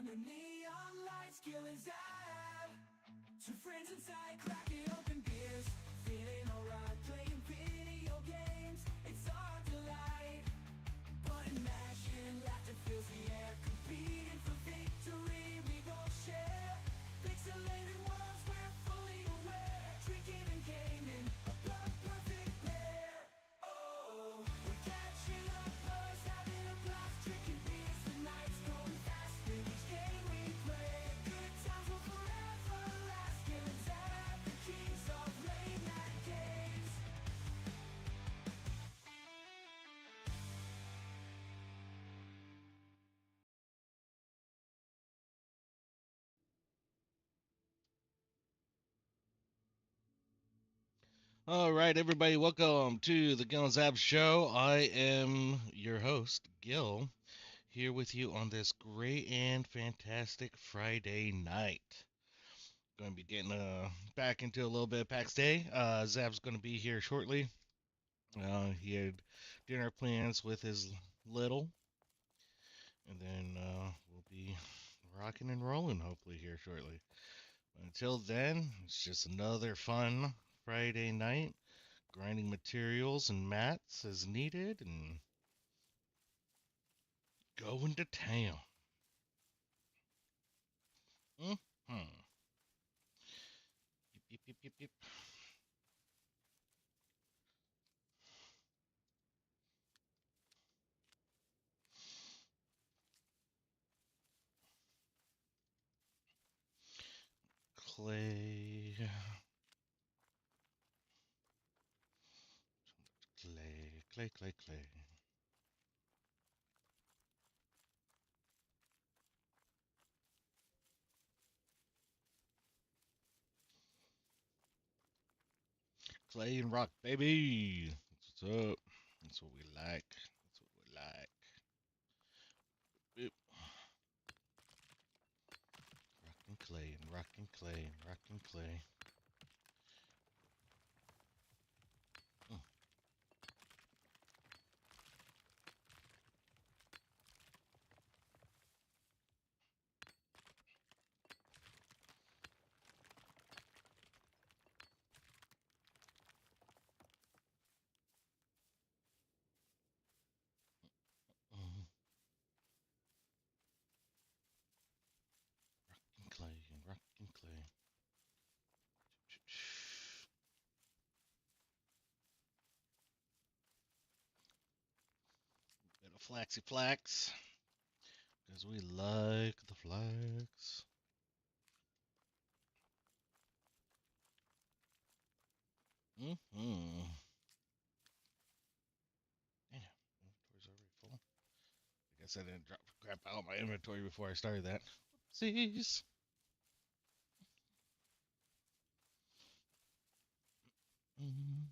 under neon lights, Gill and Zab. Two friends inside, cracking open beers, feeling alright, playing video games. It's our delight. Button mashing, laughter fills the air, competing for victory. We both share pixelated worlds, we're fully aware. Drinking and gaming, a perfect pair. Oh, we're catching up, buzz, having a blast, drinking beers. The night's going fast with each game we play. Good times will forever last. Gill and Zab, the kings of late night games. All right, everybody, welcome to the Gill and Zab show. I am your host, Gill, here with you on this great and fantastic Friday night. Going to be getting back into a little bit of PAX Day. Zab's going to be here shortly. He had dinner plans with his little, and then we'll be rocking and rolling hopefully here shortly. But until then, it's just another fun Friday night. Grinding materials and mats as needed and going to town. Mm-hmm. Yep, yep, yep, yep, yep. Clay. Clay, clay, clay, clay. Clay and rock, baby. That's what's up. That's what we like. That's what we like. Yep. Rock and clay and rock and clay and rock and clay. Mm. Mm. Rock and clay and rock and clay. Bit of flaxy flax. Because we like the flax. Mm-hmm. Damn, inventory's already full. I guess I didn't drop crap out my inventory before I started that. Whoopsies. Mm-hmm.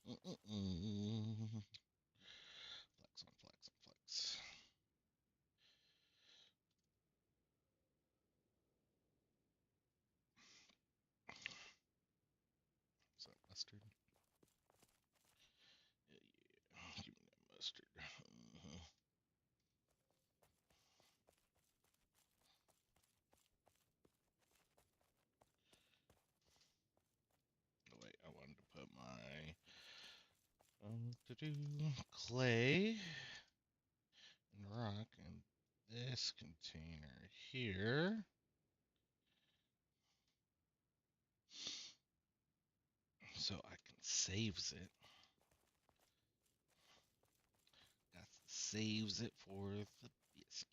Mm-mm-mm. Flex on flex on flex. Is that mustard? Yeah, yeah. Give me that mustard. Mm-hmm. Oh, wait, I wanted to put my clay and rock in this container here. So I can saves it. Got saves it for the biscuit.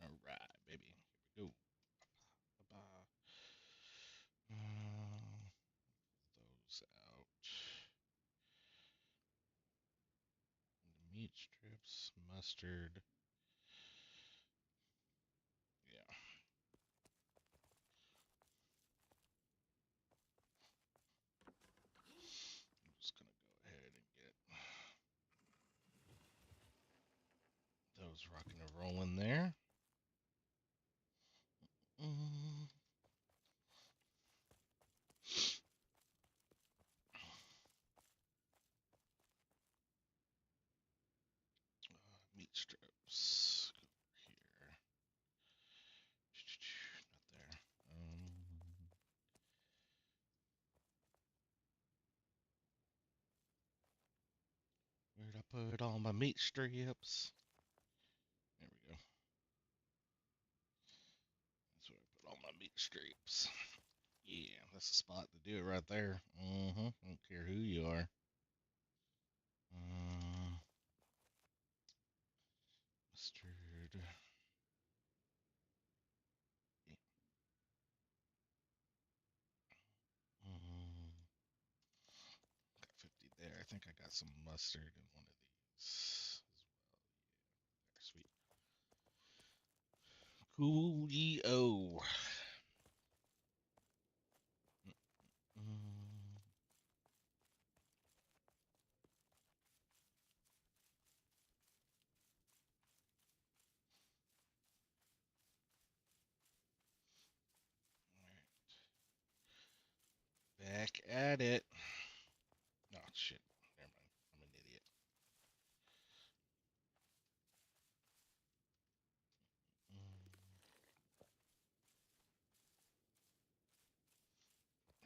All right, baby. Here we go. Ba-ba. Those out. The meat strips, mustard. Yeah. I'm just gonna go ahead and get those rocking and rolling there. Mm. strips. Go here. Not there. Where'd I put all my meat strips? There we go. That's where I put all my meat strips. Yeah, that's the spot to do it right there. Don't care who you are. Mustard. Yeah. Got 50 there. I think I got some mustard in one of these as well. Yeah, there, sweet. Coolio. Mm, Back at it. Oh, shit. Never mind. I'm an idiot.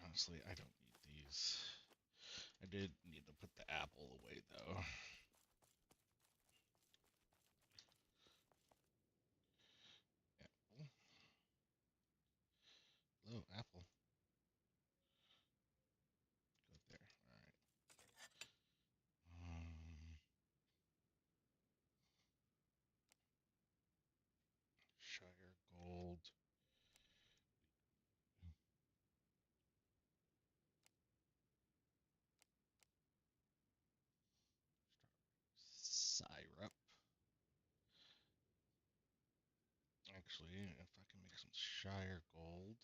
Honestly, I don't need these. I did need to put the apple away, though. Apple. Hello, apple. Go there. All right. Shire Gold. Syrup. Actually, if I can make some Shire Gold,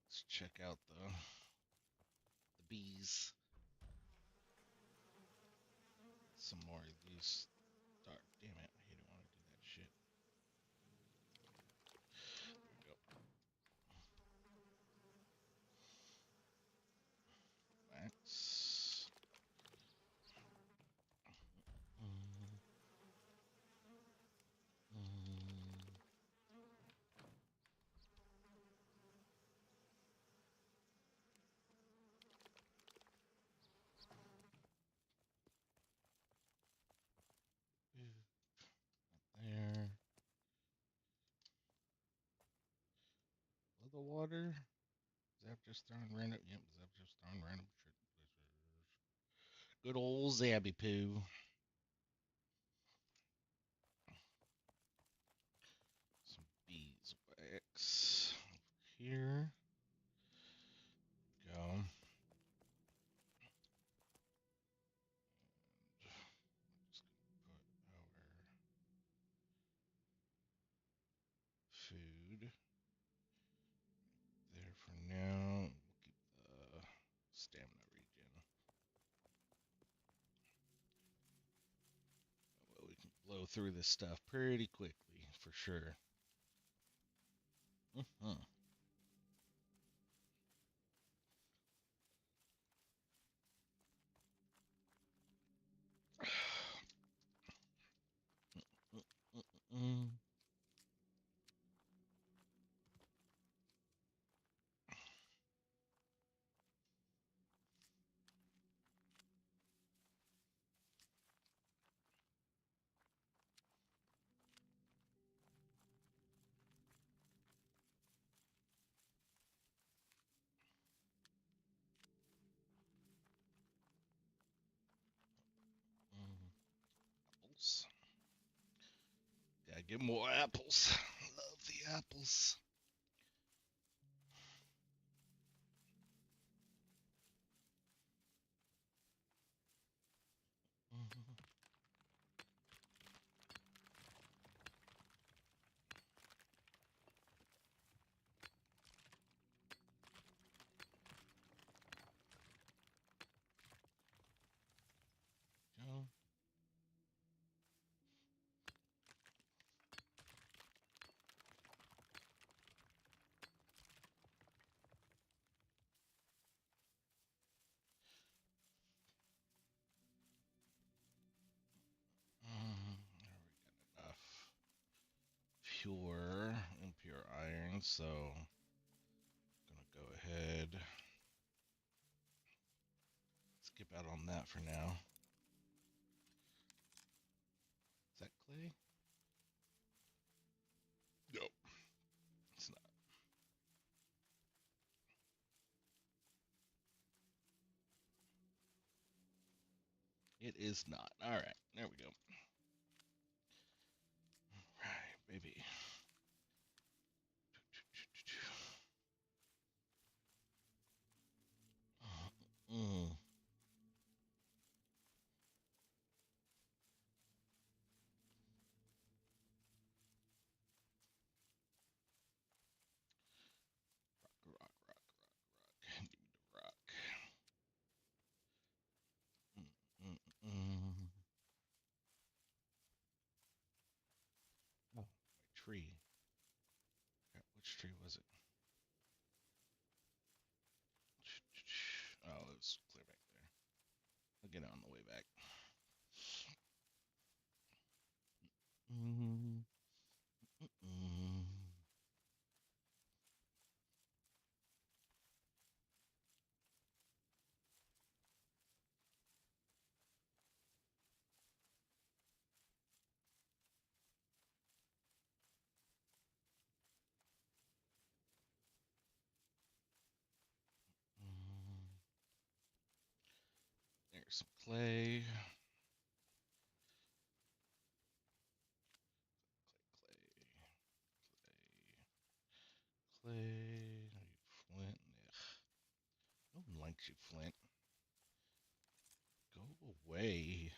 let's check out the bees. Some more of these. Dark, damn it! I didn't want to do that shit. There we go. Wax. Mm, mm, there. Other water. Zap just throwing random. Yep, Zap just throwing random shit. Good old Zabby Poo. Some beeswax over here. Go. And I'm just gonna put our food there for now. We'll keep the stamina regen. Well, we can blow through this stuff pretty quickly for sure. Uh-huh. Mm. Mm. Apples. Gotta get more apples. Love the apples. Mm-hmm. Go. impure iron, so I'm gonna go ahead, skip out on that for now. Is that clay? Nope, it's not. It is not. All right, there we go. Right, baby. Mm. Rock, rock, rock, rock, rock. Give me the rock. Mm, mm, mm. Oh, my tree. Crap, which tree was it? Oh, it's clear back there. I'll get it on the way back. Mm, mm, mm. There's some clay. Clay, clay, clay. Are you Flint? Ugh. No one likes you, Flint. Go away.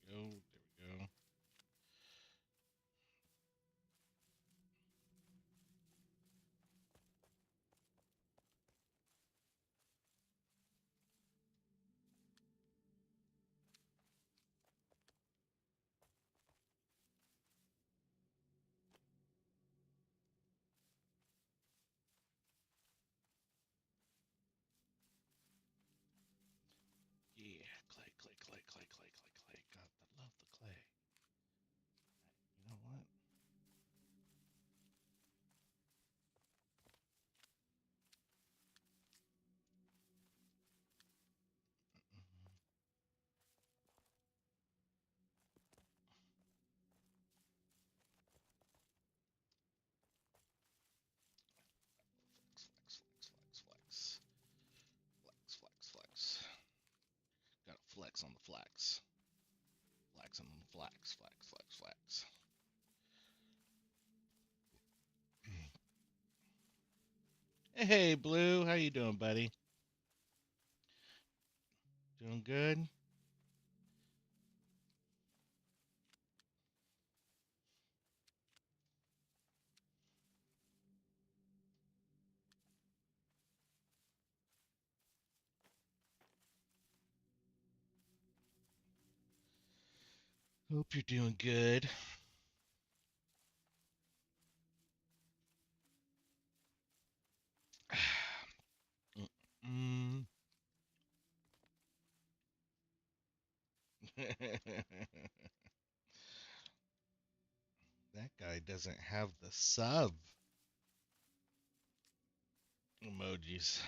There we go. There we go. Yeah, clay, clay, clay, clay, clay, clay, clay. God, I love the clay. You know what? Mm-hmm. Flex, flex, flex, flex, flex. Flex, flex, flex. Got to flex on the flex. Flexing on the flex, flex, flex, flex. Hey, Blue, how you doing, buddy? Doing good? Hope you're doing good. Mm. That guy doesn't have the sub emojis.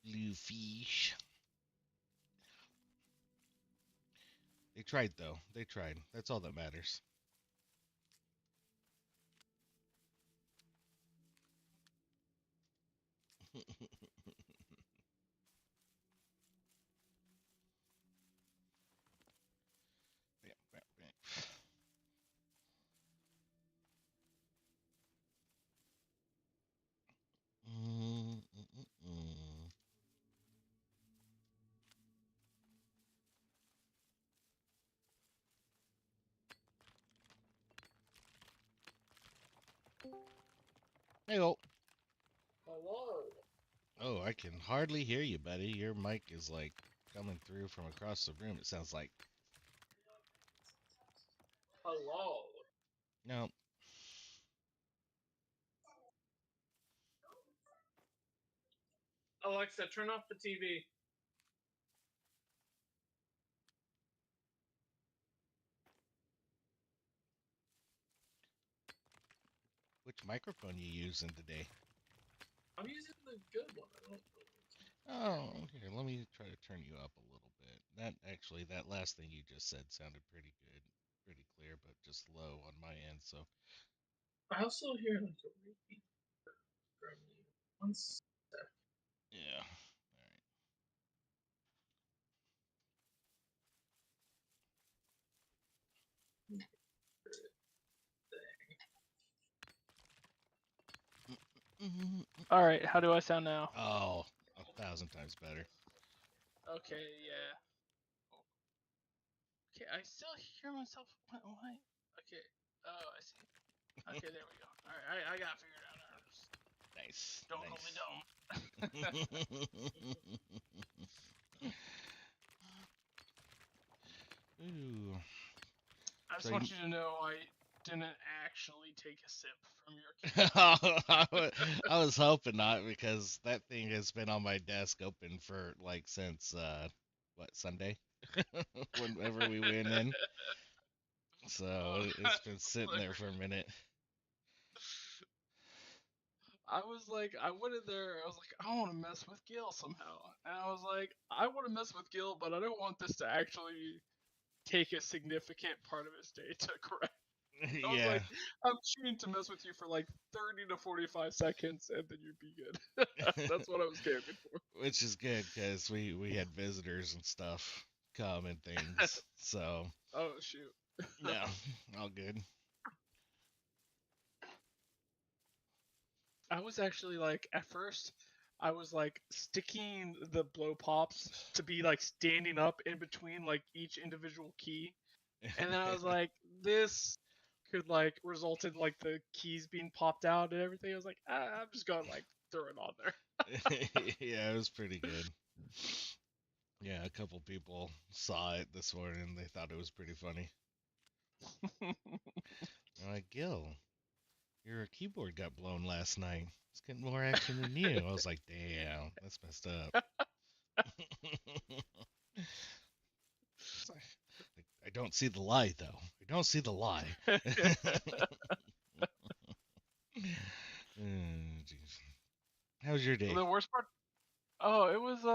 Blue fish. They tried though. They tried. That's all that matters. Bam, bam, bam. Mm, mm, mm, mm. Hey, oh. Hello. Oh, I can hardly hear you, buddy. Your mic is like coming through from across the room. It sounds like. Hello. No. Alexa, turn off the TV. Which microphone you using today? I'm using the good one. I don't Oh, here, let me try to turn you up a little bit. That last thing you just said sounded pretty good, pretty clear, but just low on my end. So, I also hear like a repeat from you. One sec. yeah. All right. Mm-hmm. All right, how do I sound now? Oh, 1,000 times better. Okay, yeah. Okay, I still hear myself. What? Okay. Oh, I see. Okay, there we go. All right, I got figured out. Just Nice. don't call me dumb. Nice. Ooh. I just So want you to know I didn't actually take a sip from your I was hoping not because that thing has been on my desk open for like since what Sunday, whenever we went in. So it's been sitting there for a minute. I was like, I went in there, I was like, I want to mess with Gil somehow. And I was like, I want to mess with Gil, but I don't want this to actually take a significant part of his day to correct. I was Yeah. like, I'm shooting to mess with you for like 30 to 45 seconds, and then you'd be good. That's what I was gaming for. Which is good because we had visitors and stuff come and things. So Oh, shoot. no, all good. I was actually like, at first, I was like sticking the blow pops to be like standing up in between like each individual key. And then I was like, this could like result in like the keys being popped out and everything. I was like, I'm just gonna like throw it on there. Yeah, it was pretty good. Yeah, a couple people saw it this morning. They thought it was pretty funny. They're like, Gil, your keyboard got blown last night. It's getting more action than you. I was like, damn, that's messed up. I don't see the lie, though. I don't see the lie. Jeez. How was your day? The worst part, oh, it was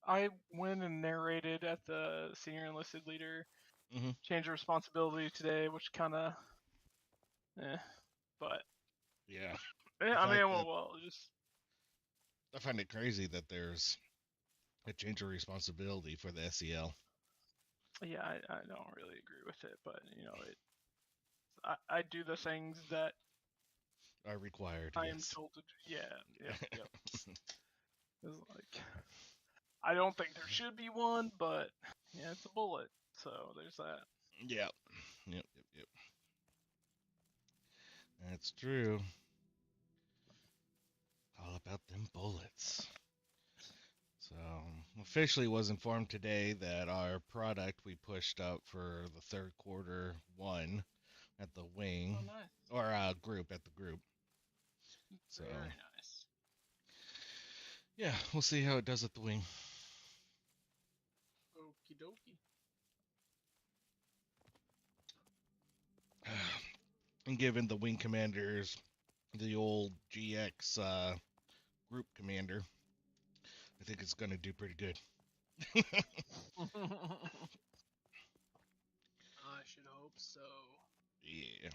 I went and narrated at the senior enlisted leader Hmm. change of responsibility today, which kind of, eh, but Yeah, the I mean, fact it that went well. Just I find it crazy that there's a change of responsibility for the SEL. yeah, I don't really agree with it, but you know, I do the things that Are required, I am yes. told to do. Yeah, yep. It's like I don't think there should be one, but yeah, it's a bullet, so there's that. Yep. Yep. That's true. All about them bullets. So, officially was informed today that our product we pushed up for the third quarter won at the Oh, wing, nice. or group at the group. So, Very nice. yeah, we'll see how it does at the wing. Okie dokie. And given the wing commanders the old GX group commander, I think it's going to do pretty good. I should hope so. Yeah.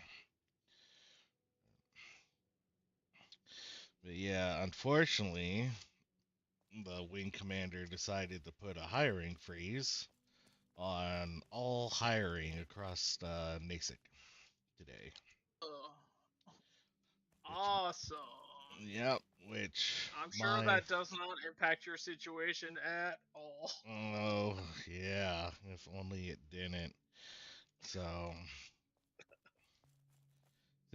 But yeah, unfortunately, the wing commander decided to put a hiring freeze on all hiring across NASIC today. Uh, Which, awesome. yep, which I'm sure my, that does not impact your situation at all. oh, yeah, if only it didn't. So,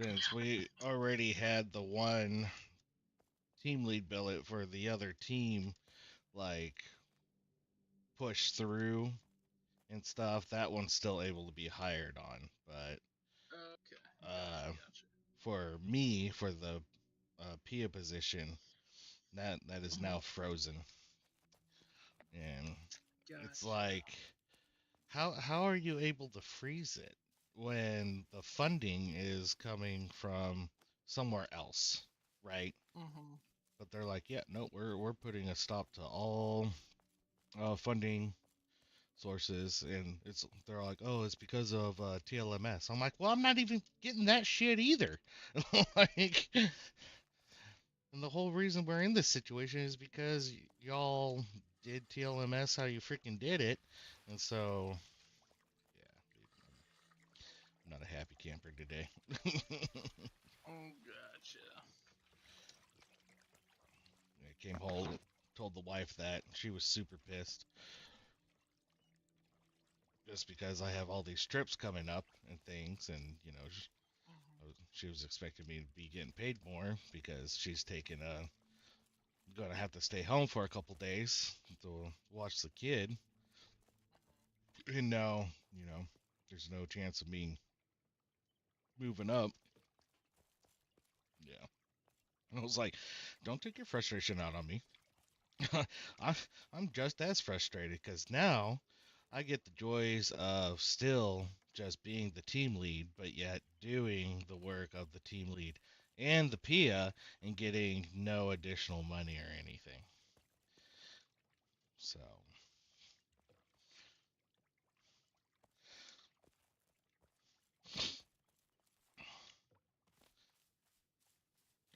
since we already had the one team lead billet for the other team, like, push through and stuff, that one's still able to be hired on. But Okay, uh, gotcha. for me, for the PIA position, that is now frozen, and it's Gotcha. like, how are you able to freeze it when the funding is coming from somewhere else, right? Mm-hmm. But they're like, yeah, no, we're putting a stop to all funding sources, and it's they're like, oh, it's because of TLMS. I'm like, well, I'm not even getting that shit either. Like, and the whole reason we're in this situation is because y'all did TLMS how you freaking did it, and so yeah, I'm not a happy camper today. Gotcha. I came home, told the wife that she was super pissed just because I have all these trips coming up and things, and she was expecting me to be getting paid more because she's taking a gonna have to stay home for a couple days to watch the kid, and now there's no chance of me moving up. Yeah, I was like, don't take your frustration out on me. I, I'm just as frustrated because now I get the joys of still just being the team lead, but yet doing the work of the team lead and the PIA and getting no additional money or anything. So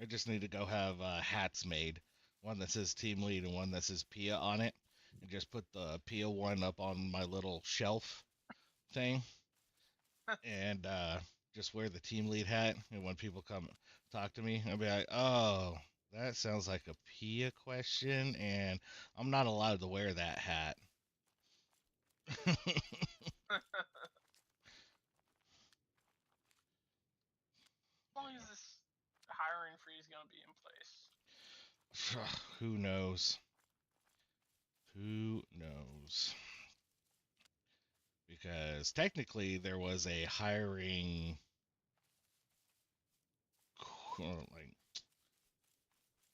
I just need to go have hats made, one that says team lead and one that says PIA on it, and just put the PIA one up on my little shelf thing, and just wear the team lead hat. And when people come talk to me, I'll be like, "Oh, that sounds like a PIA question, and I'm not allowed to wear that hat." How long is this hiring freeze gonna be in place? Who knows? Who knows? Because technically there was a hiring, like,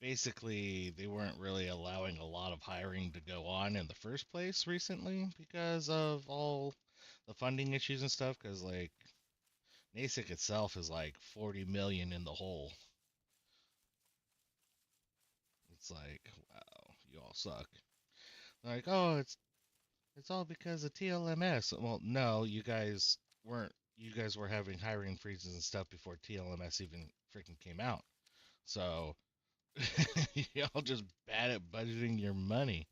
basically they weren't really allowing a lot of hiring to go on in the first place recently because of all the funding issues and stuff, because like NASIC itself is like 40 million in the hole. It's like, wow, you all suck. Like, oh, it's all because of TLMS. Well, no, you guys were having hiring freezes and stuff before TLMS even freaking came out. So y'all just bad at budgeting your money.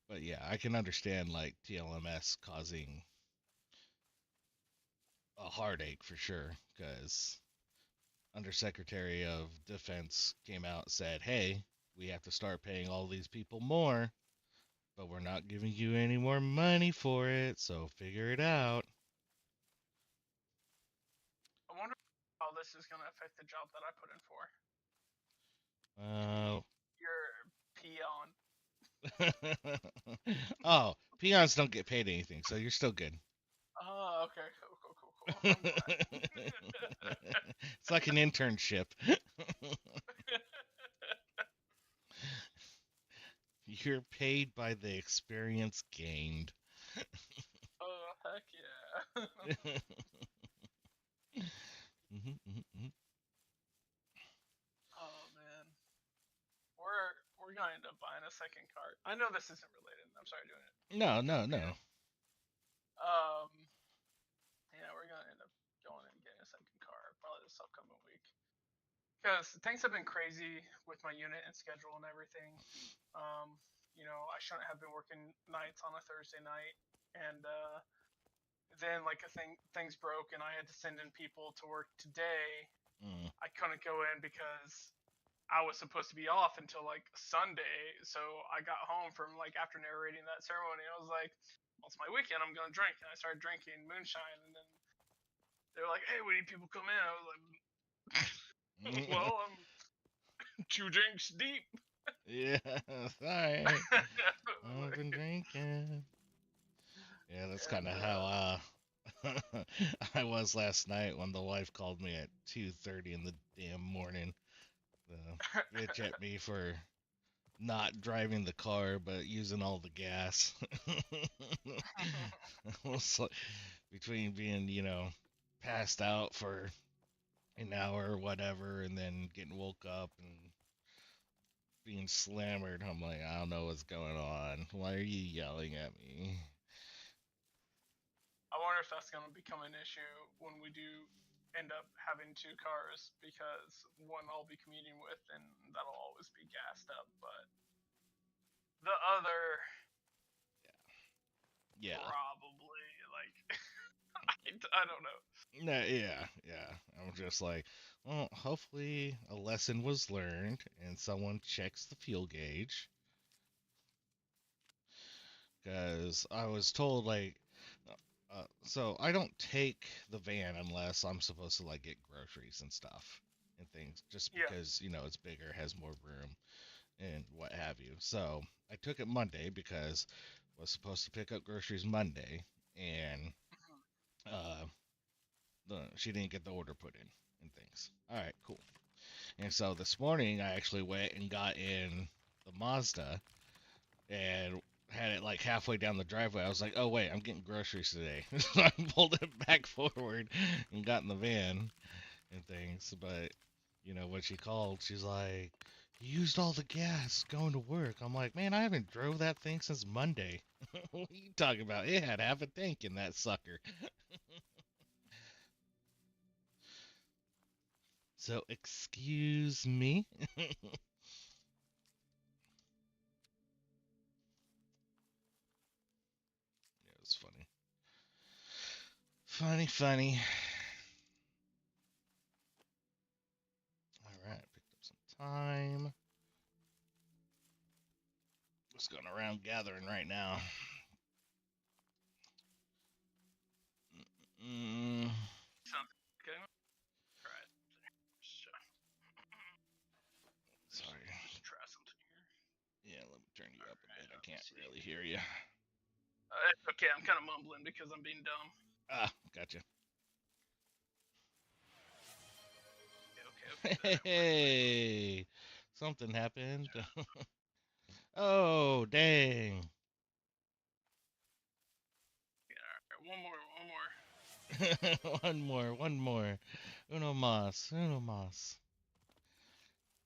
But yeah, I can understand like TLMS causing a heartache for sure, because Undersecretary of Defense came out and said, "Hey, we have to start paying all these people more, but we're not giving you any more money for it, so figure it out." I wonder how this is gonna affect the job that I put in for. Uh, Your peon. oh, peons don't get paid anything, so you're still good. Oh, okay, cool. I'm glad. It's like an internship. You're paid by the experience gained. Oh, heck yeah. Mhm, mhm, mhm. Oh man. we're gonna end up buying a second car. I know this isn't related. I'm sorry doing it. No, no, no. Um, yeah, we're gonna end up going and getting a second car probably this upcoming week. Because things have been crazy with my unit and schedule and everything. Um, I shouldn't have been working nights on a Thursday night, and then like things broke, and I had to send in people to work today. Mm. I couldn't go in because I was supposed to be off until like Sunday, so I got home from like after narrating that ceremony. I was like, well, it's my weekend. I'm gonna drink, and I started drinking moonshine, and then they were like, "Hey, we need people come in." I was like, "Well, I'm 2 drinks deep." Yeah, sorry. I've been drinking. Yeah, that's kind and of how I was last night when the wife called me at 2:30 in the damn morning. Bitch at me for not driving the car but using all the gas. It's like between being, passed out for an hour or whatever and then getting woke up and being slammered, I'm like, I don't know what's going on. Why are you yelling at me? I wonder if that's gonna become an issue when we do end up having 2 cars, because one I'll be commuting with, and that'll always be gassed up, but the other Yeah. probably like I don't know. No, yeah. I'm just like, well, hopefully a lesson was learned and someone checks the fuel gauge. Because I was told, like, so I don't take the van unless I'm supposed to, like, get groceries and stuff and things, just Yeah. because, it's bigger, has more room, and what have you. So I took it Monday because I was supposed to pick up groceries Monday, and uh, she didn't get the order put in and things. All right, cool. And so this morning I actually went and got in the Mazda and had it like halfway down the driveway. I was like, oh wait, I'm getting groceries today. So I pulled it back forward and got in the van and things. But when she called, she's like, you used all the gas going to work. I'm like, man, I haven't drove that thing since Monday. What are you talking about? It had half a tank in that sucker. So excuse me. It was funny. Funny, funny. All right, picked up some time. Just going around gathering right now. Mm, Okay. Right. sorry. Just try something here. Yeah, let me turn you up a bit. I Let's can't see. really hear you. Okay, I'm kind of mumbling because I'm being dumb. Ah, gotcha. Okay. Hey, something happened. Oh, dang. Yeah, all right, one more. One more. Uno mas, uno mas.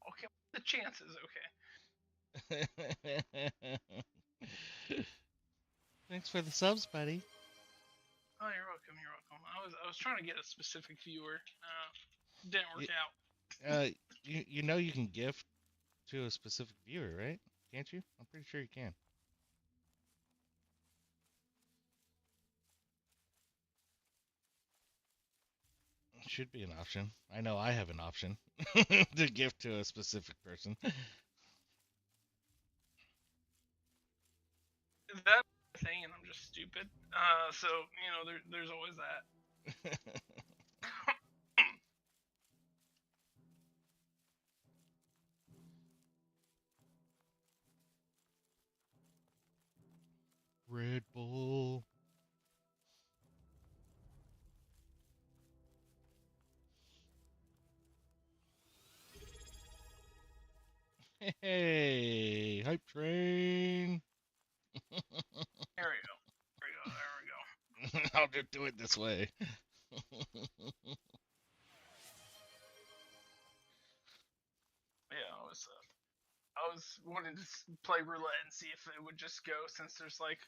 Okay, the chances. Okay. Thanks for the subs, buddy. Oh, you're welcome. You're welcome. I was trying to get a specific viewer. Didn't work out. You can gift to a specific viewer, right? Can't you? I'm pretty sure you can. Should be an option. I know I have an option to gift to a specific person. Is that a thing? And I'm just stupid. So there's always that. Red Bull. Hey, hype train. There we go. There we go. I'll just do it this way. Yeah, I was was wanting to play roulette and see if it would just go, since there's like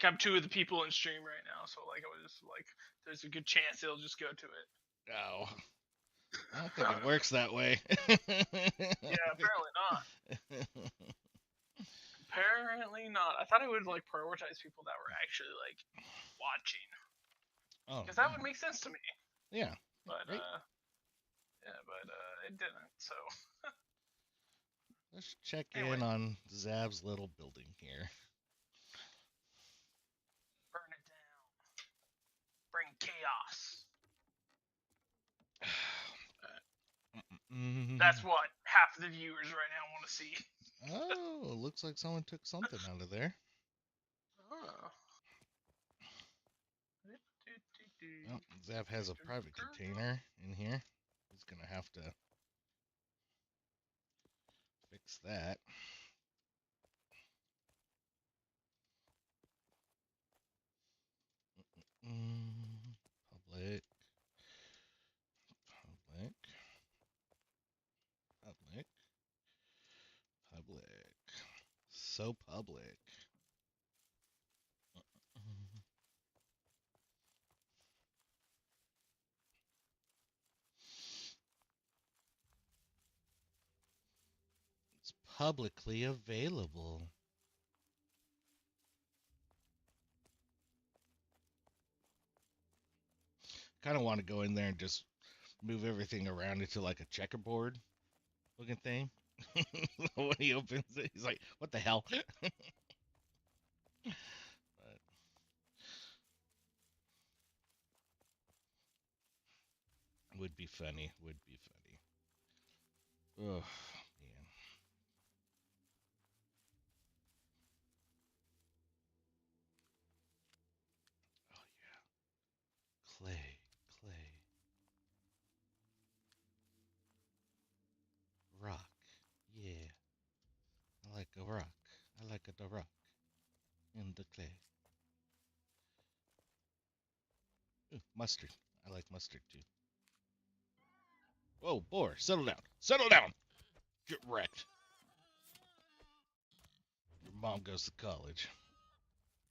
I'm 2 of the people in stream right now, so like I was like, there's a good chance it'll just go to it. Oh, I don't think it works that way. Yeah, apparently not. Apparently not. I thought it would like prioritize people that were actually like watching, Oh, because that would make sense to me. yeah. But Right. it didn't. So Let's check Anyway. in on Zab's little building here. burn it down. Bring chaos. That's what half of the viewers right now want to see. Oh, looks like someone took something out of there. Oh. Oh, Zab has a private container in here. He's gonna have to fix that. Public. Public. Public. Public. So public. It's publicly available. Kind of want to go in there and just move everything around into like a checkerboard looking thing. When he opens it, he's like, "What the hell?" But would be funny. Would be funny. Oh man. Oh yeah. Clay. Clay. Rock. Yeah. I like a rock. I like a rock in the clay. Ooh, mustard. I like mustard too. Whoa, boar, settle down. Settle down. Get wrecked. Your mom goes to college.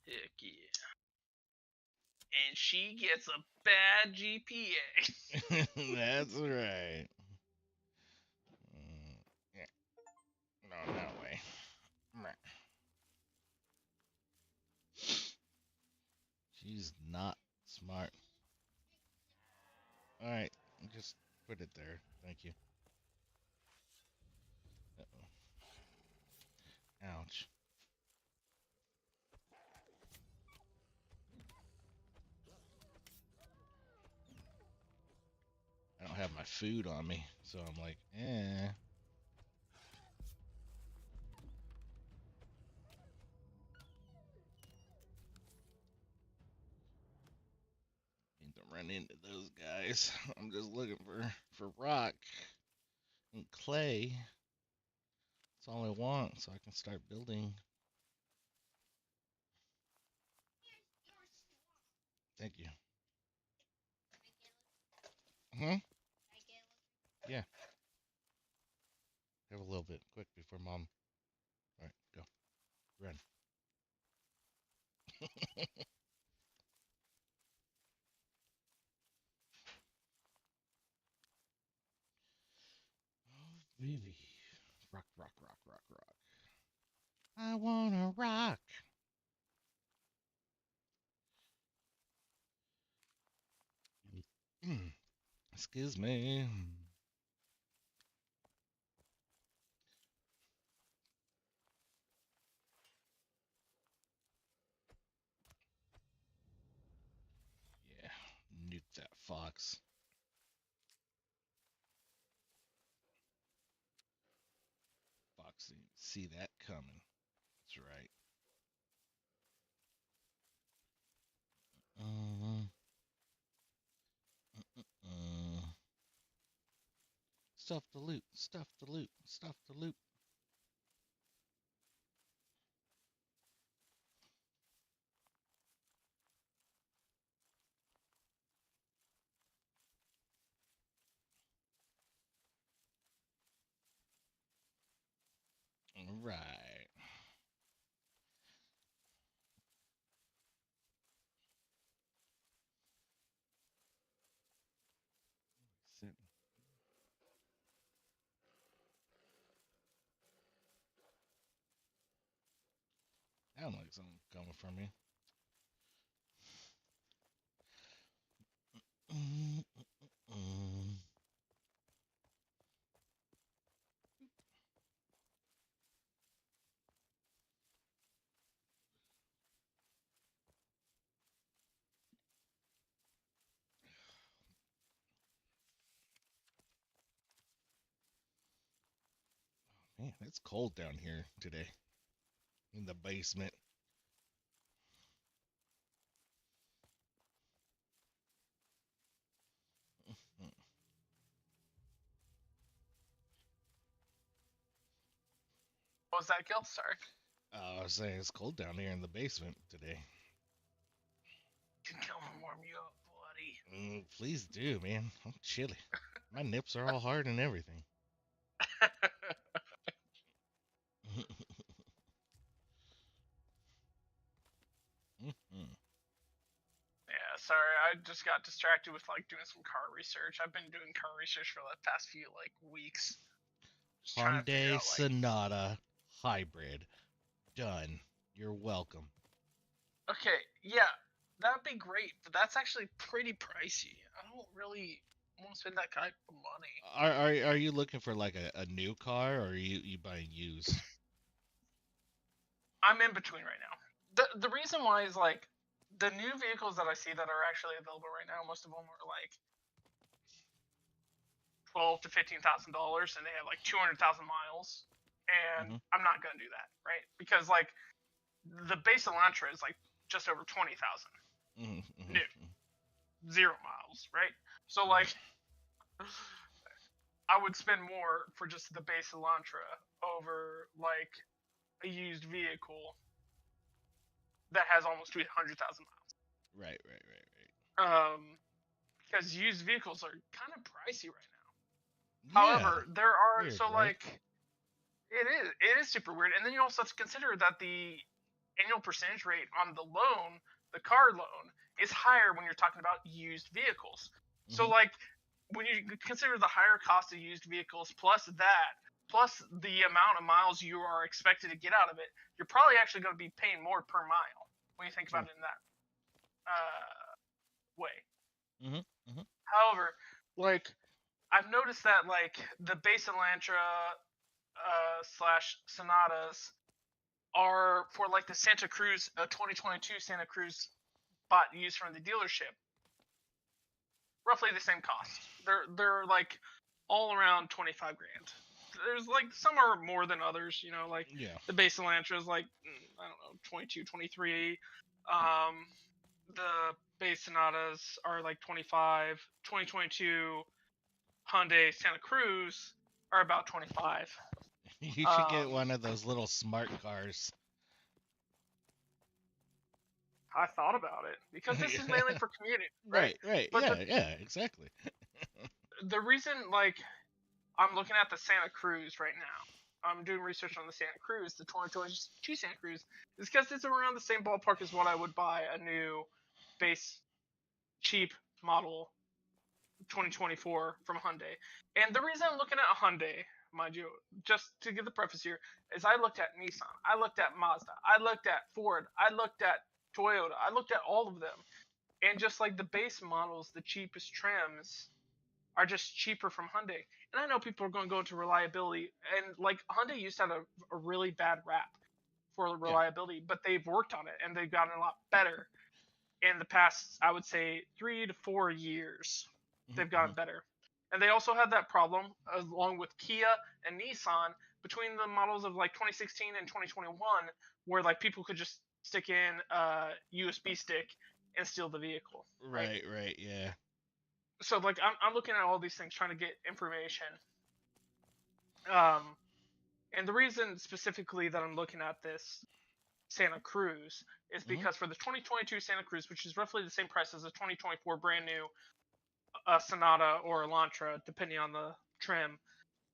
Heck yeah. And she gets a bad GPA. That's right. Yeah. No, that way. She's not smart. All right, just put it there. Thank you. Uh-oh. Ouch. I don't have my food on me, so I'm like, eh. Need to run into those guys. I'm just looking for rock and clay. That's all I want, so I can start building. Thank you. Hmm? Yeah. Have a little bit, quick, before mom. All right, go. Run. Oh, baby. Rock, rock, rock, rock, rock. I wanna rock. Excuse me. Yeah, nuke that fox. Fox didn't see that coming. That's right. Uh, stuff to loot. Stuff to loot. Stuff to loot. Right. Sit- Sound like something coming from you. Mm, mm. Man, it's cold down here today in the basement. Mm. What was that, Gil? Sorry. I was saying it's cold down here in the basement today. Can come and warm you up, buddy. Please do, man. I'm chilly. My nips are all hard and everything. Mhm. Yeah, sorry, I just got distracted with like doing some car research. I've been doing car research for the past few like weeks, just trying to figure Hyundai out like, Sonata Hybrid. Done. You're welcome. okay, yeah, that'd be great, but that's actually pretty pricey. I don't really want to spend that kind of money. Are you looking for like a new car, or are you buying used? I'm in between right now. The reason why is like the new vehicles that I see that are actually available right now, most of them are like 12 to $15,000, and they have like 200,000 miles. And Hmm. I'm not gonna do that, right? Because like the base Elantra is like just over 20,000 Hmm. new, Hmm. 0 miles, right? So Right. like I would spend more for just the base Elantra over like a used vehicle that has almost 200,000 miles. Right. Right. Right. Right. Because used vehicles are kind of pricey right now. Yeah. However, there are Weird, so right? like it is super weird, and then you also have to consider that the annual percentage rate on the loan, the car loan, is higher when you're talking about used vehicles. So Hmm. like when you consider the higher cost of used vehicles plus that plus the amount of miles you are expected to get out of it, you're probably actually going to be paying more per mile when you think about Sure. it in that way. Hmm. Hmm. However, like I've noticed that like the base Elantra slash Sonatas are for like the Santa Cruz 2022 Santa Cruz bought used from the dealership, roughly the same cost. They're like all around 25 grand. There's like some are more than others, you know, like Yeah. the base Elantra is like I don't know 22, 23. The base Sonatas are like 25. 2022 Hyundai Santa Cruz are about 25. You should get Um, one of those little smart cars. I thought about it because this is mainly for commuting, right? Right. Right. But Yeah. Yeah. Exactly. the reason like I'm looking at the Santa Cruz right now. I'm doing research on the Santa Cruz, the 2022 Santa Cruz, is because it's around the same ballpark as what I would buy a new base cheap model 2024 from Hyundai. And the reason I'm looking at a Hyundai, mind you, just to give the preface here, is I looked at Nissan, I looked at Mazda, I looked at Ford, I looked at Toyota, I looked at all of them. And just like the base models, the cheapest trims are just cheaper from Hyundai. And I know people are going to go into reliability, and like Hyundai used to have a really bad rap for Yeah. reliability, but they've worked on it and they've gotten a lot better in the past, I would say, 3 to 4 years. Hmm. They've Hmm. gotten better. And they also had that problem, along with Kia and Nissan, between the models of like 2016 and 2021, where like people could just stick in a USB stick and steal the vehicle, right? Right. Right. Yeah. So like I'm looking at all these things trying to get information. Um, and the reason specifically that I'm looking at this Santa Cruz is Hmm. because for the 2022 Santa Cruz, which is roughly the same price as a 2024 brand new Sonata or Elantra, depending on the trim,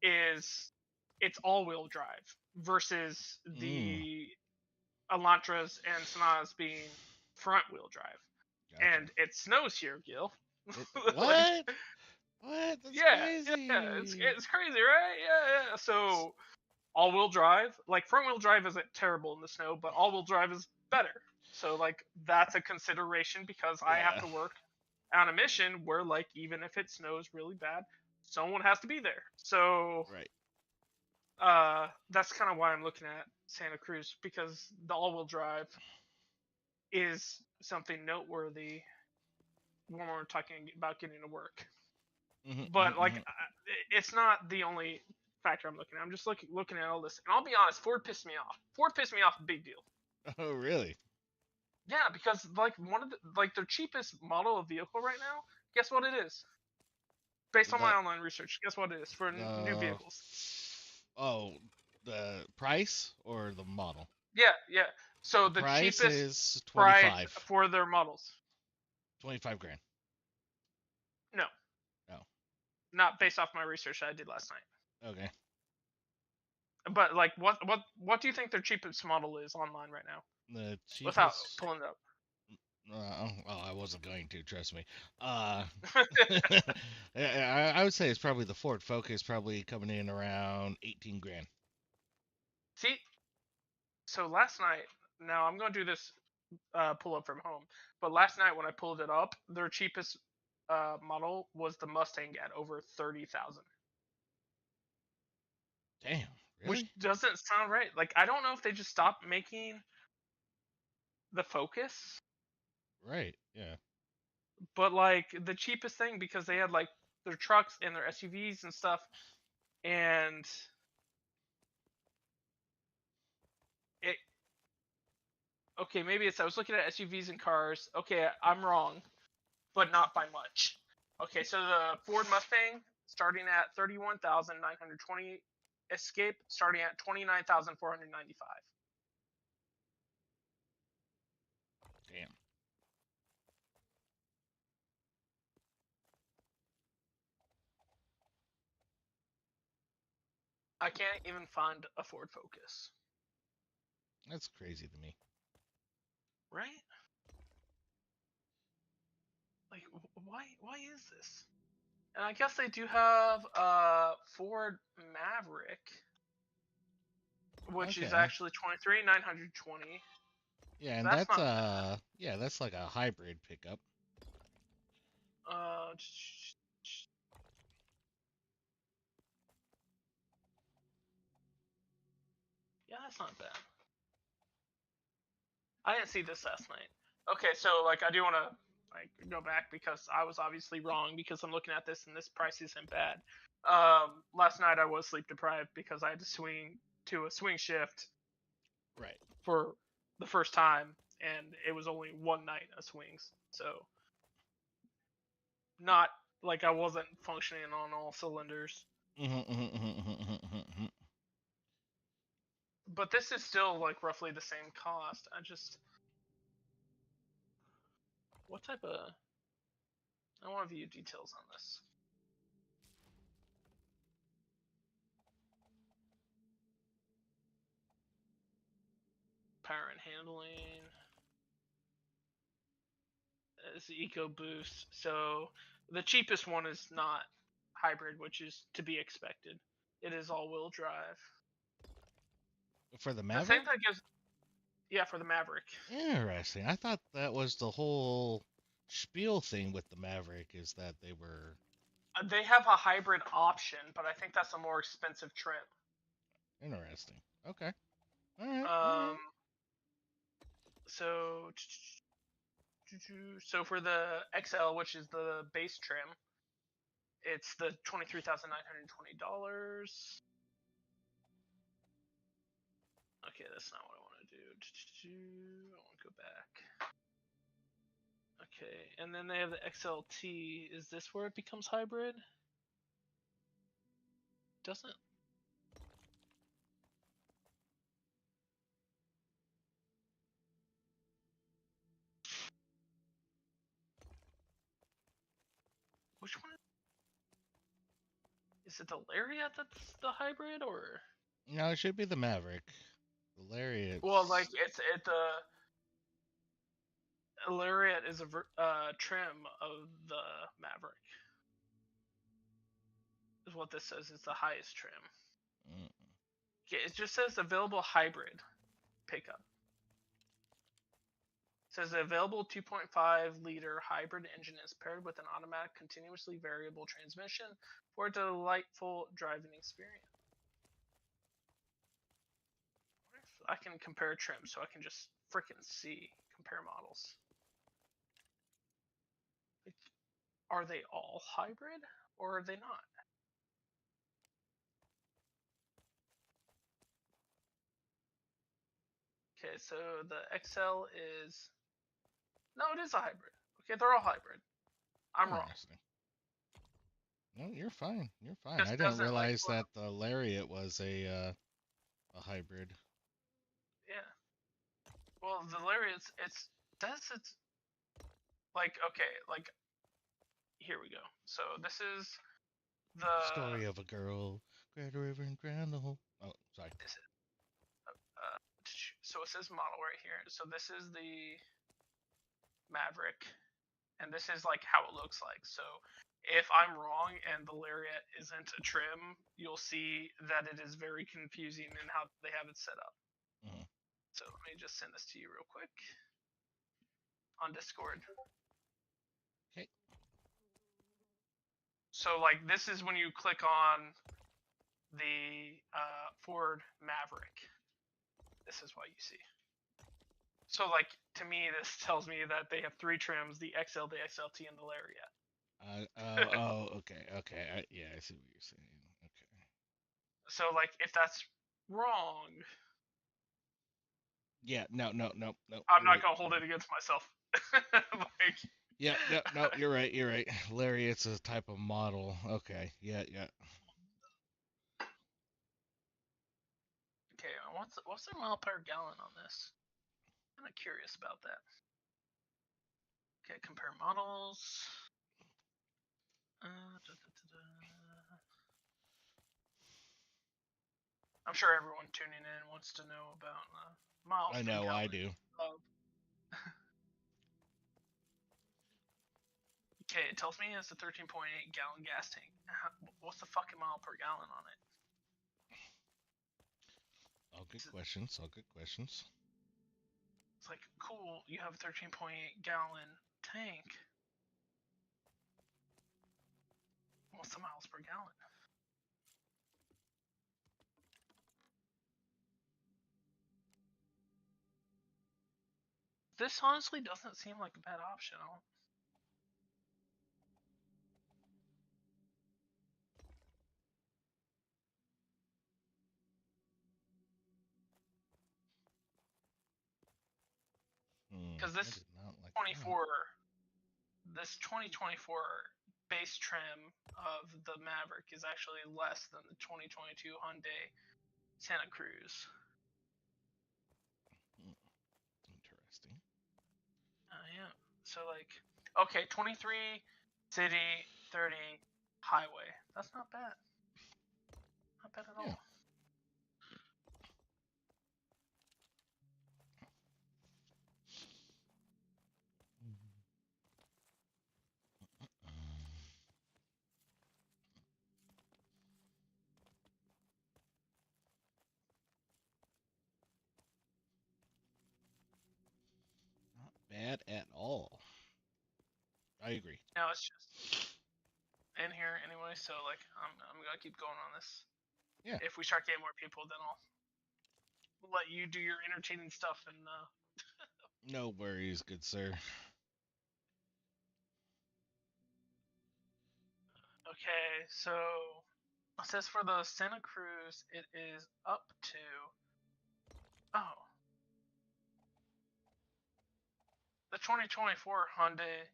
is it's all-wheel drive versus Mm. the Elantras and Sonatas being front-wheel drive. Gotcha. And it snows here, Gil. What? Like, What? That's yeah, crazy. it's crazy, right? Yeah. So all-wheel drive, like front-wheel drive isn't terrible in the snow, but all-wheel drive is better. So like that's a consideration because I have Yeah. to work on a mission where like even if it snows really bad, someone has to be there. So Right. that's kind of why I'm looking at Santa Cruz because the all-wheel drive is something noteworthy when we're talking about getting to work. Mm-hmm, But like, mm-hmm. it's not the only factor I'm looking at. I'm just looking at all this, and I'll be honest, Ford pissed me off. Ford pissed me off a big deal. Oh, really? Yeah, because like one of the like their cheapest model of vehicle right now, guess what it is? Based on my The online research, guess what it is for new the vehicles? oh, the price or the model? Yeah. So The the price cheapest is price 25. for their models. 25 grand. No, Oh, not based off my research that I did last night. okay. But like, what do you think their cheapest model is online right now? The Without cheapest. pulling it up. I wasn't going to, trust me. I would say it's probably the Ford Focus, probably coming in around 18 grand. See, so last night, now I'm going to do this pull up from home, but last night when I pulled it up, their cheapest model was the Mustang at over 30,000, Damn, which really? doesn't sound right. Like I don't know if they just stopped making the Focus, Right, yeah. but like the cheapest thing because they had like their trucks and their SUVs and stuff, and it okay maybe it's I was looking at SUVs and cars. Okay, I'm wrong, but not by much. Okay, so the Ford Mustang starting at 31,920, Escape starting at 29,495. Damn. I can't even find a Ford Focus, That's crazy to me. right? Like why is this? And I guess they do have Ford Maverick, which is Okay. actually 23,920. Yeah, and That's that's not bad. yeah, that's like a hybrid pickup. Uh, yeah, that's not bad. I didn't see this last night. Okay, so like I do want to like go back because I was obviously wrong because I'm looking at this and this price isn't bad. Last night I was sleep deprived because I had to swing to a swing shift Right. for the first time, and it was only one night of swings, so not like I wasn't functioning on all cylinders. Mm-hmm. But this is still like roughly the same cost. I just what type of I want to view details on this. Power and handling is the EcoBoost. So the cheapest one is not hybrid, which is to be expected. It is all-wheel drive. For the I think Maverick? that gives yeah for the Maverick. Interesting. I thought that was the whole spiel thing with the Maverick is that they were They have a hybrid option, but I think that's a more expensive trim. interesting. Okay. All right. All Um, right. so so for the XL, which is the base trim, it's the $23,920. Okay, that's not what I want to do. I want to go back. Okay, and then they have the XLT. Is this where it becomes hybrid? Doesn't. Which one? Is it the Lariat that's the hybrid, or? No, it should be the Maverick. The Lariat. Well, like the Lariat is a trim of the Maverick. Is what this says. It's the highest trim. Mm. Okay, it just says available hybrid pickup. It says the available 2.5 liter hybrid engine is paired with an automatic continuously variable transmission for a delightful driving experience. I can compare trims, so I can just freaking compare models. Are they all hybrid, or are they not? Okay, so the XL is... No, it is a hybrid. Okay, they're all hybrid. I'm wrong. Interesting. No, you're fine. You're fine. Just I didn't doesn't like... realize that the Lariat was a hybrid. Yeah. Well, the Lariat, it's like, okay, like, here we go. So this is the Story of a girl, Greta River and drowned the whole. Oh, sorry. This is, so it says model right here. So this is the Maverick, and this is like how it looks like. So if I'm wrong and the Lariat isn't a trim, you'll see that it is very confusing in how they have it set up. Mhm. So let me just send this to you real quick on Discord. Okay. So like this is when you click on the Ford Maverick. This is what you see. So like to me, this tells me that they have 3 trims: the XL, the XLT, and the Lariat. Okay, okay. Yeah, I see what you're saying. Okay. So like if that's wrong, Yeah, no. I'm you're not right, gonna hold you're it right. against myself. Like, Yeah, no, you're right, you're right. Lariat's a type of model. Okay, yeah. okay, what's their mile per gallon on this? I'm kind of curious about that. Okay, compare models. I'm sure everyone tuning in wants to know about miles I per know, I gallon. do. Okay, it tells me it's a 13.8 gallon gas tank. What's the fucking mile per gallon on it? All good questions, all good questions. It's like, cool, you have a 13.8 gallon tank. What's the miles per gallon? This honestly doesn't seem like a bad option. Because I this did not like 24, this 2024 base trim of the Maverick is actually less than the 2022 Hyundai Santa Cruz. Interesting. Yeah. So like, okay, 23 city, 30 highway. That's not bad. Not bad at all. Not bad at all. I agree. Now it's just in here anyway, so like I'm gonna keep going on this. Yeah. If we start getting more people, then I'll let you do your entertaining stuff and No worries, good sir. okay, so it says for the Santa Cruz it is up to the 2024 Hyundai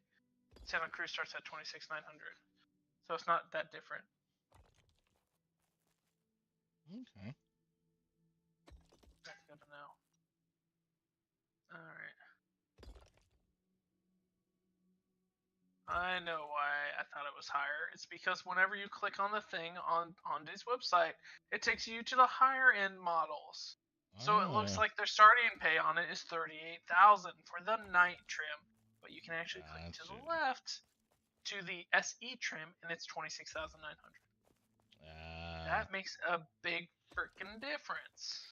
Santa Cruz starts at 26,900. So it's not that different. Okay. That's good to know. Alright. I know why I thought it is higher. It's because whenever you click on the thing on Honda's website, it takes you to the higher end models. So it looks Ah, like their starting pay on it is 38,000 for the night trim, but you can actually click to gotcha. the left to the SE trim, and it's 26,900. Ah, That makes a big freaking difference.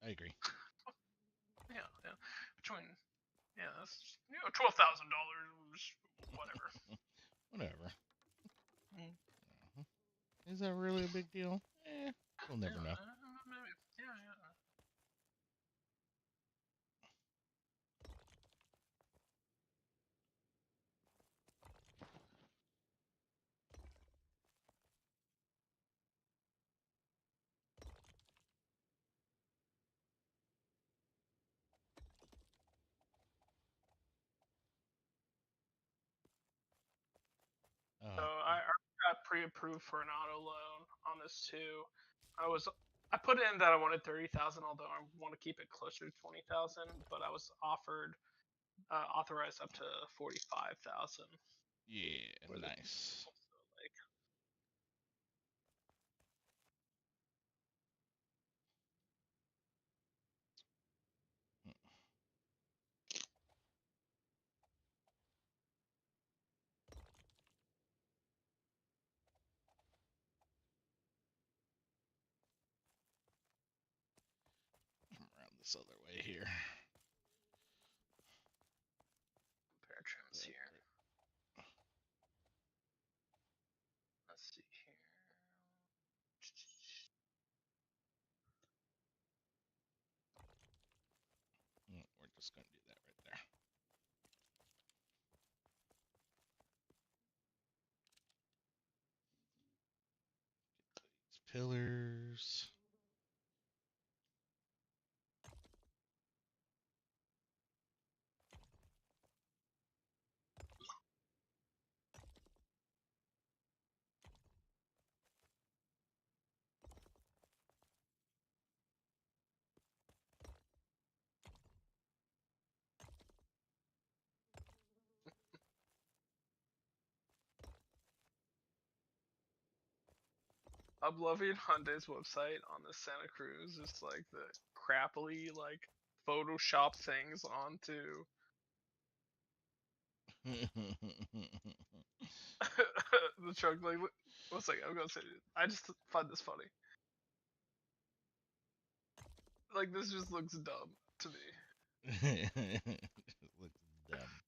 I agree. Yeah. Between that's $12,000, whatever. Whatever. Mm. Uh-huh. Is that really a big deal? We'll never know. Maybe. Yeah. So Oh, I got pre-approved for an auto loan on this too. I put in that I wanted 30,000, although I want to keep it closer to 20,000. But I was authorized up to 45,000 yeah, for the nice. so, like Come around this other way here. pair trims here. Let's see here. We're just gonna do that right there. These pillars. I'm loving Hyundai's website on the Santa Cruz. It's like the crappily like Photoshop things onto the truck. Like, one second, I'm gonna say it. I just find this funny. Like, this just looks dumb to me. Looks dumb.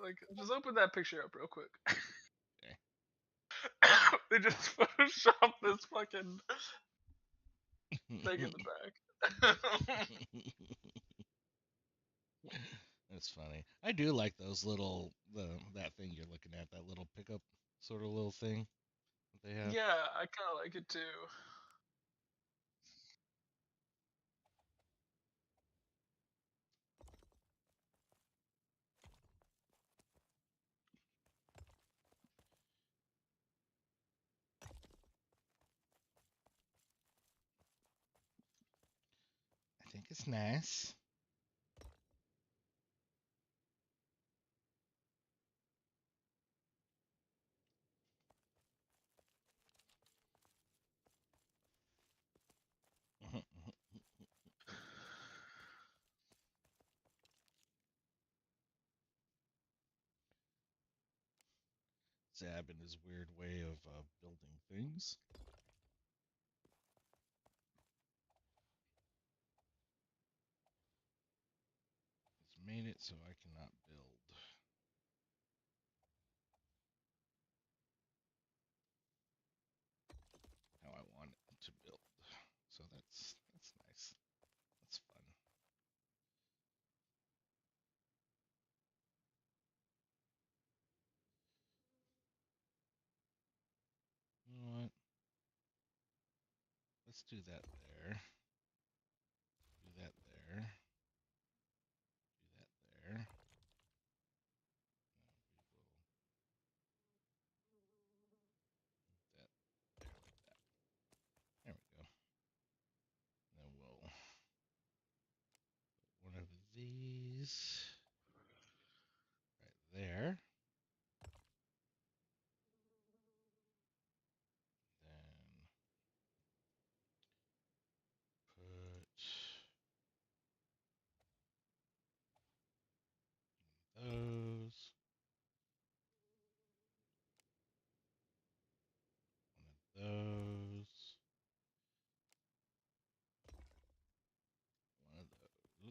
Like, just open that picture up real quick. Okay. They just Photoshop this fucking thing in the back. That's funny. I do like those little that thing you're looking at, that little pickup sort of little thing that they have. Yeah, I kind of like it too. I think it's nice. Zab and his weird way of building things. It's made it so I cannot build how I want it to build. So that's nice. That's fun. You know what? Let's do that there. Do that there. Do that there. That there like that. There we go. Then we'll put one of these right there.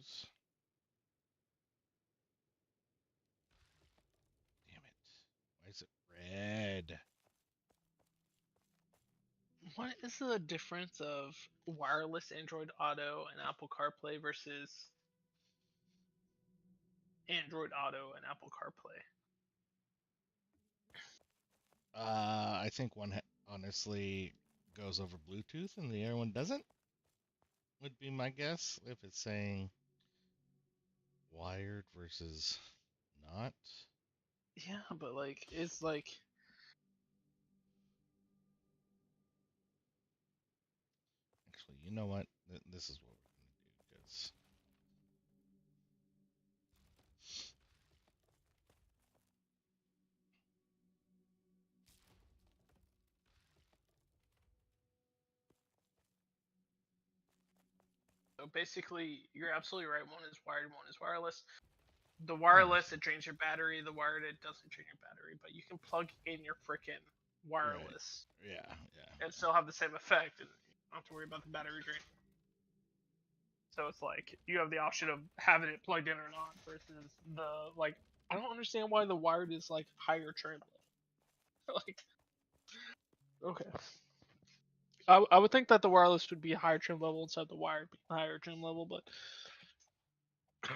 those. Damn it. Why is it red? What is the difference of wireless Android Auto and Apple CarPlay versus Android Auto and Apple CarPlay? I think one honestly goes over Bluetooth and the other one doesn't. Would be my guess if it's saying wired versus not. Yeah, but like it's like Actually, you know what? This is what we're gonna do because so basically you're absolutely right. One is wired, one is wireless. The yeah, wireless it drains your battery. The wired it doesn't drain your battery, but you can plug in your freaking right, wireless yeah, and still have the same effect, and you don't have to worry about the battery drain. So it's like you have the option of having it plugged in or not versus the like. I don't understand why the wired is like higher trim level. Like, okay, I would think that the wireless would be a higher trim level instead of the wired being a higher trim level, but okay.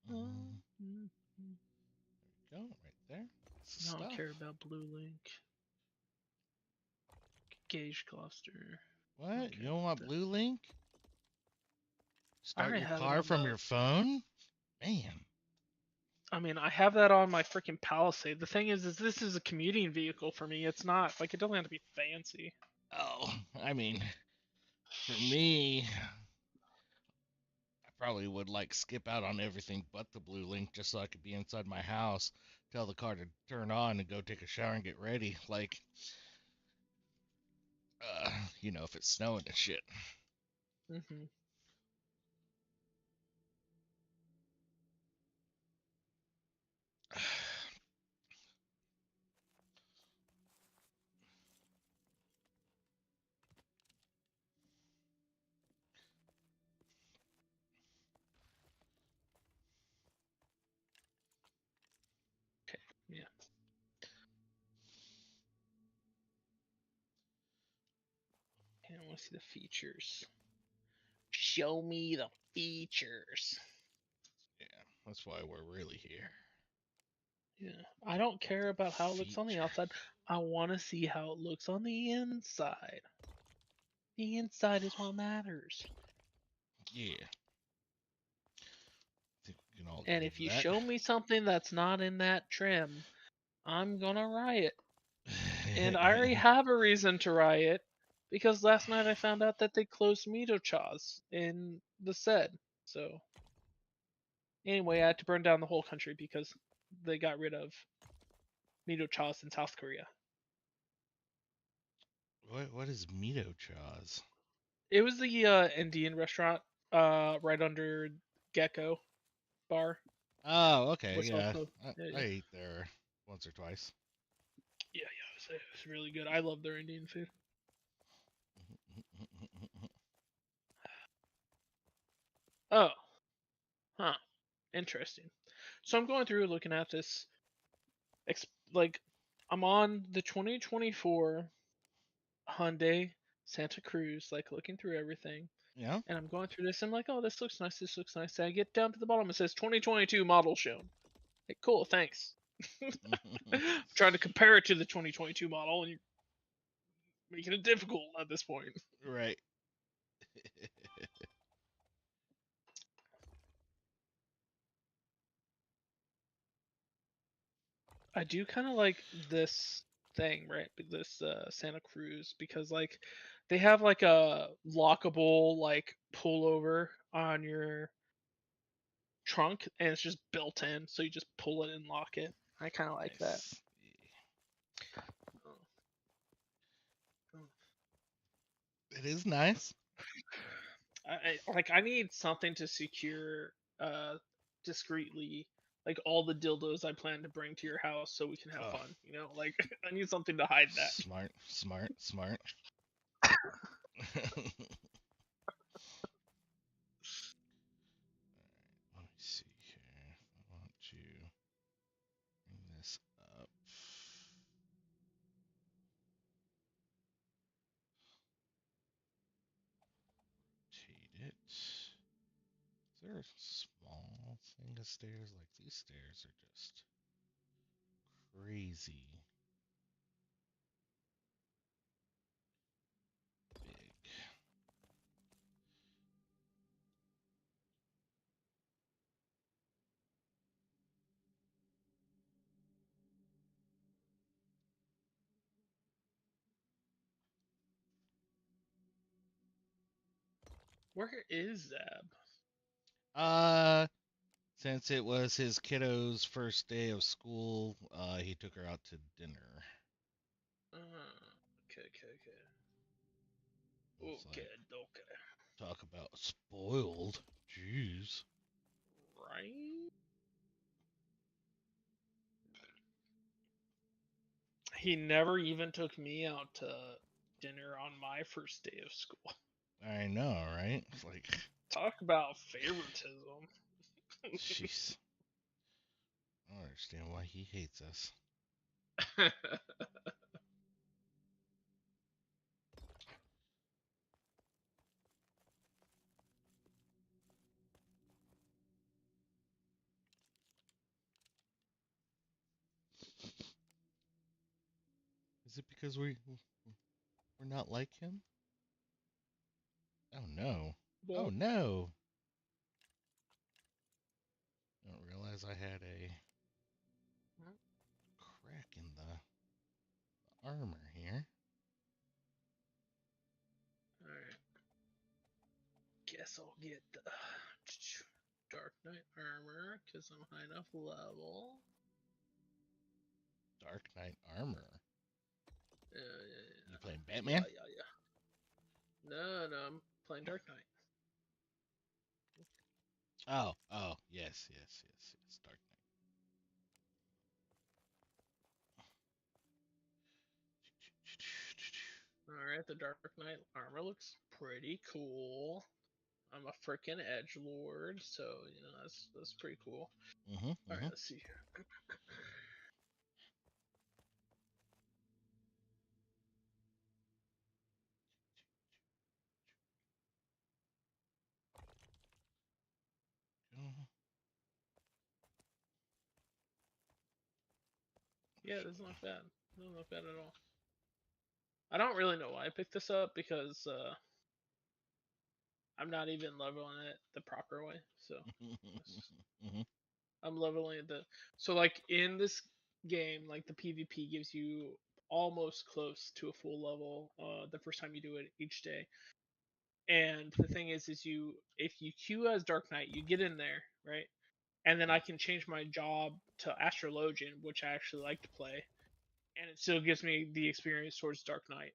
yeah. There we go, right there. That's the I don't stuff. care about Blue Link. Gauge cluster. What? Okay, You don't want Blue Link? I Start already your have it car on from the. your phone? Man. I mean, I have that on my freaking Palisade. The thing is this is a commuting vehicle for me. It's not like it doesn't have to be fancy. Oh, I mean, for me, I probably would like skip out on everything but the Blue Link just so I could be inside my house, tell the car to turn on and go take a shower and get ready. Like, uh, if it's snowing and shit. Hmm. Okay, yeah. Okay, I want to see the features. Show me the features. Yeah, that's why we're really here. Yeah, I don't care about how it looks on the Feature. outside. I want to see how it looks on the inside. The inside is what matters. Yeah. I think we can all And agree if to you that. show me something that's not in that trim, I'm gonna riot. And I already have a reason to riot because last night I found out that they closed Mito-chas in the said. So anyway, I had to burn down the whole country because they got rid of Mito-chas in South Korea. What is Mito Chaws? It was the Indian restaurant right under Gecko Bar. Oh, okay, Was yeah. also I ate there once or twice. yeah, it was really good. I love their Indian food. Oh, huh, interesting. So I'm going through looking at this, like I'm on the 2024 Hyundai Santa Cruz, like looking through everything, Yeah. and I'm going through this. I'm like, oh, this looks nice. This looks nice. And I get down to the bottom. It says 2022 model shown. Like, cool, thanks. I'm trying to compare it to the 2022 model, and you're making it difficult at this point. Right. I do kind of like this thing, right? This Santa Cruz because like they have like a lockable like pullover on your trunk and it's just built in, so you just pull it and lock it. I kind of like that. Nice. It is nice. I need something to secure discreetly like all the dildos I plan to bring to your house so we can have Oh, fun. Like I need something to hide that. smart, smart, smart. Let me see here. I want to bring this up. Rotate it. Is there a small thing of stairs? Like these stairs are just crazy big. Where is Zab? Since it was his kiddo's first day of school, he took her out to dinner. Okay. It's Okay. like, talk about spoiled. Jeez. Right? He never even took me out to dinner on my first day of school. I know, right? It's like, Talk about favoritism. jeez. I don't understand why he hates us. Is it because we're not like him? Oh no. Oh Well, no. I don't realize I had a crack in the armor here. alright. Guess I'll get the Dark Knight armor because I'm high enough level. Dark Knight armor. Yeah. You playing Batman? Yeah. No, I'm playing Dark Knight. Oh, yes. Dark Alright, the Dark Knight armor looks pretty cool. I'm a freaking edge lord, so that's pretty cool. Knight. Alright, let's see here. Yeah, this is not bad. Doesn't look bad at all. I don't really know why I picked this up because I'm not even leveling it the proper way. So I'm leveling the so like in this game, like the PvP gives you almost close to a full level the first time you do it each day. And the thing is you if you queue as Dark Knight, you get in there, right? And then I can change my job to Astrologian, which I actually like to play, and it still gives me the experience towards Dark Knight.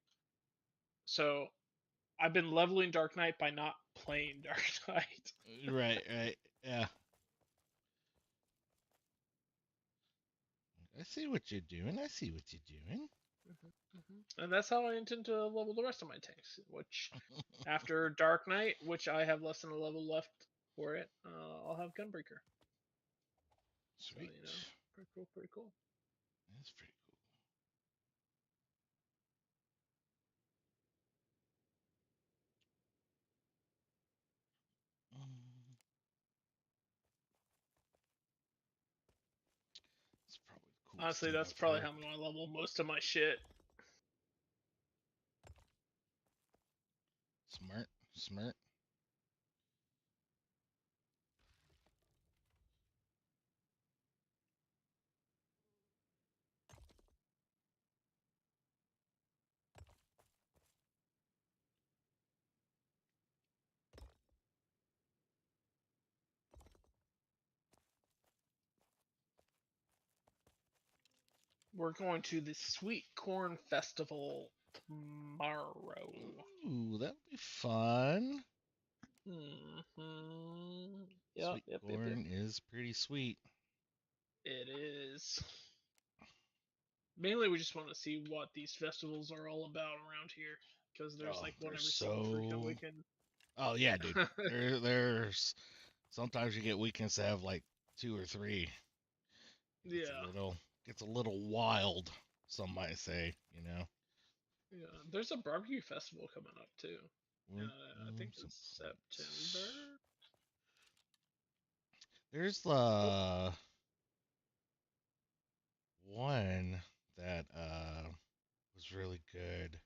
So I've been leveling Dark Knight by not playing Dark Knight. Right. Yeah. I see what you're doing. And that's how I intend to level the rest of my tanks. Which, after Dark Knight, which I have less than a level left for it, I'll have Gunbreaker. So Sweet. pretty cool. That's pretty cool. It's probably the coolest Honestly, thing that's I've probably heard. how I'm gonna level most of my shit. Smart. We're going to the Sweet Corn Festival tomorrow. Ooh, that'll be fun. Yep. Sweet corn is pretty sweet. It is. Mainly, we just want to see what these festivals are all about around here. because there's like one They're every single freaking so. weekend. Oh yeah, dude. There's sometimes you get weekends that have like 2 or 3. It gets Yeah, a little wild. Some might say, yeah. There's a barbecue festival coming up too. We're I think some it's September. plates. There's Oh, one that was really good.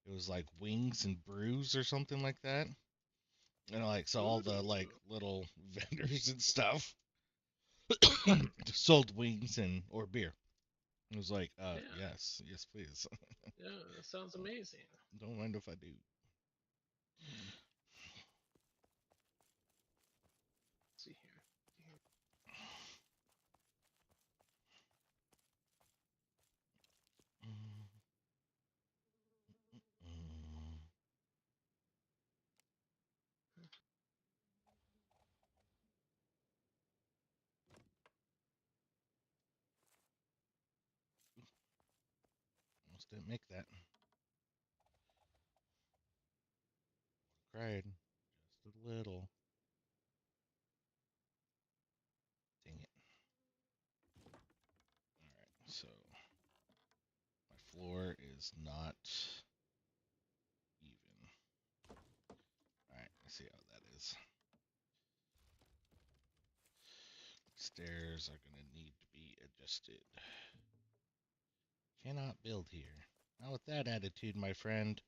It was like Wings and Brews or something like that. And like so all the like ooh, little vendors and stuff sold wings and or beer. It was like, yeah, yes, yes, please. yeah. That sounds amazing. Don't mind if I do. Let's see here. Almost didn't make that. Cried just a little. Dang it. All right, so my floor is not even. All right, let's see how that is. Stairs are gonna need to be adjusted. Cannot build here. Not with that attitude, my friend.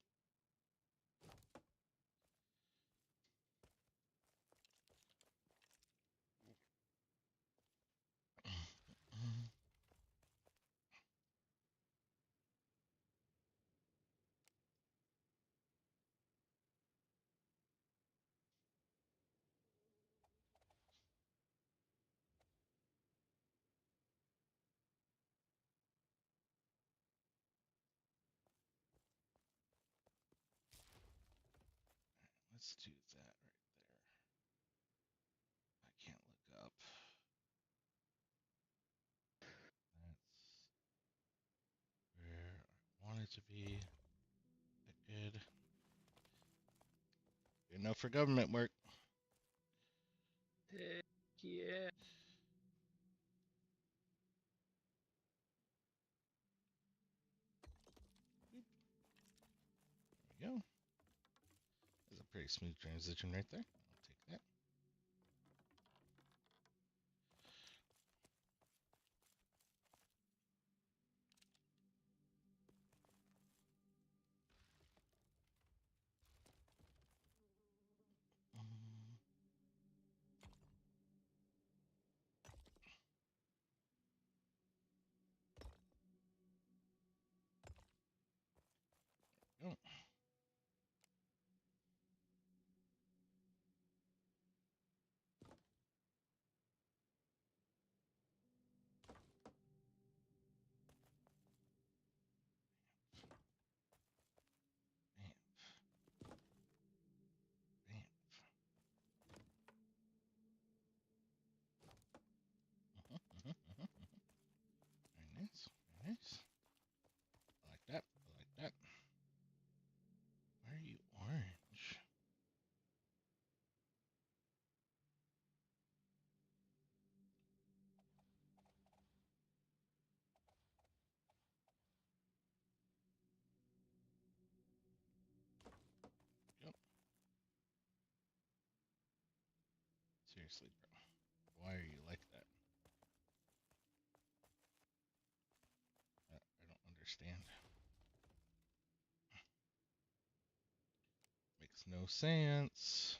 Let's do that right there. I can't look up. That's where I want it to be. Good. Good enough for government work. Heck yeah. There we go. That's a pretty smooth transition right there. I'll take that. Mm, oh, man, man. Very nice. Very nice. I like that. I like that. Why are you orange? Yep. Seriously, bro. Why are you like that? I don't understand. Makes no sense.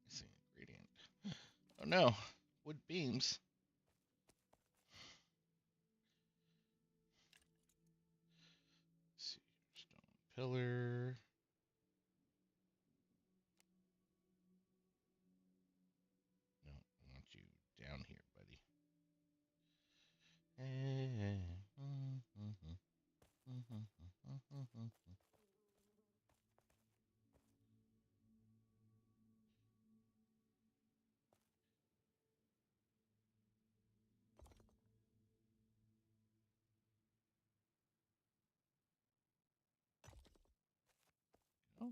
Missing ingredient. Oh no, wood beams. Let's see, stone pillar. No, I want you down here, buddy. Oh.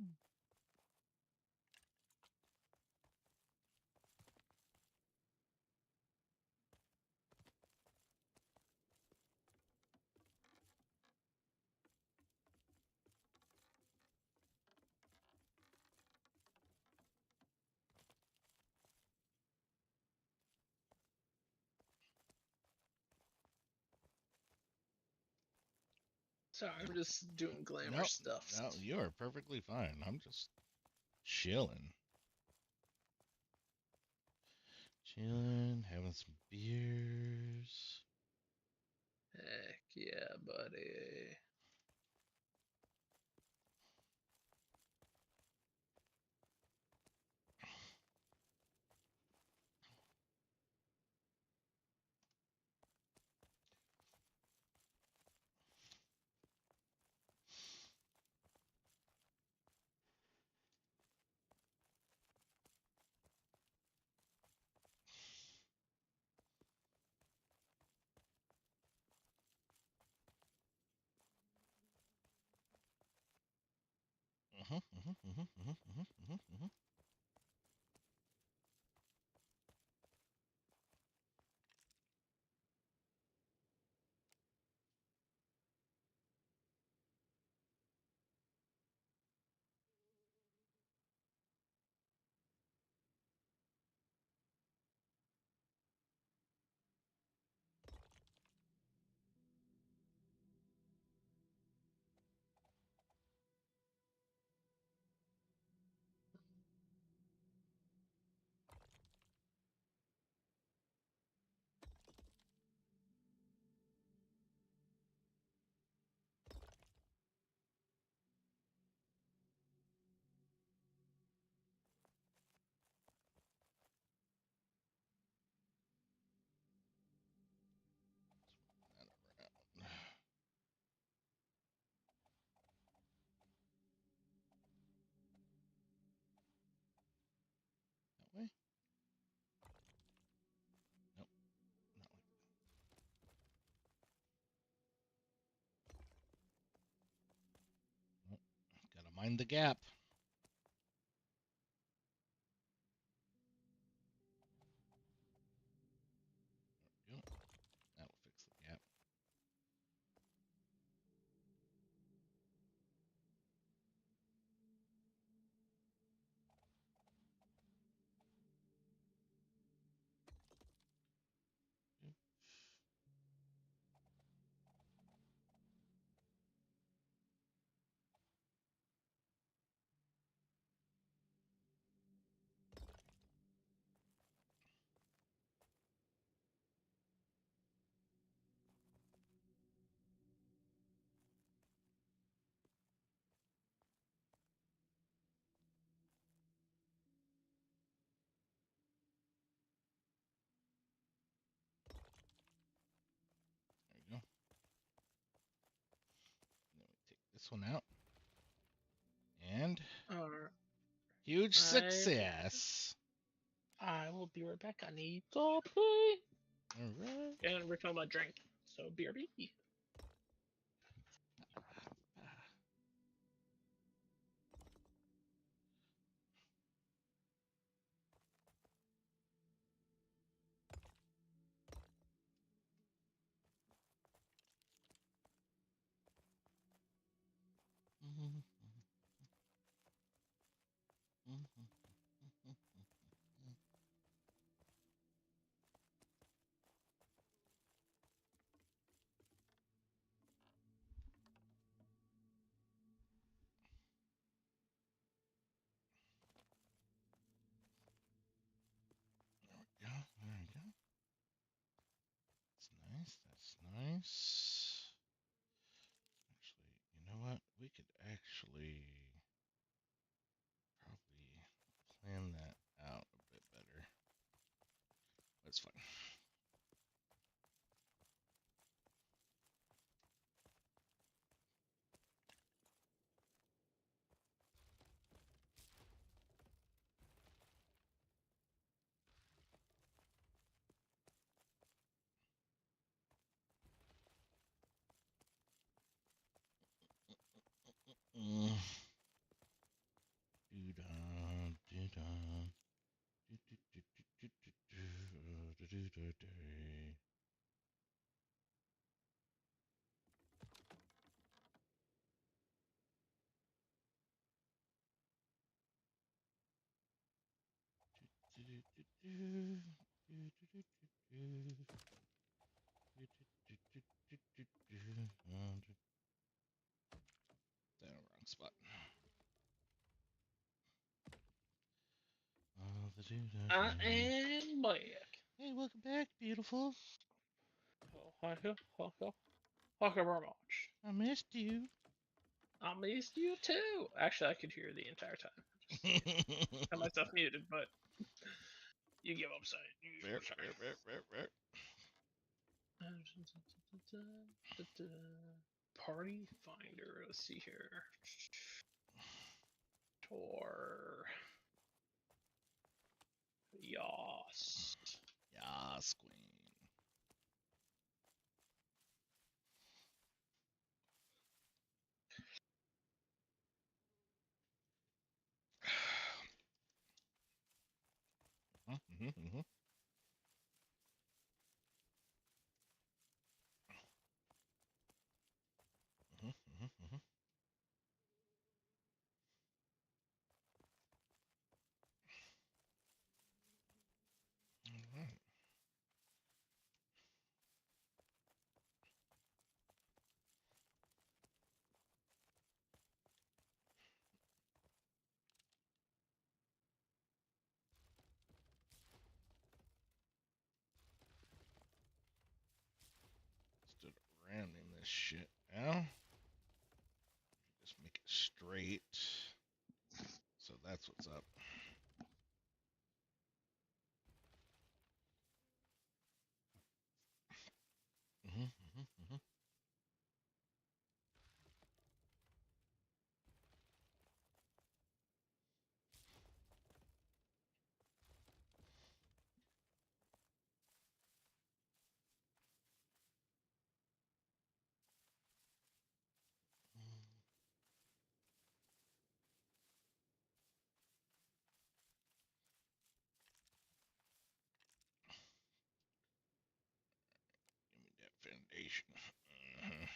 Sorry, I'm just doing glamour No, stuff. no, you are perfectly fine. I'm just chilling. Chilling, having some beers. Heck yeah, buddy. That way? Nope, not like that. Nope. Gotta mind the gap. There we go. That'll fix the gap. There you go. Then we take this one out. And Alright. huge I success. will be right back. I need to play All right. and refill my drink. So BRB. Yeah, there we go. That's nice. That's nice. Actually, you know what? We could actually probably plan that out a bit better. But it's fine. Mm. Wrong spot. I am back. Hey, welcome back, beautiful. Oh, thank you very much. I missed you. I missed you too. Actually, I could hear the entire time. Just had myself muted, but you get what I'm saying. You get what I'm saying. Party finder. Let's see here. Tor. Yas. Yas, queen. Mm-hmm. All right. Stood rounding this shit now. Just make it straight. So that's what's up. Mm-hmm. Give me that foundation. Mhm.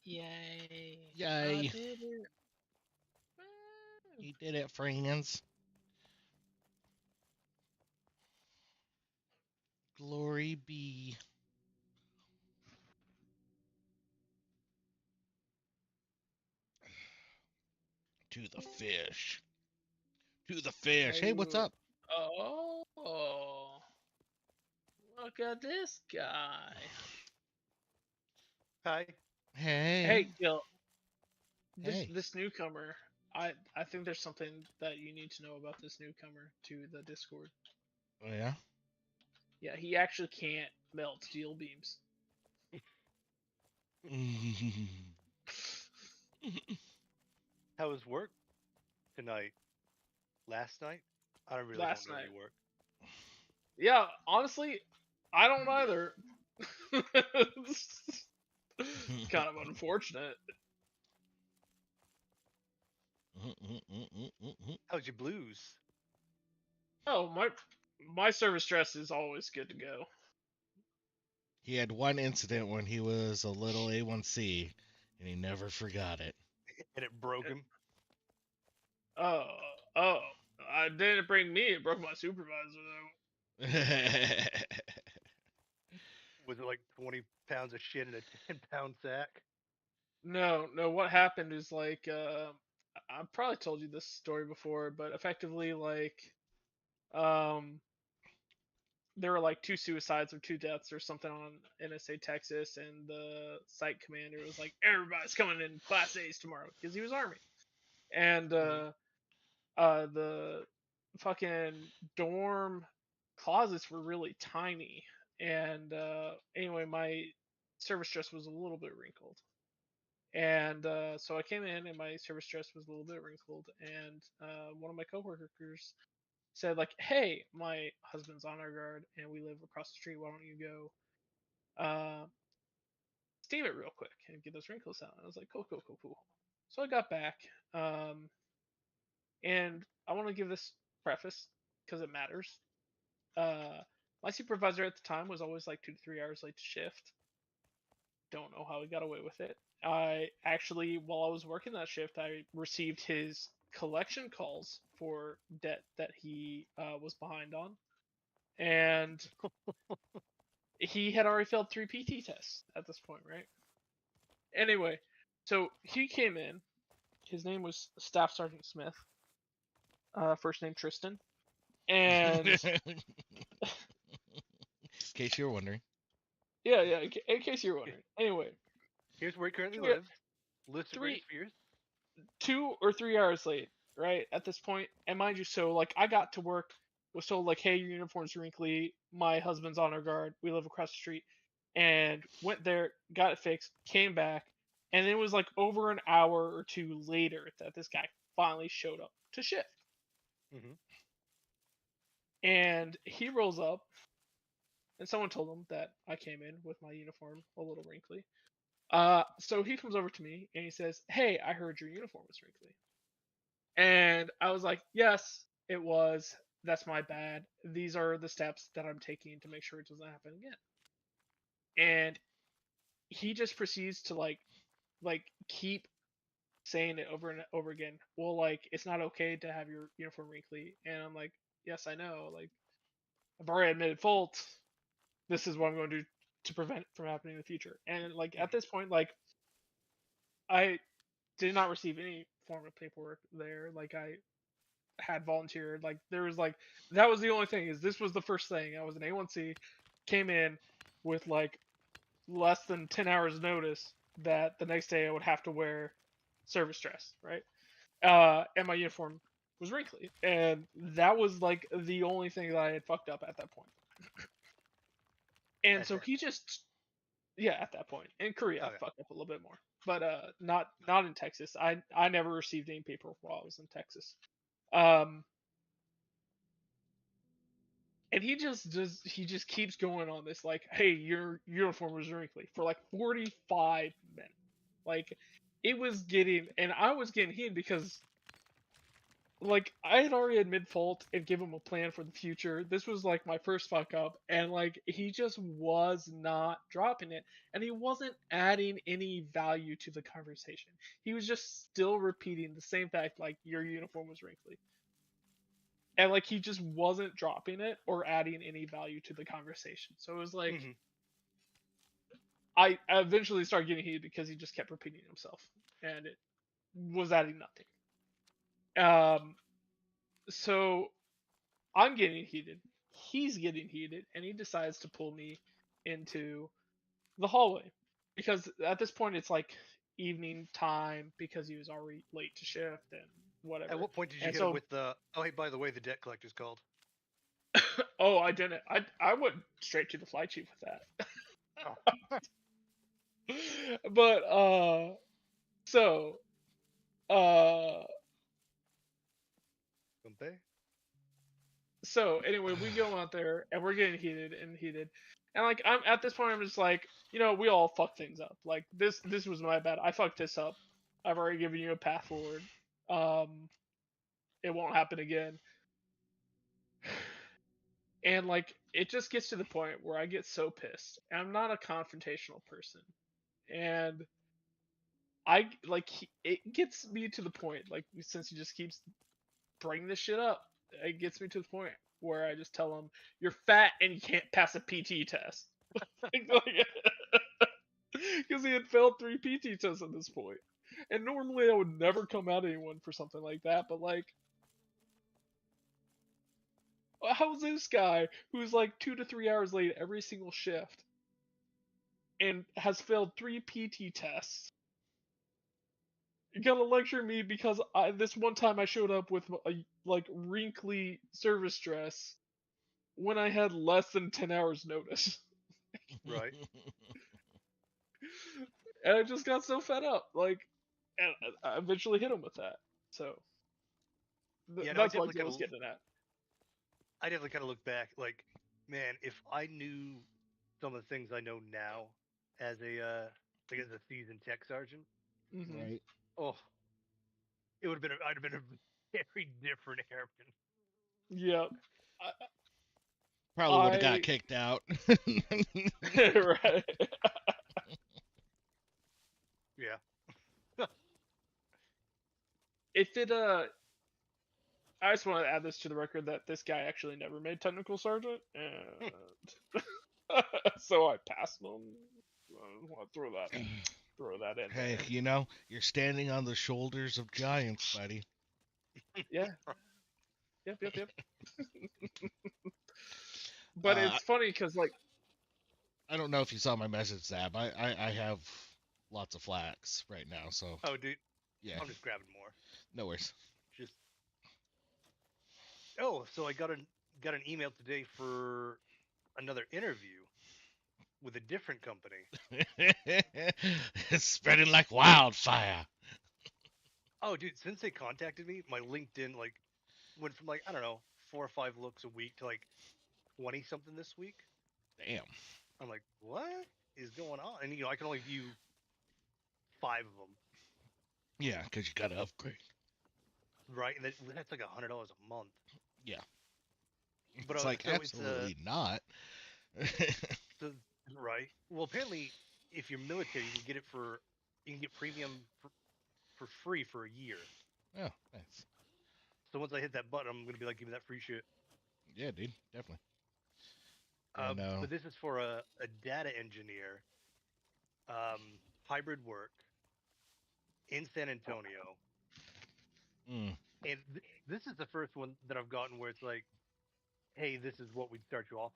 Yay. I Yay. did it. Woo. You did it, friends. Glory be. To the fish. To the fish. Hey, what's Oh. up? Oh. look at this guy. Hi. Hey, Hey. Gil, this Hey. this newcomer. I think there's something that you need to know about this newcomer to the Discord. Oh, yeah? Yeah, he actually can't melt steel beams. How was work tonight? Last night? I really don't Last know night. your work. Yeah, honestly, I don't either. It's kind of unfortunate. How's your blues? Oh, my service dress is always good to go. He had one incident when he was a little A1C, and he never forgot it. And it broke him? Oh, oh, I didn't bring me. It broke my supervisor though. Was it like 20 pounds of shit in a 10-pound sack? No, no. What happened is like I probably told you this story before, but effectively um there were like two suicides or two deaths or something on NSA Texas, and the site commander was like, everybody's coming in Class A's tomorrow because he was Army, and Mhm. the fucking dorm closets were really tiny, and anyway, my service dress was a little bit wrinkled. And so I came in, and my service dress was a little bit wrinkled, and one of my coworkers said like, "Hey, my husband's honor guard, and we live across the street. Why don't you go steam it real quick and get those wrinkles out?" And I was like, "Cool, cool, cool, cool." So I got back, um, and I want to give this preface because it matters. Uh, my supervisor at the time was always like 2 to 3 hours late to shift. Don't know how he got away with it. I actually, while I was working that shift, I received his collection calls for debt that he was behind on, and he had already failed 3 PT tests at this point, right? Anyway, so he came in. His name was Staff Sergeant Smith. First name Tristan, and In case you're wondering. yeah, yeah. In case you're wondering. Anyway, Here's where he currently three, lives. List of greatest three, fears. 2 or 3 hours late, right? At this point, and mind you, so like I got to work, was told like, hey, your uniform's wrinkly. My husband's honor guard. We live across the street, and went there, got it fixed, came back, and it was like over an hour or two later that this guy finally showed up to shift. Hmm. And he rolls up, and someone told him that I came in with my uniform a little wrinkly. So he comes over to me and he says, "Hey, I heard your uniform was wrinkly." And I was like, "Yes, it was. That's my bad. These are the steps that I'm taking to make sure it doesn't happen again." And he just proceeds to like keep saying it over and over again. Well, like it's not okay to have your uniform wrinkly, and I'm like, "Yes, I know. Like I've already admitted fault. This is what I'm going to do to prevent it from happening in the future." And like at this point, like I did not receive any form of paperwork there. Like I had volunteered. Like there was like that was the only thing is this was the first thing. I was an A1C, came in with like less than 10 hours notice that the next day I would have to wear service dress, right? And my uniform was wrinkly, and that was like the only thing that I had fucked up at that point. And At so that he just yeah, at that point in Korea, I Okay. fucked up a little bit more, but not in Texas. I never received any paperwork while I was in Texas. Um, and he just keeps going on this like, hey, your uniform was wrinkly for like 45 minutes. Like it was getting, and I was getting heated because like I had already admitted fault and give him a plan for the future. This was like my first fuck up, and like he just was not dropping it, and he wasn't adding any value to the conversation. He was just still repeating the same fact, like your uniform was wrinkly, and like he just wasn't dropping it or adding any value to the conversation. So it was like Hmm. I eventually started getting heated because he just kept repeating himself, and it was adding nothing. So I'm getting heated. he's getting heated, and he decides to pull me into the hallway because at this point it's like evening time because he was already late to shift and At whatever. what point did you And hit him so, with the? Oh, hey, by the way, the debt collector's called. oh, I didn't. I went straight to the flight chief with that. Oh. But so uh Funday? so anyway, we go out there and we're getting heated and heated. And like I'm at this point I'm just like, we all fuck things up. Like this was my bad. I fucked this up. I've already given you a path forward. Um it won't happen again. And like it just gets to the point where I get so pissed. And I'm not a confrontational person. And it gets me to the point like since he just keeps bringing this shit up, it gets me to the point where I just tell him you're fat and you can't pass a PT test. Because he had failed 3 PT tests at this point. And normally I would never come at anyone for something like that, but like how's this guy who's like 2 to 3 hours late every single shift and has failed 3 PT tests gonna lecture me because this one time I showed up with a like wrinkly service dress when I had less than 10 hours notice. Right. And I just got so fed up, like, and I eventually hit him with that. So Yeah, no, that's what I was getting at. I definitely kind of look back, like, man, if I knew some of the things I know now as a like as a seasoned tech sergeant, Hmm. Right. oh, I'd have been a very different airman. Yeah, Probably would have got I kicked out. right. Yeah. If it I just want to add this to the record that this guy actually never made technical sergeant, and so I passed him. I want to throw that in Hey, there. you're standing on the shoulders of giants, buddy. Yeah. Yep. But Uh, it's funny because like, I don't know if you saw my message, Zab. I have lots of flax right now, so Oh, dude, yeah, I'm just grabbing more. no worries. Just so I got an email today for another interview with a different company. It's spreading like wildfire. Oh, dude, since they contacted me, my LinkedIn like went from like I don't know 4 or 5 looks a week to like 20 something this week. Damn. I'm like, what is going on? And I can only view 5 of them, Yeah, because you gotta upgrade. right? And that's like $100 a month. Yeah. But It's like so it's absolutely not. so, right. Well, apparently, if you're military, you can get premium for free for a year. Oh, nice. So once I hit that button, I'm gonna be like, give me that free shit. Yeah, dude, definitely. I know. But this is for a data engineer, hybrid work in San Antonio, Mm. and this is the first one that I've gotten where it's like, hey, this is what we'd start you off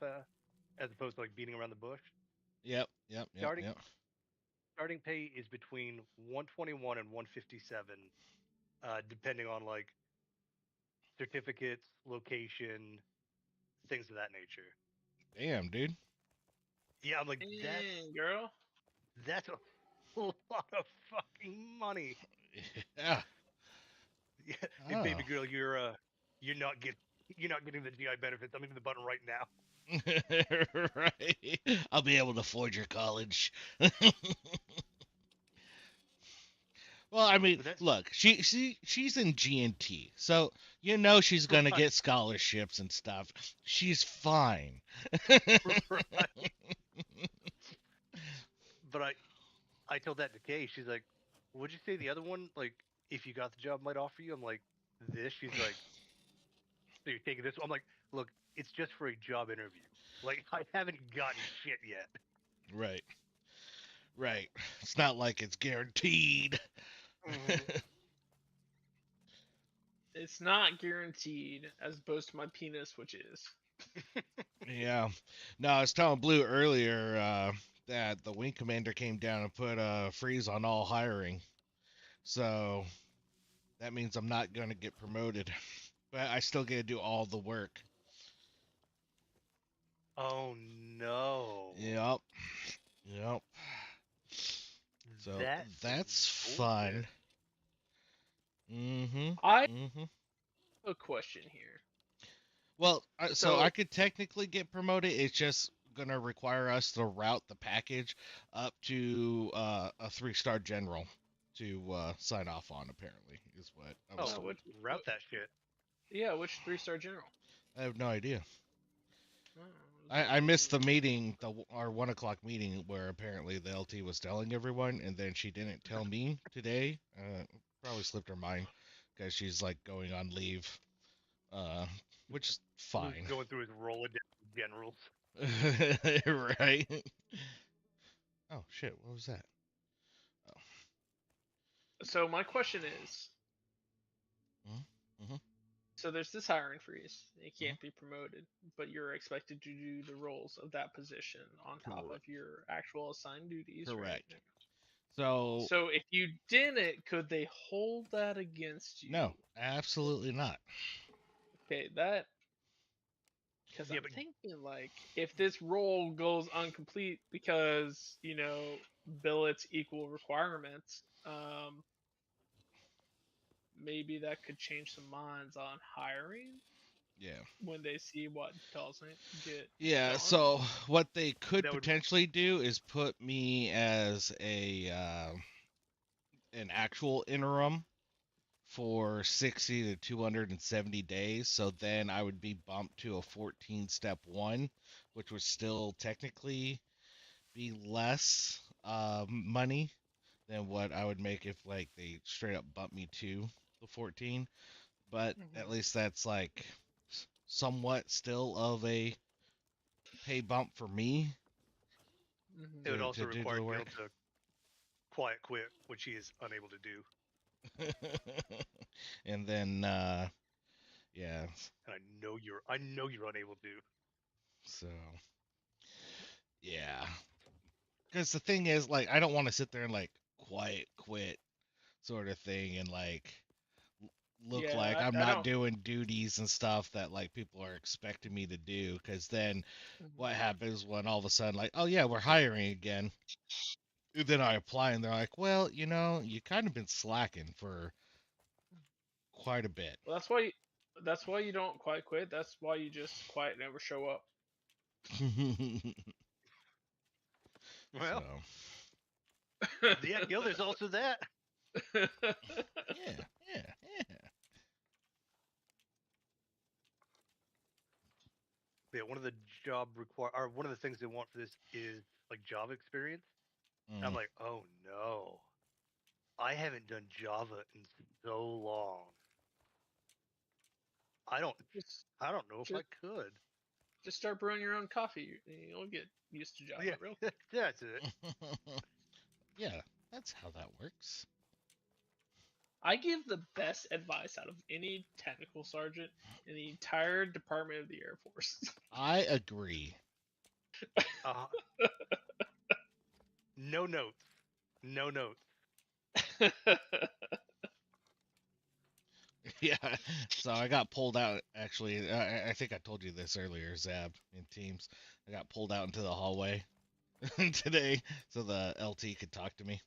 as opposed to like beating around the bush. Yep. Starting starting pay is between 121 and 157, depending on like certificates, location, things of that nature. Damn, dude. Yeah, I'm like girl. that's a lot of fucking money. Yeah. Yeah, hey, Oh. baby girl, you're not get you're not getting the GI benefits. I'm hitting the button right now. Right. I'll be able to afford your college. Well, I mean, But that's look, she's in GNT, so she's gonna right, get scholarships and stuff. She's fine. right. But I told that to Kay. She's like, "Would you say the other one, like, if you got the job, might offer you?" I'm like, "This." She's like, "So you're taking this?" I'm like, "Look, it's just for a job interview. Like, I haven't gotten shit yet." Right. Right. It's not like it's guaranteed. Hmm. It's not guaranteed, as opposed to my penis, which is. Yeah. No, I was telling Blue earlier that the wing commander came down and put a freeze on all hiring. So that means I'm not going to get promoted, but I still get to do all the work. Oh no. Yep. Yep. So That that's is fun. bullshit. Mm-hmm. I have Mm-hmm. a question here. Well, so I So, could technically get promoted. It's just gonna require us to route the package up to a 3-star general to sign off on. Apparently, is what I was Oh, told. which, route that shit. yeah, which 3-star general? I have no idea. Oh, I missed the meeting, our 1 o'clock meeting where apparently the LT was telling everyone, and then she didn't tell me today. Probably slipped her mind because she's like going on leave, uh, which is Who's fine, going through his Rolodex of generals? right? Oh shit, what was that? Oh. So my question is, Mm-hmm. so there's this hiring freeze. You Mm-hmm. can't be promoted, but you're expected to do the roles of that position on top of Correct. your actual assigned duties, right? Correct. So So if you didn't, could they hold that against you? no, absolutely not. Okay, that because Yeah, I'm but thinking like if this role goes incomplete because billets equal requirements, maybe that could change some minds on hiring Yeah. when they see what doesn't get Yeah, done. so what they could that would potentially do is put me as a an actual interim for 60 to 270 days. So then I would be bumped to a 14 step one, which would still technically be less money than what I would make if like they straight up bumped me to the 14. But at Hmm. least that's like somewhat still of a pay bump for me it would Hmm. also to do require the Gil work. to quiet quit, which he is unable to do. And then yeah, And I know you're unable to. so yeah. Because the thing is, like, I don't want to sit there and like quiet quit sort of thing and like look like Yeah, I'm I not don't. doing duties and stuff that like people are expecting me to do. Because then what Mhm. happens when all of a sudden like, oh yeah, we're hiring again. And then I apply and they're like, well, you kind of been slacking for quite a bit. Well, that's why you don't quite quit. That's why you just quiet never show up. So Well, yeah, Gil, there's also that. yeah, yeah, yeah. Yeah, one of the one of the things they want for this is like Java experience. And I'm Mm, like, oh no, I haven't done Java in so long. I don't, just, I don't know if I just could. just start brewing your own coffee. You'll get used to Java Yeah, real quick. that's it. yeah, that's how that works. I give the best advice out of any technical sergeant in the entire Department of the Air Force. I agree. Uh, no notes, no notes. Yeah, so I got pulled out. Actually, I think I told you this earlier, Zab, in Teams. I got pulled out into the hallway today so the LT could talk to me.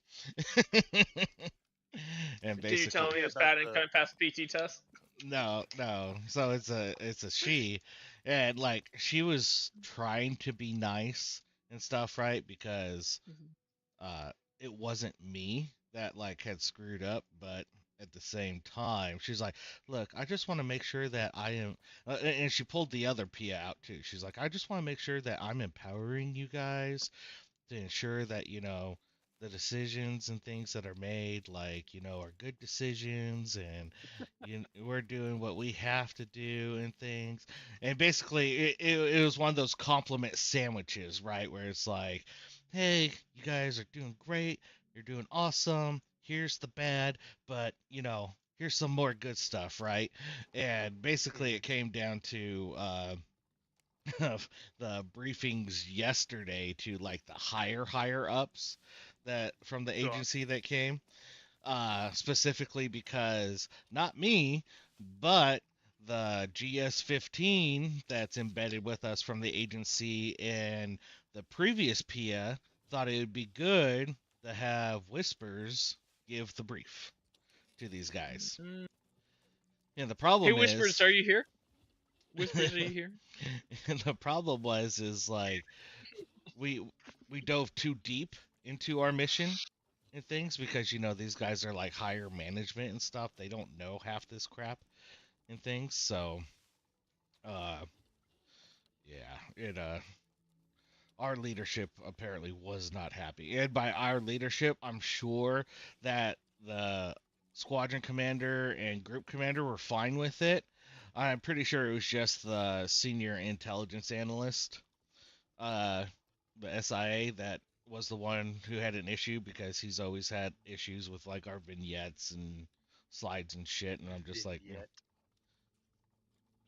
And Did you tell basically, him he Yeah, was about fat and the couldn't pass the PT test? no, no. So it's a she, and like she was trying to be nice and stuff, right? Because Mhm. uh, it wasn't me that like had screwed up, but at the same time, she's like, "Look, I just want to make sure that I am," and she pulled the other Pia out too. She's like, "I just want to make sure that I'm empowering you guys to ensure that the decisions and things that are made, like are good decisions, and we're doing what we have to do and things." And basically it was one of those compliment sandwiches, right, where it's like, hey, you guys are doing great, you're doing awesome, here's the bad, but here's some more good stuff, right? And basically Mhm. it came down to of the briefings yesterday to like the higher ups that from the Sure. agency that came, specifically because not me, but the GS15 that's embedded with us from the agency and the previous PIA thought it would be good to have Whispers give the brief to these guys. Mm. And the Hey, problem Whispers, is, are you here? Whispers, are you here? and the problem was is like we we dove too deep into our mission and things because these guys are like higher management and stuff. They don't know half this crap and things. So uh yeah, it our leadership apparently was not happy. And by our leadership, I'm sure that the squadron commander and group commander were fine with it. I'm pretty sure it was just the senior intelligence analyst, uh, the SIA, that was the one who had an issue because he's always had issues with like our vignettes and slides and shit. And I'm just like, Vignette.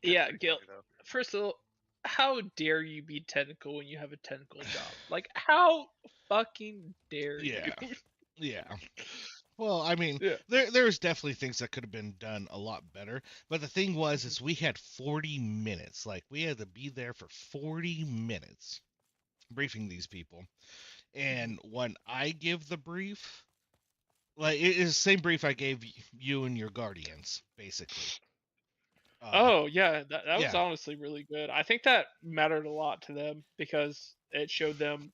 That's Yeah, pretty Gil. funny, though. First of all, how dare you be technical when you have a technical job? Like, how fucking dare yeah, you? yeah. Well, I mean, Yeah. there's definitely things that could have been done a lot better. But the thing was, is we had 40 minutes. Like we had to be there for 40 minutes briefing these people. And when I give the brief, like it is the same brief I gave you and your guardians, basically. Oh yeah, that was Yeah, honestly really good. I think that mattered a lot to them because it showed them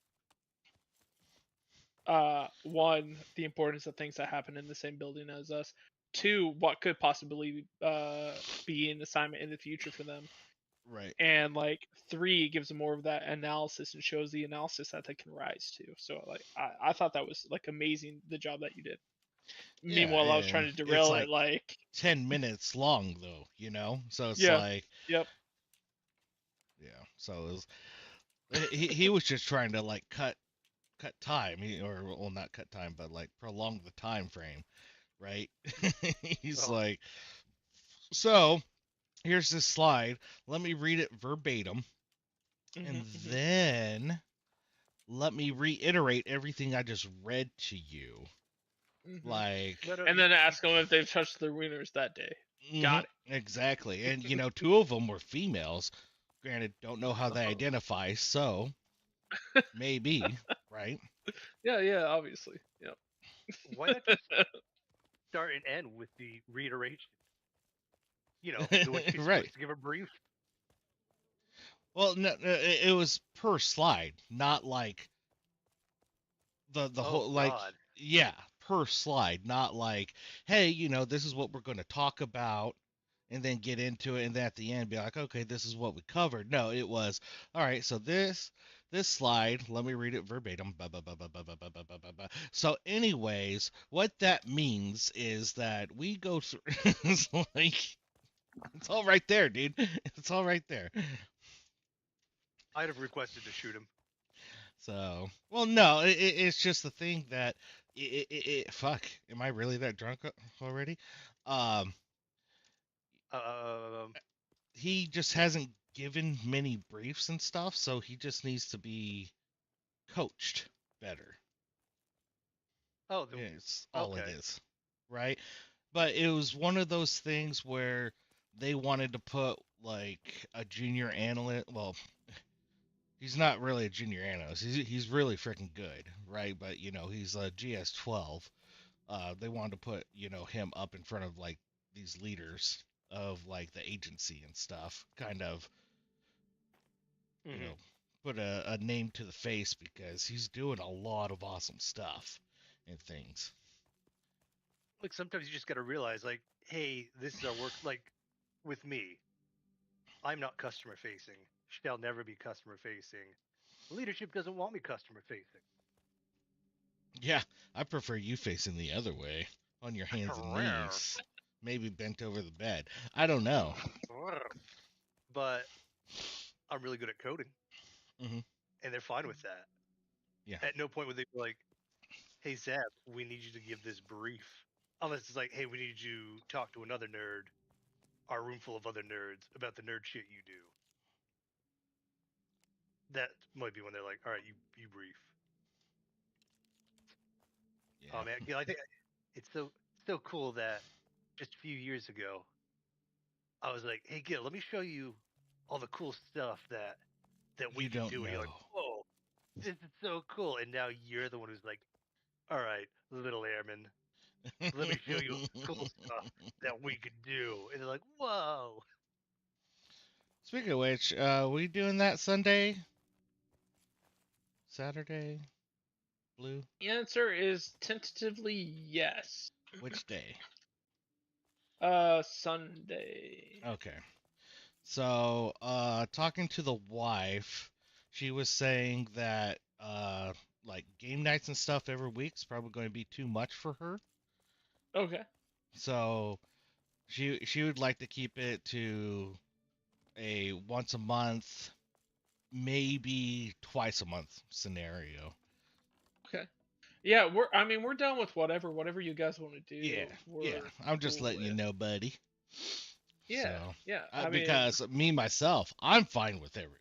one, the importance of things that happen in the same building as us. Two, what could possibly be an assignment in the future for them. right. And like three, gives them more of that analysis and shows the analysis that they can rise to. So like I thought that was like amazing, the job that you did. Yeah, Meanwhile, I was trying and to it's derail it like like 10 minutes long though. So it's yeah, like, yep. yeah. So it was, he was just trying to like cut time, or well, not cut time, but like prolong the time frame, right? He's Oh, like, so here's this slide. Let me read it verbatim, Hmm, and hmm. then let me reiterate everything I just read to you. Hmm. Like, no, no, And then ask them if they've touched their wieners that day. Got it. exactly. And two of them were females. Granted, don't know how they oh, identify, so maybe, right? Yeah, yeah, obviously. Yep. why not just start and end with the reiteration? The way you're Right. supposed to give a brief. Well, no, no, it was per slide, not like the Oh whole, like, God. yeah, per slide, not like, hey, this is what we're going to talk about and then get into it and then at the end be like, okay, this is what we covered. No, it was, all right, so this slide, let me read it verbatim. Ba, ba, ba, ba, ba, ba, ba, ba, ba, ba, ba. So anyways, what that means is that we go through it's like it's all right there, dude. It's all right there. I'd have requested to shoot him. So, well, no, it's just the thing that fuck, am I really that drunk already? Um, Um. he just hasn't given many briefs and stuff, so he just needs to be coached better. Oh. It's all it Okay. is, right? But it was one of those things where they wanted to put like a junior analyst. Well, he's not really a junior analyst. He's really freaking good, right? But he's a GS12. They wanted to put him up in front of like these leaders of like the agency and stuff, kind of you Hmm. know put a name to the face because he's doing a lot of awesome stuff and things. Like sometimes you just got to realize, like, hey, this is our work. Like with me, I'm not customer facing. Shall never be customer facing. Leadership doesn't want me customer facing. Yeah, I prefer you facing the other way, on your hands and knees, maybe bent over the bed. I don't know. But I'm really good at coding, Hmm. and they're fine with that. Yeah. At no point would they be like, "Hey Zab, we need you to give this brief." Unless it's like, "Hey, we need you to talk to another nerd, our room full of other nerds, about the nerd shit you do." that might be when they're like, all right, you brief. Yeah. Oh man, Gil, I think it's so cool that just a few years ago, I was like, hey Gil, let me show you all the cool stuff that we You can don't do, and you're like, know. whoa, this is so cool. And now you're the one who's like, all right, little airman, let me show you all the cool stuff that we could do. And they're like, whoa. Speaking of which, we doing that Sunday, Saturday, Blue? The answer is tentatively yes. Which day? Sunday. Okay. So, talking to the wife, she was saying that like game nights and stuff every week is probably going to be too much for her. Okay. So she would like to keep it to a once a month, maybe twice a month scenario. Okay. Yeah, we're down with whatever you guys want to do. Yeah, yeah. We're I'm just cool letting you with. know, buddy. Yeah, So, yeah. I mean, because me myself, I'm fine with every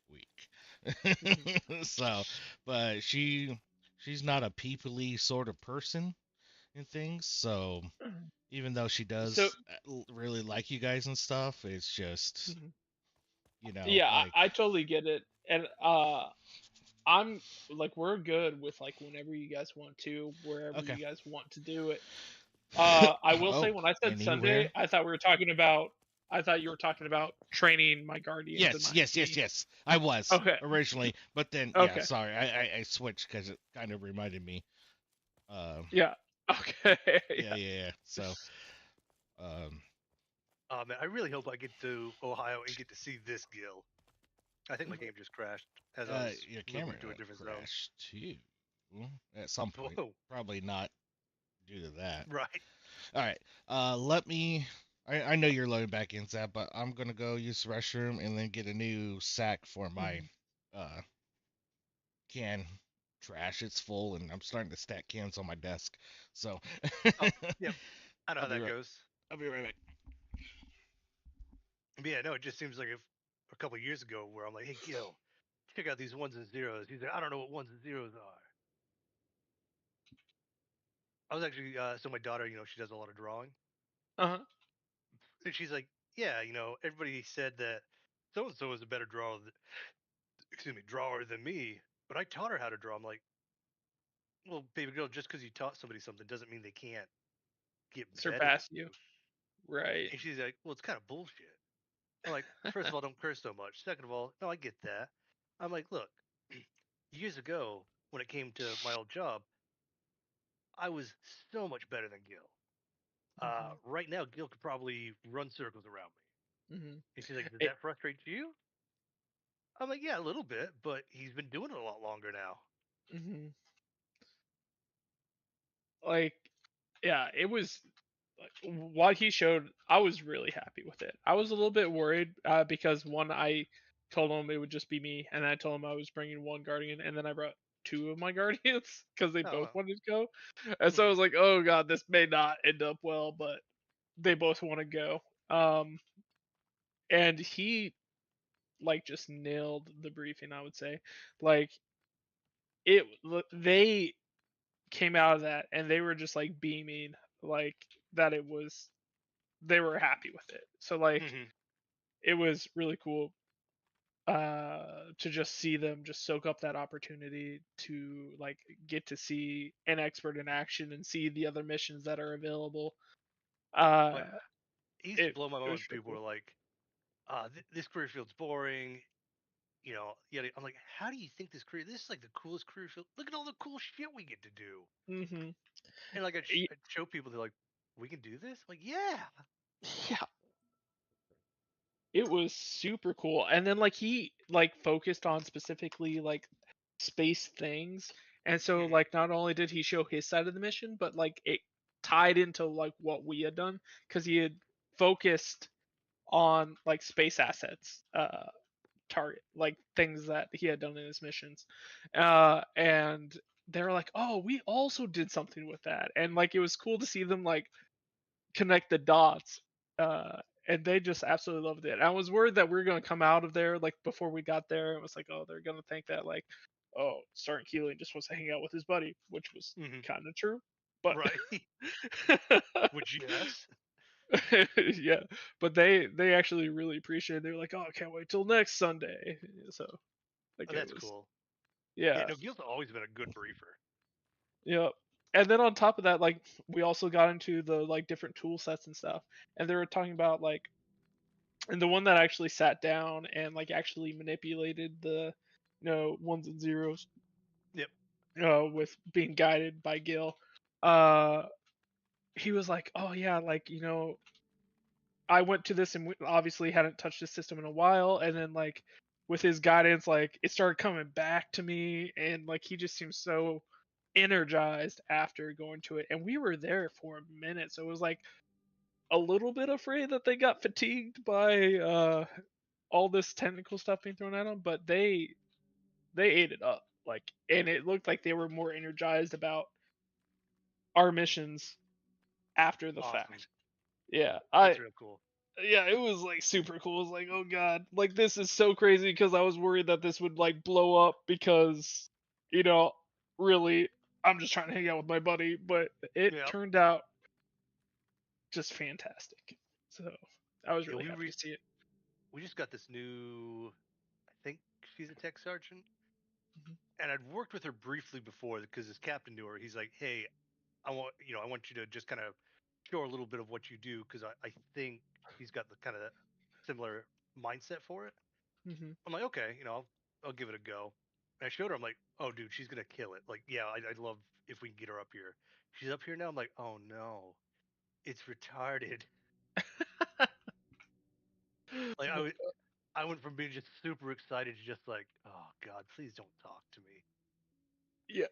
mhm. week. So, but she's not a peoply sort of person and things. So, even though she So does really like you guys and stuff, it's just mhm. Yeah, like I totally get it, and I'm like we're good with like whenever you guys want to, wherever okay. you guys want to do it. I will say Oh, when I said Sunday, anywhere. I thought you were talking about training my guardians and Yes, my yes, yes, key. yes. I was Okay. originally, but then yeah, Okay. sorry, I switched because it kind of reminded me. Uh, Yeah. Okay. yeah, Yeah. yeah, yeah. So, um, Man, I really hope I get to Ohio and get to see this Gil. I think my game just crashed as I was your moving camera to a different zone. crashed too at some point. Whoa, Probably not due to that. right. All right. Let me. I know you're loading back in, Zap, but I'm gonna go use the restroom and then get a new sack for my Mhm. uh can trash. It's full, and I'm starting to stack cans on my desk. So Oh, yep. I know I'll how be that right. goes. I'll be right back. But yeah, no, it just seems like if a couple years ago where I'm like, hey, Gil, check out these ones and zeros. He's like, I don't know what ones and zeros are. I was actually, so my daughter, she does a lot of drawing. Uh-huh. And she's like, yeah, everybody said that so and so is a better drawer than me. But I taught her how to draw. I'm like, well, baby girl, just because you taught somebody something doesn't mean they can't get better than Surpass you. you. Right. And she's like, well, it's kind of bullshit. I'm like, first of all, don't curse so much. Second of all, no, I get that. I'm like, look, years ago, when it came to my old job, I was so much better than Gil. Mhm. Right now, Gil could probably run circles around me. Mhm. And she's like, does It, that frustrate you? I'm like, yeah, a little bit, but he's been doing it a lot longer now. mhm. Like yeah, it was like, what he showed, I was really happy with it. I was a little bit worried because one, I told him it would just be me, and I told him I was bringing one guardian, and then I brought two of my guardians because they Oh, both well. wanted to go, and so I was like, oh god, this may not end up well, but they both want to go. And he like just nailed the briefing, I would say. Like they came out of that and they were just like beaming, like that it was they were happy with it. So like Mhm. it was really cool to just see them just soak up that opportunity to like get to see an expert in action and see the other missions that are available. Oh, Uh yeah. It used to it blow my it mind was when really people were cool. like, this career field's boring. Yet I'm like, how do you think this is like the coolest career field? Look at all the cool shit we get to do. Mhm. And like, I'd show people, they're like, we can do this? I'm like, yeah. Yeah, it was super cool. And then like he like focused on specifically like space things. And so Mhm. like not only did he show his side of the mission, but like it tied into like what we had done cuz he had focused on like space assets target like things that he had done in his missions. And they were like, "Oh, we also did something with that." And like it was cool to see them like connect the dots. and they just absolutely loved it. I was worried that we were gonna come out of there like before we got there. It was like, oh, they're gonna think that like, oh, Sergeant Keeling just wants to hang out with his buddy, which was Hmm. kind of true, but Right. Which yes. yeah, but they actually really appreciated it. They were like, oh, I can't wait till next Sunday. So like Oh, it that's was, cool. Yeah, yeah, no, Gil's always been a good briefer. yeah. And then on top of that, like we also got into the like different tool sets and stuff, and they were talking about like, and the one that actually sat down and like actually manipulated the, ones and zeros, Yep. with being guided by Gil. Uh, he was like, oh yeah, like I went to this and obviously hadn't touched the system in a while, and then like with his guidance, like it started coming back to me, and like he just seemed so energized after going to it, and we were there for a minute, so it was like a little bit afraid that they got fatigued by all this technical stuff being thrown at them, but they ate it up, like, and it looked like they were more energized about our missions after the Awesome. fact. Yeah, That's real cool. yeah, it was like super cool. It was like, oh god, like this is so crazy because I was worried that this would like blow up because, you know, really, I'm just trying to hang out with my buddy, but it Yep. turned out just fantastic. So I was Yeah, really happy to see it. we just got this new. I think she's a tech sergeant, Mhm. and I'd worked with her briefly before because his captain knew her. He's like, "Hey, I want you to just kind of show her a little bit of what you do because I think she's got the kind of similar mindset for it." Mhm. I'm like, "Okay, I'll give it a go." And I showed her. I'm like, "Oh, dude, she's gonna kill it. Like, yeah, I'd love if we can get her up here. She's up here now." I'm like, "Oh no, it's retarded." Like I went from being just super excited to just like, "Oh God, please don't talk to me." Yeah.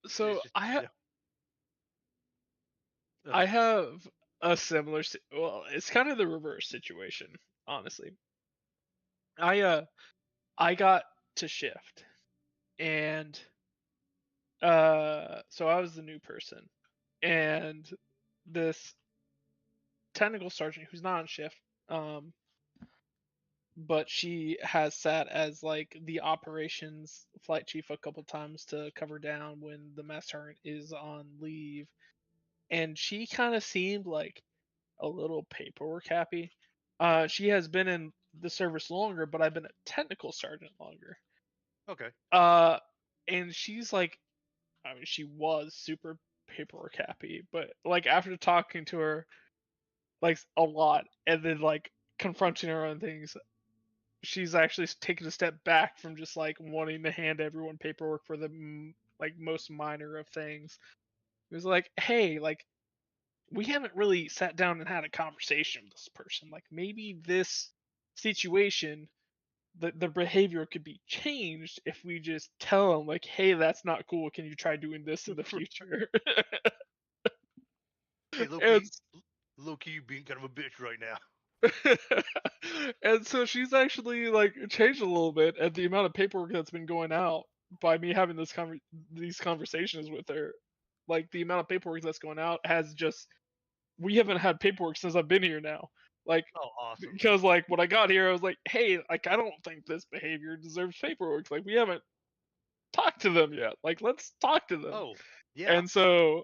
It's So just I have a similar well, it's kind of the reverse situation, honestly. I I got to shift, and so I was the new person, and this technical sergeant who's not on shift, um but she has sat as like the operations flight chief a couple times to cover down when the master sergeant is on leave, and she kind of seemed like a little paperwork happy. She has been in the service longer, but I've been a technical sergeant longer. okay. Uh, and she's like, I mean, she was super paperwork happy, but like after talking to her like a lot and then like confronting her on things, she's actually taken a step back from just like wanting to hand everyone paperwork for the like most minor of things. It was like, hey, like we haven't really sat down and had a conversation with this person. Like maybe this situation, the behavior could be changed if we just tell them like, hey, that's not cool. Can you try doing this in the future? Hey, low and key, low key, you being kind of a bitch right now. and so she's actually like changed a little bit at the amount of paperwork that's been going out by me having these conversations with her. Like the amount of paperwork that's going out has just, we haven't had paperwork since I've been here now. Like Oh, awesome. because like when I got here, I was like, hey, like I don't think this behavior deserves paperwork. Like we haven't talked to them yet. Like let's talk to them. Oh, yeah. And so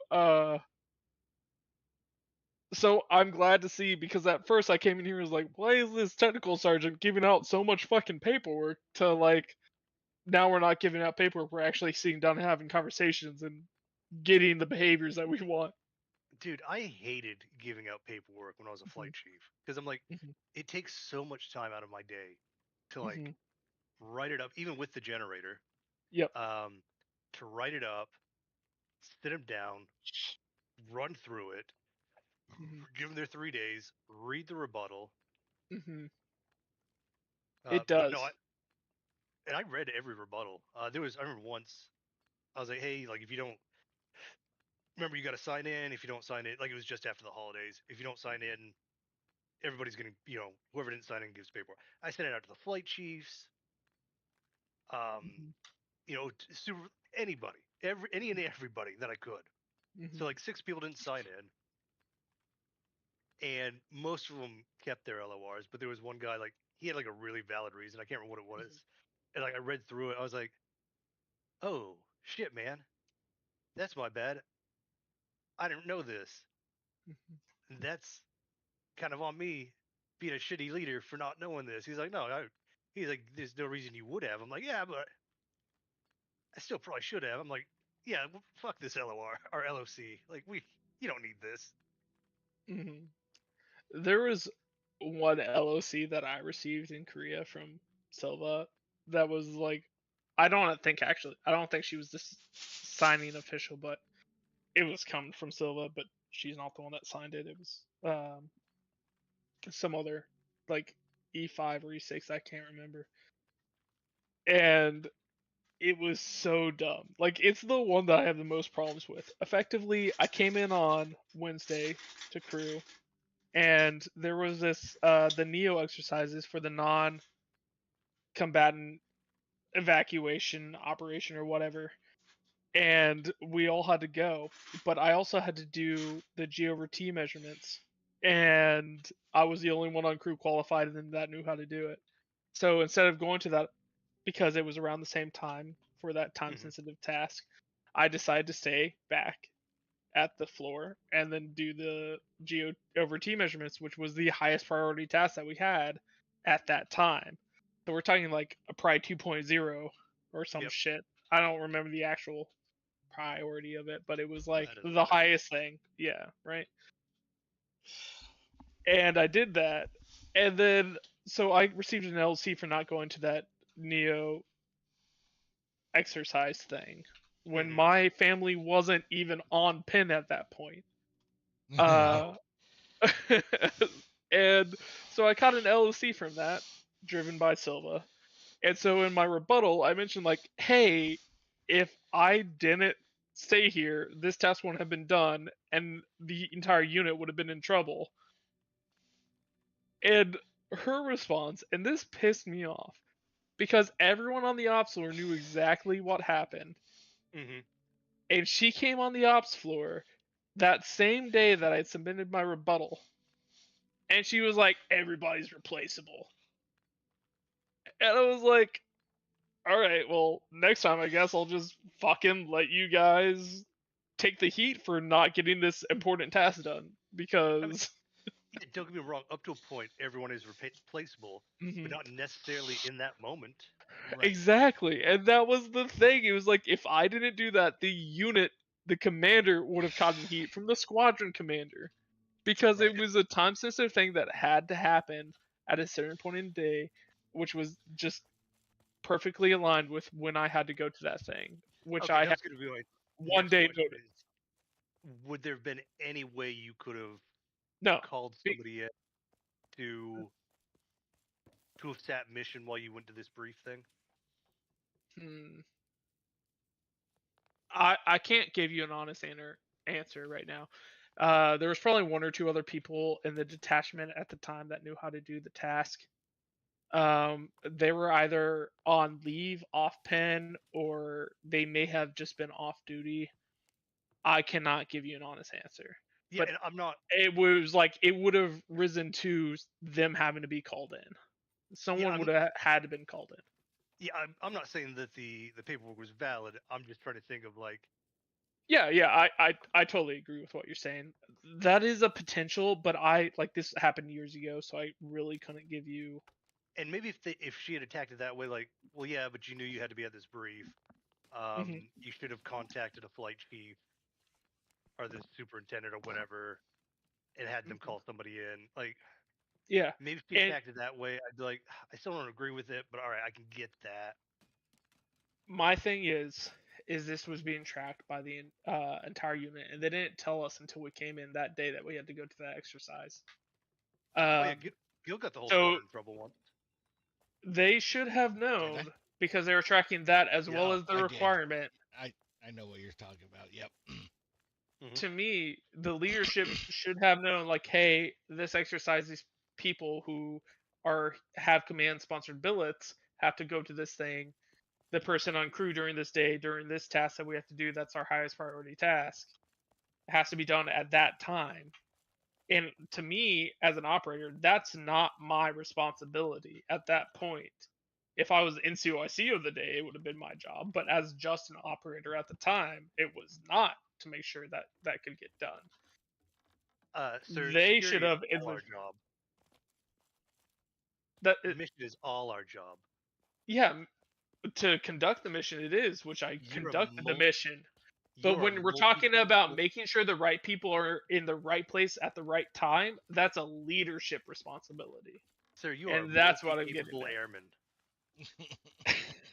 I'm glad to see, because at first I came in here and was like, why is this technical sergeant giving out so much fucking paperwork, to like now we're not giving out paperwork, we're actually sitting down and having conversations and getting the behaviors that we want. Dude, I hated giving out paperwork when I was a Hmm. flight chief because I'm like, Hmm. it takes so much time out of my day to like Hmm. write it up, even with the generator, Yep. um, to write it up, sit them down, run through it, Hmm. give them their 3 days, read the rebuttal. Hmm. Uh, It but no, does. and I read every rebuttal. I remember once I was like, hey, like if you don't remember, you got to sign in. If you don't sign in, like it was just after the holidays. If you don't sign in, everybody's gonna, whoever didn't sign in gives paperwork. I sent it out to the flight chiefs. Um, Hmm. super anybody, any and everybody that I could. So Hmm. like 6 people didn't sign in, and most of them kept their LORs, but there was one guy like he had like a really valid reason. I can't remember what it was, and like I read through it, I was like, "Oh shit, man, that's my bad. I didn't know this. That's kind of on me being a shitty leader for not knowing this." He's like, "No, he's like, there's no reason you would have." I'm like, "Yeah, but I still probably should have." I'm like, "Yeah, well, fuck this LOR or LOC. Like you don't need this." Mhm. There was one LOC that I received in Korea from Silva that was like, I don't think she was this signing official, but it was coming from Silva, but she's not the one that signed it. It was some other like E5 or E6, I can't remember. And it was so dumb. Like it's the one that I have the most problems with. Effectively, I came in on Wednesday to crew and there was this the Neo exercises for the non-combatant evacuation operation or whatever, and we all had to go, but I also had to do the G over T measurements, and I was the only one on crew qualified and that knew how to do it. So instead of going to that, because it was around the same time for that time Mhm. sensitive task, I decided to stay back at the floor and then do the G over T measurements, which was the highest priority task that we had at that time. So we're talking like a Pri 2.0 or some Yep, shit. I don't remember the actual priority of it, but it was like that doesn't the matter. highest thing. Yeah, right. And I did that. And then so I received an LC for not going to that Neo exercise thing when Mhm. my family wasn't even on pin at that point. Yeah. Uh and so I caught an LOC from that, driven by Silva. And so in my rebuttal, I mentioned like, hey, if I didn't stay here, this test wouldn't have been done, and the entire unit would have been in trouble. And her response, and this pissed me off, because everyone on the ops floor knew exactly what happened, Mhm. and she came on the ops floor that same day that I submitted my rebuttal, and she was like, everybody's replaceable. And I was like, all right, well, next time I guess I'll just fucking let you guys take the heat for not getting this important task done I mean, because yeah, don't get me wrong. Up to a point, everyone is replaceable, but Mhm. not necessarily in that moment. Right. Exactly. And that was the thing. It was like if I didn't do that, the unit, the commander would have gotten heat from the squadron commander because Right. it was a time sensitive thing that had to happen at a certain point in the day, which was just perfectly aligned with when I had to go to that thing, which Okay, I that had was going to be my one next day question. notice. Is would there have been any way you could have No. called Be- somebody in to to a sat mission while you went to this brief thing? hmm. I can't give you an honest answer right now. There was probably one or two other people in the detachment at the time that knew how to do the task. They were either on leave, off pen, or they may have just been off duty. I cannot give you an honest answer, Yeah, but and I'm not. it was like it would have risen to them having to be called in. Yeah, Someone would have had to been called in. yeah, I'm not saying that the paperwork was valid. I'm just trying to think of like, Yeah, I totally agree with what you're saying. That is a potential, but I like this happened years ago, so I really couldn't give you. and maybe if she had attacked it that way, like, well, yeah, but you knew you had to be at this brief. Mhm, You should have contacted a flight chief or the superintendent or whatever, and had them mhm. call somebody in. Like, Yeah, maybe if she and attacked it that way, I'd be like, I still don't agree with it, but all right, I can get that. my thing is this was being tracked by the entire unit, and they didn't tell us until we came in that day that we had to go to that exercise. Oh yeah, Um, Gil got the whole so squadron in trouble once. they should have Did I? known because they were tracking that as Yeah. well Oh, as the I did. requirement. I know what you're talking about. Yep. Hmm. To me, the leadership should have known, like, hey, this exercise, these people who have command sponsored billets have to go to this thing. The person on crew during this day, during this task that we have to do, that's our highest priority task. It has to be done at that time. And to me, as an operator, that's not my responsibility at that point. If I was NCOIC of the day, it would have been my job. But as just an operator at the time, it was not to make sure that that could get done. Sir, They should security is have. all our job. That The mission is all our job. yeah, to conduct the mission, it is, which I You're a conducted the mul- mission. But you're a when we're talking about multi-purpose. making sure the right people are in the right place at the right time, that's a leadership responsibility. Sir, you are a And that's what I'm getting multi-capable airman.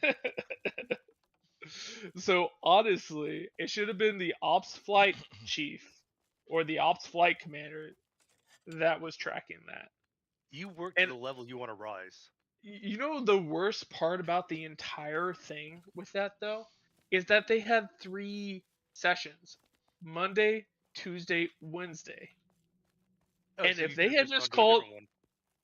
at. So honestly, it should have been the ops flight chief or the ops flight commander that was tracking that. You work to And the level you want to rise. you know the worst part about the entire thing with that though is that they had 3 sessions: Monday, Tuesday, Wednesday. Oh, And so if you they could have had just gone just to a called, different one.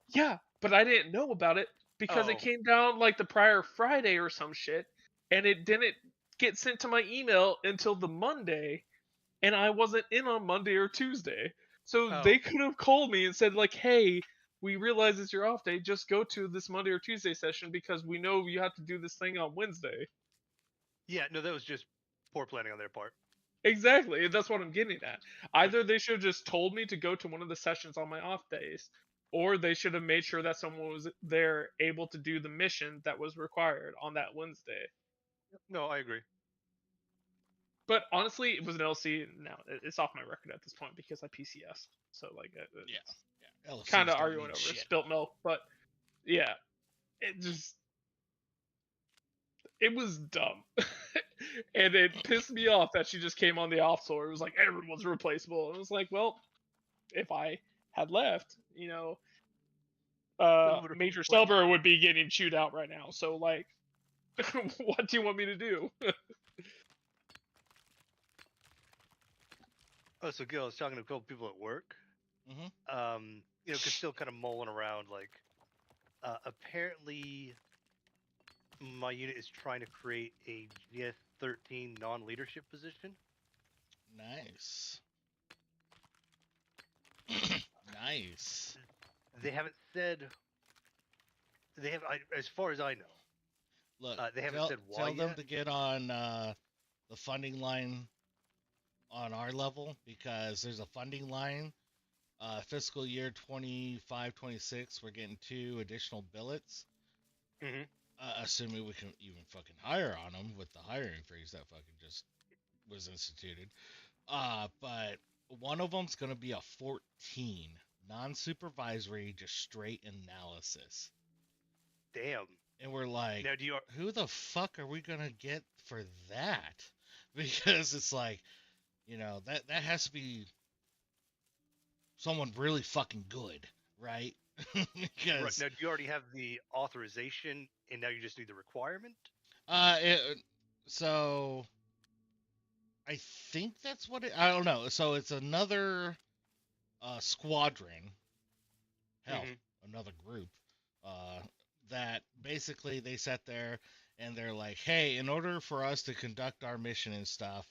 yeah, but I didn't know about it because it Oh, came down like the prior Friday or some shit, and it didn't get sent to my email until the Monday, and I wasn't in on Monday or Tuesday. So oh, they could have called me and said like, "Hey, we realize it's your off day. Just go to this Monday or Tuesday session because we know you have to do this thing on Wednesday." yeah. No, that was just poor planning on their part. Exactly. That's what I'm getting at. Either they should have just told me to go to one of the sessions on my off days, or they should have made sure that someone was there able to do the mission that was required on that Wednesday. No, I agree. But honestly, it was an LC. Now it's off my record at this point because I PCS. So like, Yeah. it's Yeah. LCs kind of don't arguing mean over shit. spilt milk. But yeah, it was dumb. And it pissed me off that she just came on the off floor. It was like everyone's replaceable. And it was like, well, if I had left, Then we would have Major replaced Selber you. would be getting chewed out right now. So like, what do you want me to do? Oh, so Gil, I was talking to a couple people at work. Mm-hmm. You know, cause still kind of mulling around. Like, apparently, my unit is trying to create a GS-13 non-leadership position. Nice. Nice. They haven't said. They have, as far as I know, Look, they haven't tell, said why tell them yet. to get on the funding line on our level because there's a funding line. Fiscal year 25-26, we're getting 2 additional billets. Mm-hmm. Assuming we can even fucking hire on them with the hiring freeze that fucking just was instituted. But one of them's gonna be a 14 non-supervisory, just straight analysis. Damn. And we're like, Now, do you? who the fuck are we gonna get for that? Because it's like, that has to be someone really fucking good, right? Right, Because now, do you already have the authorization, and now you just need the requirement? so I think that's what it. I don't know. So it's another squadron, hell, Mhm. another group, uh, that basically they sat there and they're like, hey, in order for us to conduct our mission and stuff,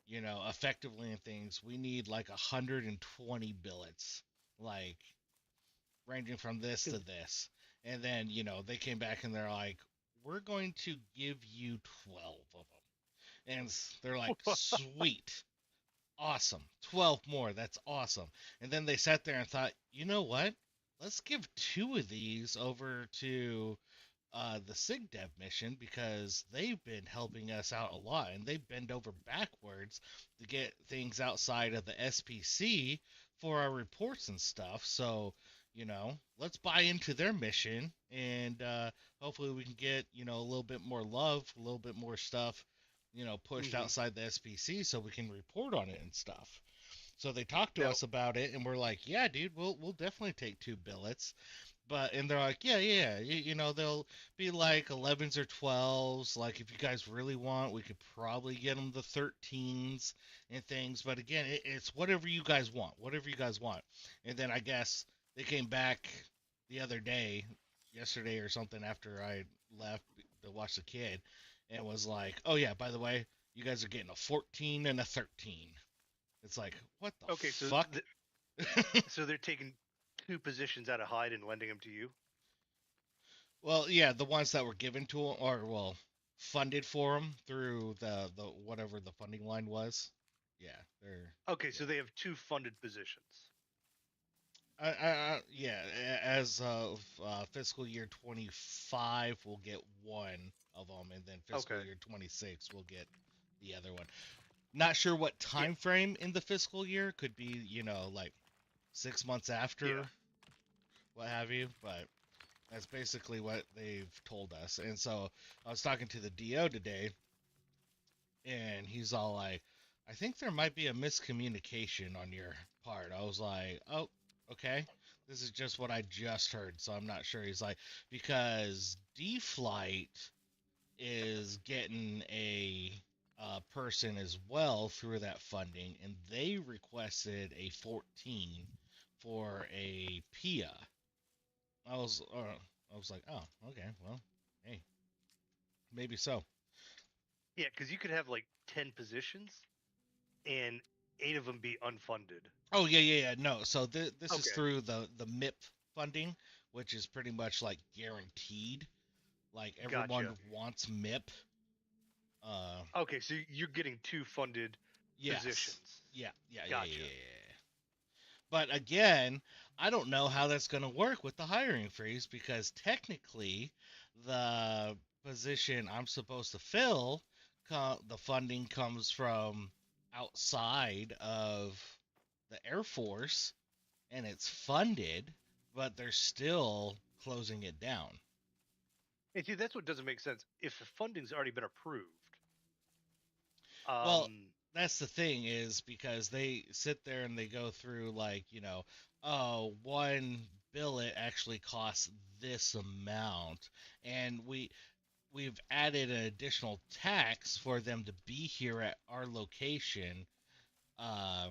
effectively and things, we need like 120 billets, like ranging from this to this. And then, they came back and they're like, we're going to give you 12 of them. And they're like, sweet. Awesome. 12 more. That's awesome. And then they sat there and thought, you know what? Let's give 2 of these over to the SIGDEV mission because they've been helping us out a lot and they bend over backwards to get things outside of the SPC for our reports and stuff. So, let's buy into their mission and hopefully we can get, a little bit more love, a little bit more stuff, pushed Mhm. outside the SPC so we can report on it and stuff. So they talked to Now, us about it and we're like, yeah, dude, we'll definitely take 2 billets. And they're like, yeah, they'll be like 11s or 12s. Like, if you guys really want, we could probably get them the 13s and things. But again, it's whatever you guys want, whatever you guys want. And then I guess they came back the other day, yesterday or something, after I left to watch the kid, and was like, oh yeah, by the way, you guys are getting a 14 and a 13. It's like, what the okay, so fuck? So they're taking 2 positions out of Hyde and lending them to you. Well, yeah, the ones that were given to them, or well, funded for them through the whatever the funding line was. Yeah, they're Okay, yeah. so they have 2 funded positions. Yeah, as of fiscal year 25, we'll get one of them, and then fiscal Okay. year 26, we'll get the other one. Not sure what Yeah. time frame in the fiscal year could be, like 6 months after, Yeah. what have you, but that's basically what they've told us. And so I was talking to the DO today, and he's all like, I think there might be a miscommunication on your part. I was like, oh, okay. This is just what I just heard, so I'm not sure. He's like, because D Flight is getting a person as well through that funding, and they requested a 14 for a PIA. I was like, oh, okay, well, hey, maybe so. Yeah, because you could have like 10 positions and 8 of them be unfunded. Oh yeah. No, so this is Okay. through the MIP funding, which is pretty much like guaranteed. Like everyone Gotcha. wants MIP. Okay, so you're getting 2 funded Yes. positions. Yeah. Gotcha. But again, I don't know how that's going to work with the hiring freeze because technically, the position I'm supposed to fill, the funding comes from outside of the Air Force, and it's funded, but they're still closing it down. And see, that's what doesn't make sense. If the funding's already been approved, Well, that's the thing is because they sit there and they go through like, oh, one billet actually costs this amount, and we've added an additional tax for them to be here at our location, uh,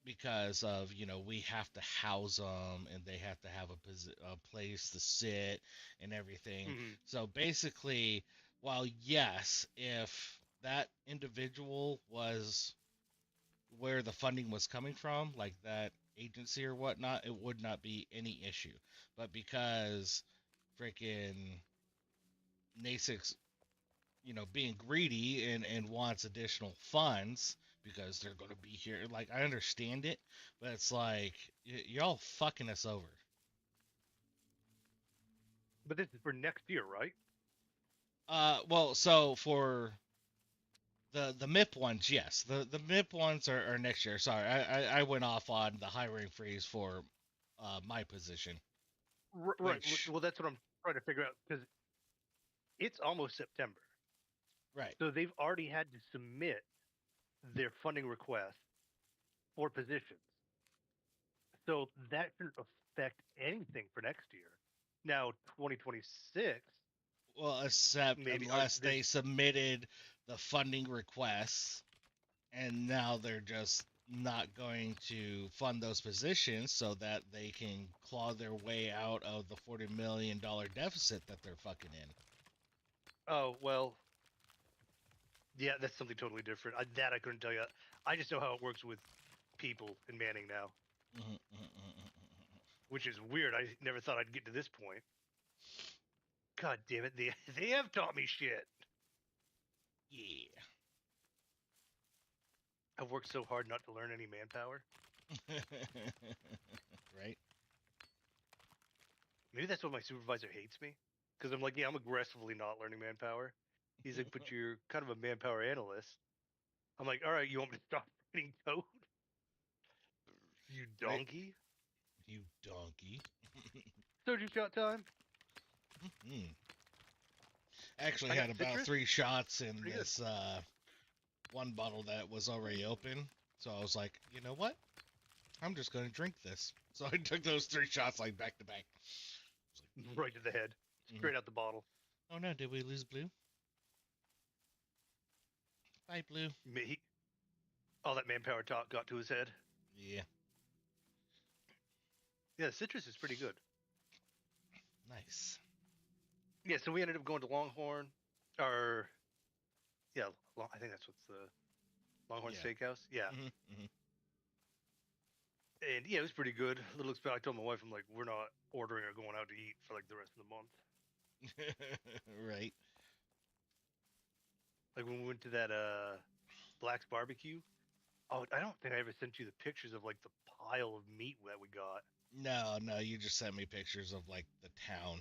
because of we have to house them and they have to have a place to sit and everything. mhm. So basically, while yes, if that individual was where the funding was coming from, like that agency or whatnot, it would not be any issue. But because freaking NASIC's, being greedy and wants additional funds because they're going to be here, like I understand it, but it's like y'all fucking us over. But this is for next year, right? Well, so for the MIP ones, yes, the MIP ones are next year. Sorry, I went off on the hiring freeze for my position, Right. which Well, that's what I'm trying to figure out because it's almost September. right. So they've already had to submit their funding request for positions. So that shouldn't affect anything for next year. Now, 2026, Well, except maybe unless there's they submitted the funding requests and now they're just not going to fund those positions so that they can claw their way out of the $40 million deficit that they're fucking in. oh well, yeah, that's something totally different. That I couldn't tell you. I just know how it works with people in Manning now, which is weird. I never thought I'd get to this point. God damn it, they they have taught me shit. Yeah. I've worked so hard not to learn any manpower. Right? Maybe that's why my supervisor hates me. Because I'm like, yeah, I'm aggressively not learning manpower. He's like, but you're kind of a manpower analyst. I'm like, all right, you want me to stop writing code? You Right? donkey. You donkey. Surgery shot time. Mm. Actually I got had about citrus. 3 shots in Pretty good. this one bottle that was already open. So I was like, you know what? I'm just going to drink this. So I took those 3 shots like back to back. Right to the head. Straight out the bottle. Oh no, did we lose Blue? Bye, Blue. He, all that manpower talk got to his head. Yeah, Yeah, citrus is pretty good. nice. Yeah, so we ended up going to Longhorn. Or, yeah, I think that's what's the Longhorn Yeah. Steakhouse. Yeah. Mm-hmm. And yeah, it was pretty good. Little I told my wife, I'm like, we're not ordering or going out to eat for like the rest of the month. Right. Like when we went to that Black's barbecue. Oh, I don't think I ever sent you the pictures of like the pile of meat that we got No, no, you just sent me pictures of like the town.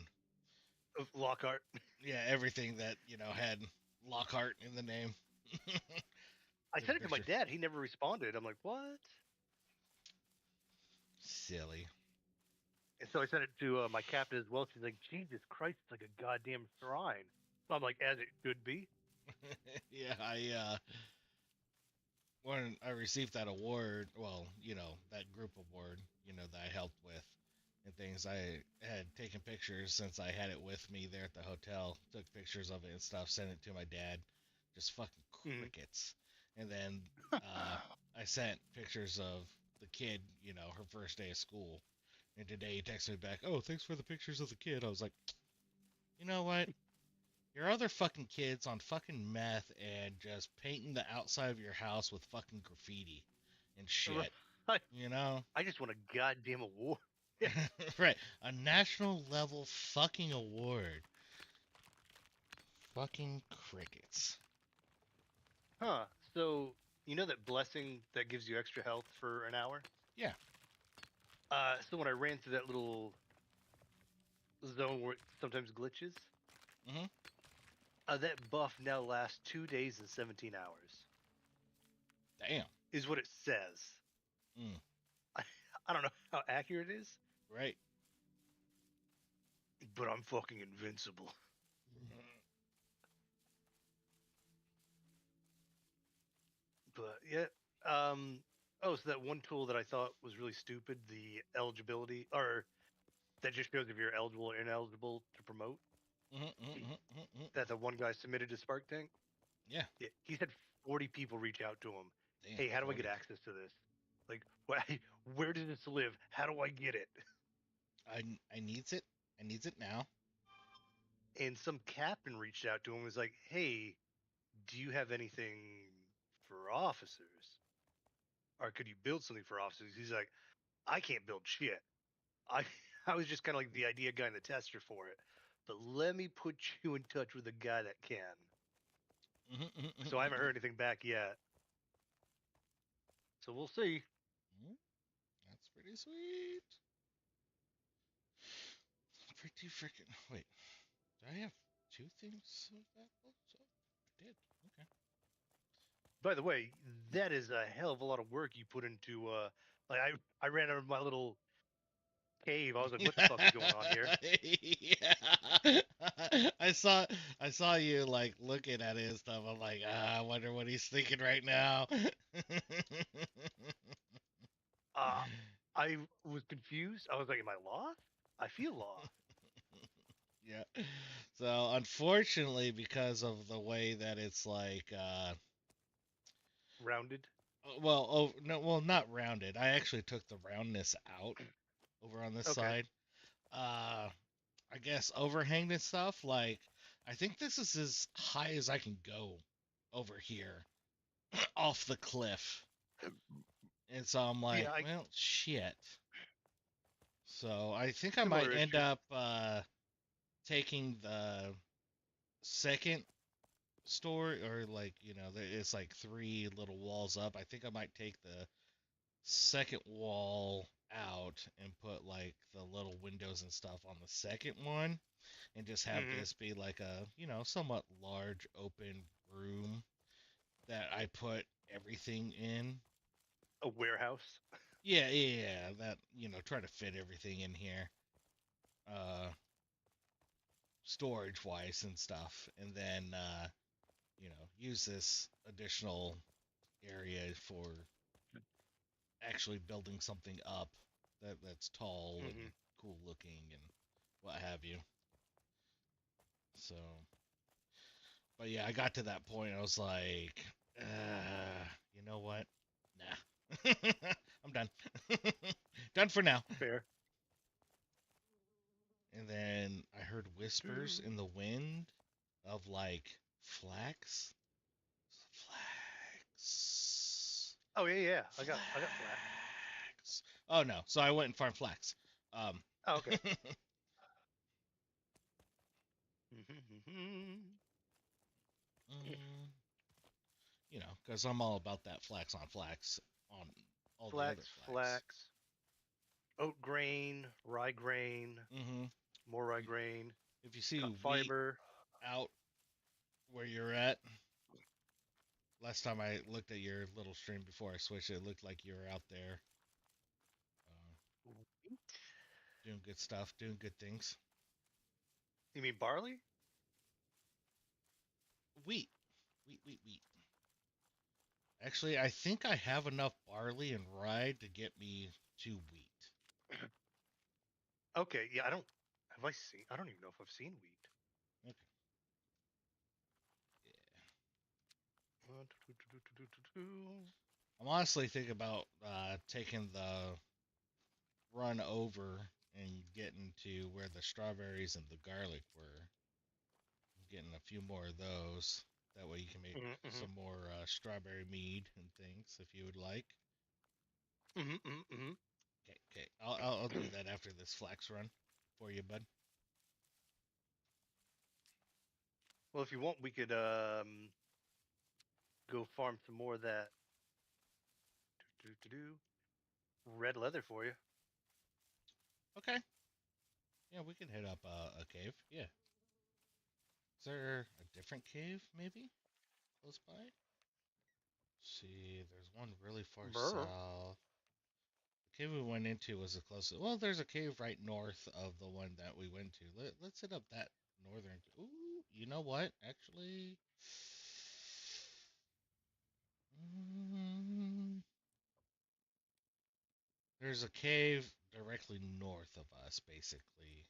of Lockhart. Yeah, everything that, had Lockhart in the name. I Took a sent it to my picture. dad. He never responded. I'm like, what? Silly. And so I sent it to my captain as well. She's like, Jesus Christ, it's like a goddamn shrine. So I'm like, as it should be. Yeah, when I received that award, well, that group award, that I helped with and things, I had taken pictures since I had it with me there at the hotel, took pictures of it and stuff, sent it to my dad, just fucking Mhm. crickets. And then I sent pictures of the kid, her first day of school. And today he texted me back, oh, thanks for the pictures of the kid. I was like, you know what? Your other fucking kids on fucking meth and just painting the outside of your house with fucking graffiti and shit. Right. You know? I just want a goddamn award. Right. A national level fucking award. Fucking crickets. Huh. So, you know that blessing that gives you extra health for an hour? Yeah. So when I ran through that little zone where it sometimes glitches, Mhm. that buff now lasts 2 days and 17 hours, Damn. is what it says. Mm. I don't know how accurate it is, Right. but I'm fucking invincible. But yeah, oh, so that one tool that I thought was really stupid, the eligibility, or that just shows if you're eligible or ineligible to promote, that the one guy submitted to Spark Tank. Yeah. Yeah, he said 40 people reach out to him. Damn. Hey, how do I 40. get access to this? Like, where does this live? How do I get it? I needs it. I needs it now. And some captain reached out to him and was like, hey, do you have anything for officers? Or could you build something for officers? He's like, I can't build shit. I I was just kind of like the idea guy and the tester for it. But let me put you in touch with a guy that can. So I haven't heard anything back yet. So we'll see. That's pretty sweet. Pretty freaking. Wait. Do I have two things of that also? I did. Okay. By the way, that is a hell of a lot of work you put into like I ran out of my little cave. I was like, what the fuck is going on here? Yeah. I saw you like looking at it and stuff. I'm like, I wonder what he's thinking right now. Uh I was confused. I was like, am I lost? I feel lost. Yeah. So unfortunately, because of the way that it's like, Rounded. well, oh no, well not rounded. I actually took the roundness out over on this Okay. side. Uh, I guess overhang and stuff. Like, I think this is as high as I can go over here off the cliff. And so I'm like, Yeah, I well, shit. So I think I might similar end issue. up taking the second story, or like, it's like three little walls up. I think I might take the second wall out and put like the little windows and stuff on the second one, and just have Hmm. this be like a, somewhat large open room that I put everything in. A warehouse. Yeah, yeah, yeah, that, try to fit everything in here, uh, storage wise and stuff, and then, use this additional area for actually building something up that's tall Hmm. and cool looking and what have you. So, but yeah, I got to that point. I was like, you know what? Nah, I'm done. Done for now. Fair. And then I heard whispers in the wind of like flax. Flax. Oh yeah, yeah. I got Flax. flax. flax. Oh no, so I went and farmed flax. Um, Oh, okay. Mm-hmm. mm, you know, because I'm all about that flax on flax on all the other Flax, flax. flax, oat grain, rye grain, Mm-hmm. more rye grain, If you see cut wheat fiber. out where you're at, last time I looked at your little stream before I switched, it looked like you were out there doing good stuff, doing good things. You mean barley? Wheat, wheat. Actually, I think I have enough barley and rye to get me to wheat. Okay, yeah, I don't. Have I seen? I don't even know if I've seen wheat. Okay. Yeah. I'm honestly thinking about taking the run over and getting to where the strawberries and the garlic were. Getting a few more of those. That way you can make Mm-hmm, some more strawberry mead and things if you would like. mm-hmm, mm-hmm. Okay. I'll do that after this flax run for you, bud. Well, if you want, we could go farm some more of that red leather for you. Okay. Yeah, we can hit up a cave. Yeah. Is there a different cave, maybe? Close by? See, there's one really far Brr. south. The cave we went into was the closest. Well, there's a cave right north of the one that we went to. Let's hit up that northern. Ooh, you know what? Actually, mm, there's a cave directly north of us, basically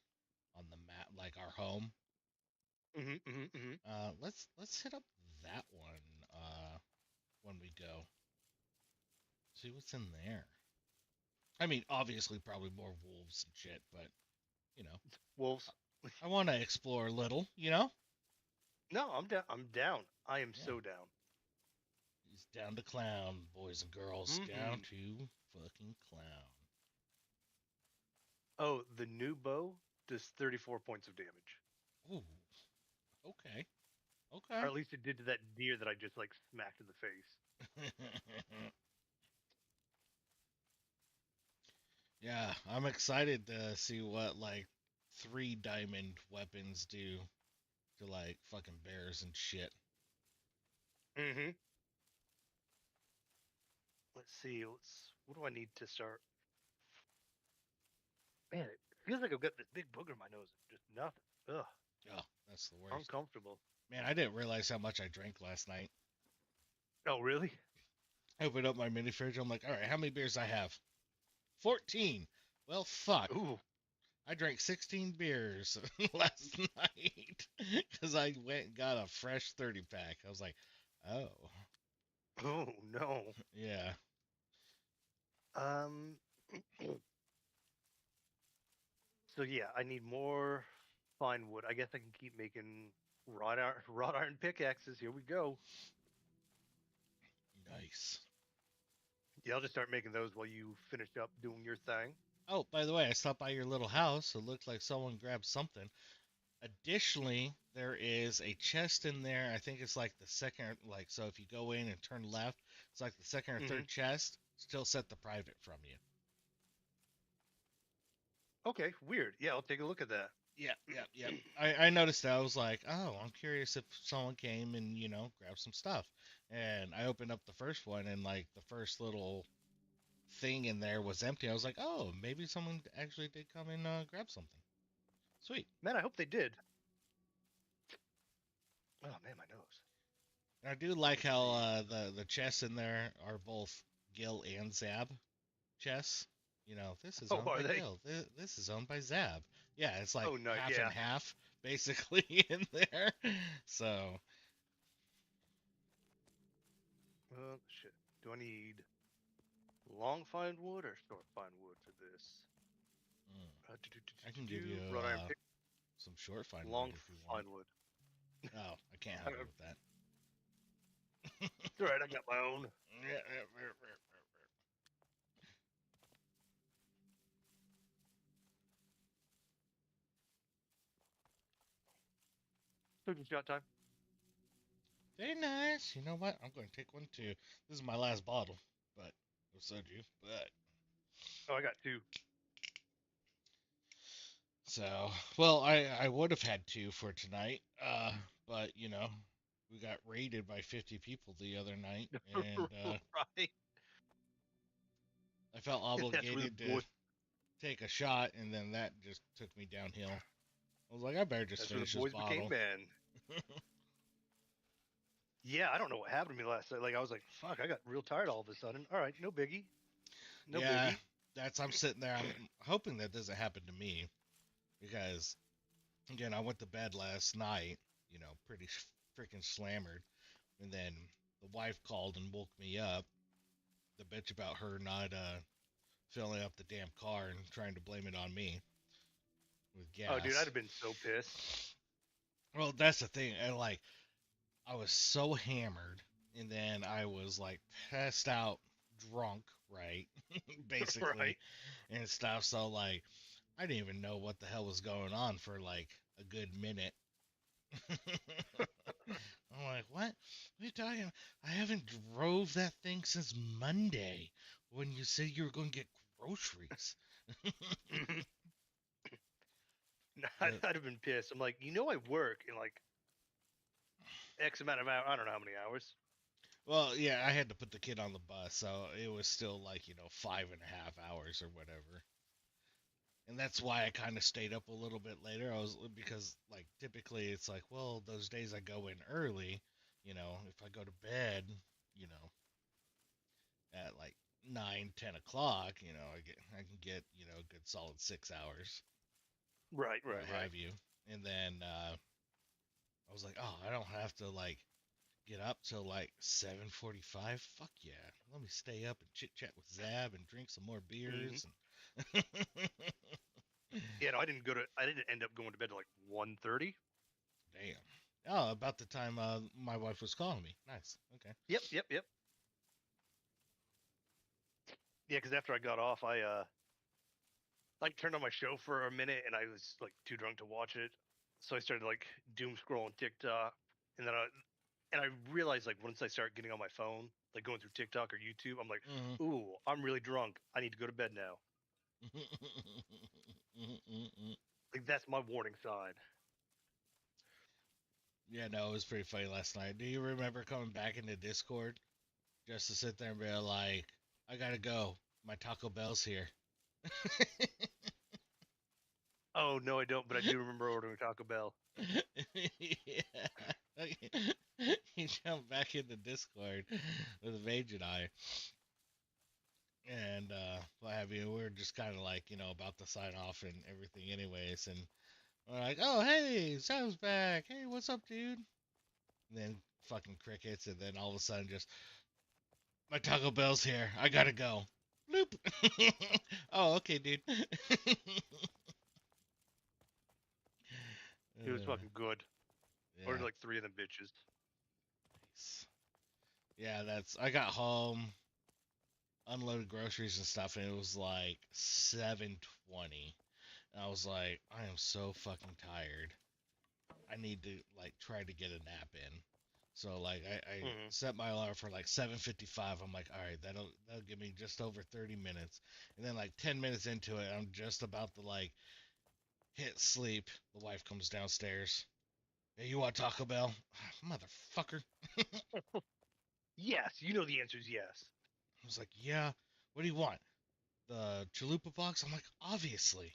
on the map, like our home. Mm-hmm, mm-hmm, mm-hmm. Let's hit up that one when we go. See what's in there. I mean, obviously, probably more wolves and shit, but you know, Wolves. I want to explore a little. You know? No, I'm down. I'm down. I am Yeah. so down. He's down to clown, boys and girls. Down Mm-hmm. to fucking clown. Oh, the new bow does 34 points of damage. Ooh. Okay. Or Okay. at least it did to that deer that I just like smacked in the face. Yeah, I'm excited to see what like 3 diamond weapons do to like fucking bears and shit. Mm-hmm. Let's see. What do I need to start? Man, it feels like I've got this big booger in my nose. Just nothing. Ugh. Oh, that's the worst. Uncomfortable. Man, I didn't realize how much I drank last night. Oh, really? I opened up my mini fridge. I'm like, all right, how many beers I have? 14. Well, fuck. Ooh. I drank 16 beers last night because I went and got a fresh 30 pack. I was like, oh, Oh no. yeah. Um. So yeah, I need more fine wood. I guess I can keep making wrought iron pickaxes. Here we go. Nice. Yeah, I'll just start making those while you finish up doing your thing. Oh, by the way, I stopped by your little house. It looked like someone grabbed something. Additionally, there is a chest in there. I think it's like the second, like, so if you go in and turn left, it's like the second or Hmm. third chest. Still set the private from you. Okay, weird. Yeah, I'll take a look at that. Yep. I noticed that. I was like, oh, I'm curious if someone came and, grabbed some stuff. And I opened up the first one, and, like, the first little thing in there was empty. I was like, oh, maybe someone actually did come and grab something. Sweet. Man, I hope they did. Oh man, my nose. And I do like Let's how see. the chests in there are both Gill and Zab chests. This is Oh, owned are by they? Gill. This is owned by Zab. Yeah, it's like Oh no, half and yeah. half, basically, in there. So, Shit. Do I need long fine wood or short fine wood for this? mm, I can give you Wrought iron pick. some short fine wood Long if you want. fine wood. Oh, I can't help you with that. It's alright, I got my own. Took the shot time. Very nice. You know what? I'm going to take one too. This is my last bottle, but of soju. But Oh, I got 2. so, well, I would have had two for tonight. But you know, we got raided by 50 people the other night, and Right. I felt That's where the obligated to boy. take a shot, and then that just took me downhill. I was like, I better just That's where the finish this boys became bottle. men. Yeah, I don't know what happened to me last night. Like I was like, fuck, I got real tired all of a sudden. All right, no biggie. No Yeah, biggie. I'm sitting there. I'm hoping that doesn't happen to me because again, I went to bed last night, you know, pretty freaking slammered, and then the wife called and woke me up. The bitch about her not filling up the damn car and trying to blame it on me with Oh, dude, I'd gas. have been so pissed. Well, that's the thing. And like, I was so hammered, and then I was like passed out, drunk, right, basically, Right. and stuff. So like, I didn't even know what the hell was going on for like a good minute. I'm like, what? What are you talking about? I haven't drove that thing since Monday when you said you were going to get groceries. I'd, But, I'd have been pissed. I'm like, I work in like X amount of hours. I don't know how many hours. well, yeah, I had to put the kid on the bus, so it was still like, you know, 5.5 hours or whatever. And that's why I kind of stayed up a little bit later. I was because like typically it's like, well, those days I go in early, you know, if I go to bed, you know, at like 9, 10 o'clock, you know, I can get, you know, a good solid 6 hours, Right, what right, right. have you. And then I was like, oh, I don't have to like get up till like 7:45. Fuck yeah, let me stay up and chit chat with Zab and drink some more Hmm. beers. And Yeah, no, I didn't end up going to bed till like 1:30. damn. Oh, about the time my wife was calling me. Nice. Okay. Yep, yep, yep. Yeah, because after I got off, I like turned on my show for a minute, and I was like too drunk to watch it. So I started like doom scrolling TikTok, and then I realized like once I start getting on my phone, like going through TikTok or YouTube, I'm like, Mm-hmm. ooh, I'm really drunk. I need to go to bed now. Like that's my warning sign. Yeah, no, it was pretty funny last night. Do you remember coming back into Discord just to sit there and be like, I gotta go. My Taco Bell's here. Oh no, I don't, but I do remember ordering Taco Bell. Yeah. He jumped back into Discord with Mage and I. And what have you. We were just kind of like, you know, about to sign off and everything, anyways. And we're like, oh, hey, Sam's back. Hey, what's up, dude? And then fucking crickets. And then all of a sudden, just, my Taco Bell's here. I gotta go. Bloop. Oh, okay, dude. It was uh, fucking good. Ordered yeah, like 3 of them bitches. nice. Yeah, I got home, unloaded groceries and stuff, and it was like 7:20. And I was like, I am so fucking tired. I need to like try to get a nap in. So like I Hmm. set my alarm for like 7:55. I'm like, all right, that'll give me just over 30 minutes. And then like 10 minutes into it, I'm just about to like hit sleep. The wife comes downstairs. Hey, you want Taco Bell? Motherfucker. Yes, you know the answer is yes. I was like, yeah. What do you want? The chalupa box? I'm like, obviously.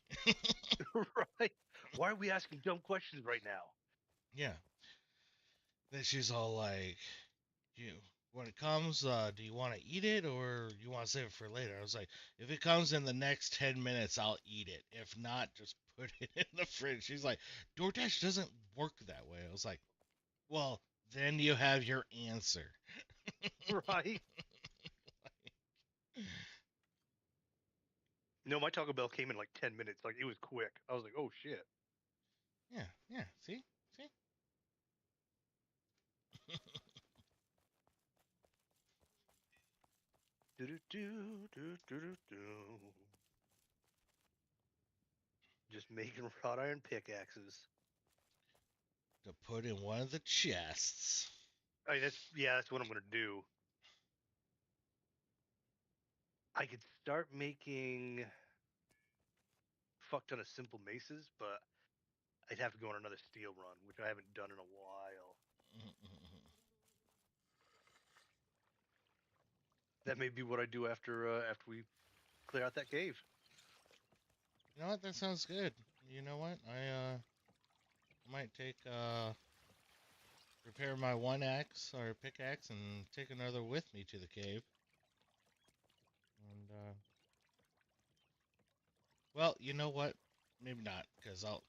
Right? Why are we asking dumb questions right now? Yeah. Then she's all like, you when it comes, do you want to eat it or you want to save it for later? I was like, if it comes in the next 10 minutes, I'll eat it. If not, just put it in the fridge. She's like, DoorDash doesn't work that way. I was like, well, then you have your answer. Right? No, my Taco Bell came in like 10 minutes. Like it was quick. I was like, oh shit. Yeah, yeah. See? See? Do-do-do, do-do-do-do. Just making wrought iron pickaxes. to put in one of the chests. That's what I'm gonna do. I could start making fuck ton of simple maces, but I'd have to go on another steel run, which I haven't done in a while. That may be what I do after we clear out that cave. You know what? That sounds good. You know what? I might take prepare my one axe or pickaxe and take another with me to the cave. And well, you know what? Maybe not, because Oh,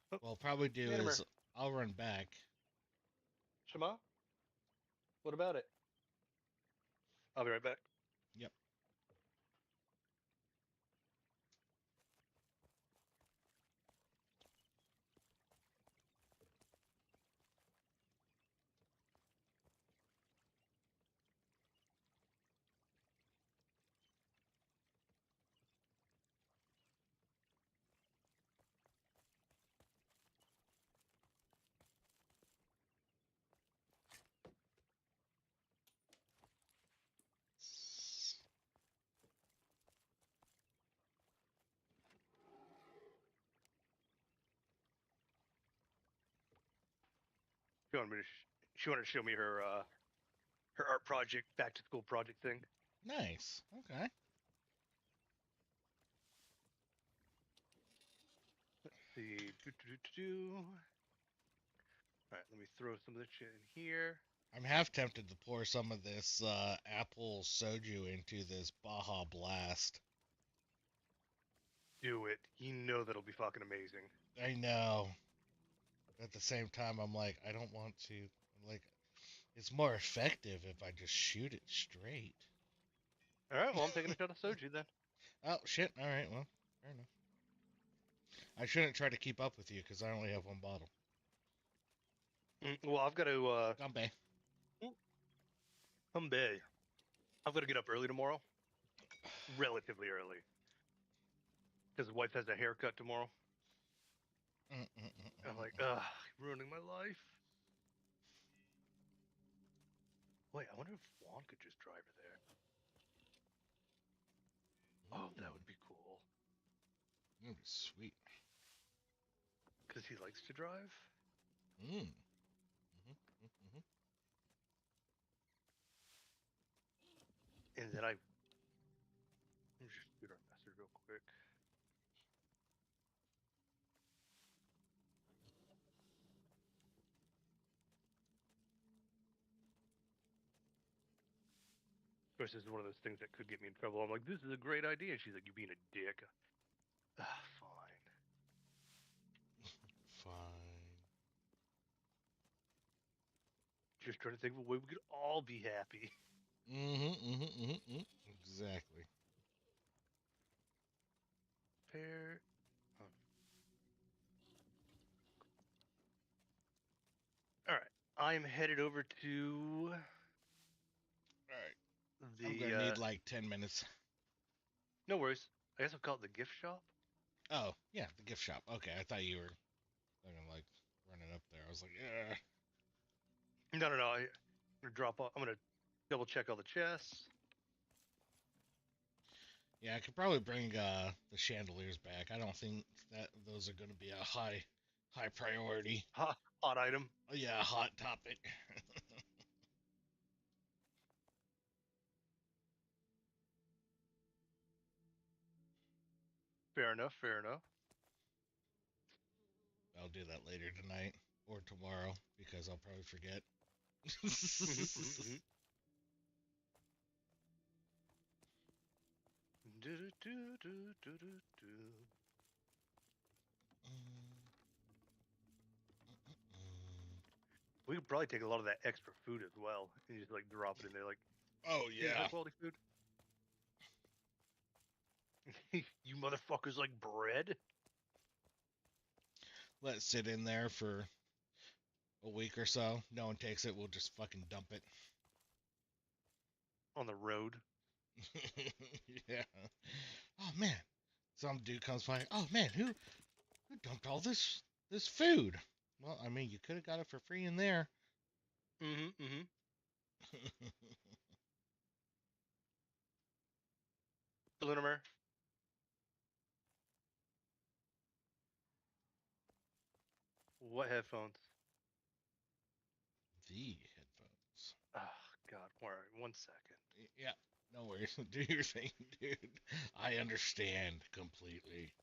what I'll probably do Manimer. is I'll run back. Shema, what about it? I'll be right back. Yep. She wanted to show me her her art project, back to school project thing. Nice. Okay. See, all right, let me throw some of this shit in here. I'm half tempted to pour some of this apple soju into this Baja Blast. Do it. You know that'll be fucking amazing. I know. At the same time, I'm like, I don't want to. Like, it's more effective if I just shoot it straight. All right, well, I'm taking a shot of soju then. Oh, shit. All right, well, fair enough. I shouldn't try to keep up with you because I only have one bottle. Well, I've got to Gumbe. Funday. I've got to get up early tomorrow, relatively early, because the wife has a haircut tomorrow. I'm like, ruining my life. Wait, I wonder if Juan could just drive her there. Oh, that would be cool. That'd be sweet. Because he likes to drive. Mm. And then let me just shoot our message real quick. Of course, this is one of those things that could get me in trouble. I'm like, this is a great idea. And she's like, you're being a dick. Fine. Fine. Just trying to think of a way we could all be happy. Exactly. Pair. All right. I'm headed over to All right. the. I'm gonna need like 10 minutes. No worries. I guess I'll call it the gift shop. Oh, yeah, the gift shop. Okay, I thought you were gonna like running up there. I was like, yeah. No. I'm gonna drop off. I'm gonna double check all the chests. Yeah, I could probably bring the chandeliers back. I don't think that those are gonna be a high priority. Hot item. Yeah, hot topic. Fair enough. I'll do that later tonight or tomorrow because I'll probably forget. We could probably take a lot of that extra food as well and just like drop it in there, like, Oh here's yeah. high quality food. You motherfuckers like bread? Let it sit in there for a week or so. No one takes it. We'll just fucking dump it. On the road. Yeah. Oh man. Some dude comes by. Oh man, who dumped all this food? Well, I mean, you could have got it for free in there. Mm-hmm. Lunimer. What headphones? The headphones. Oh God. All right, 1 second. Yeah, no worries. Do your thing, dude. I understand completely.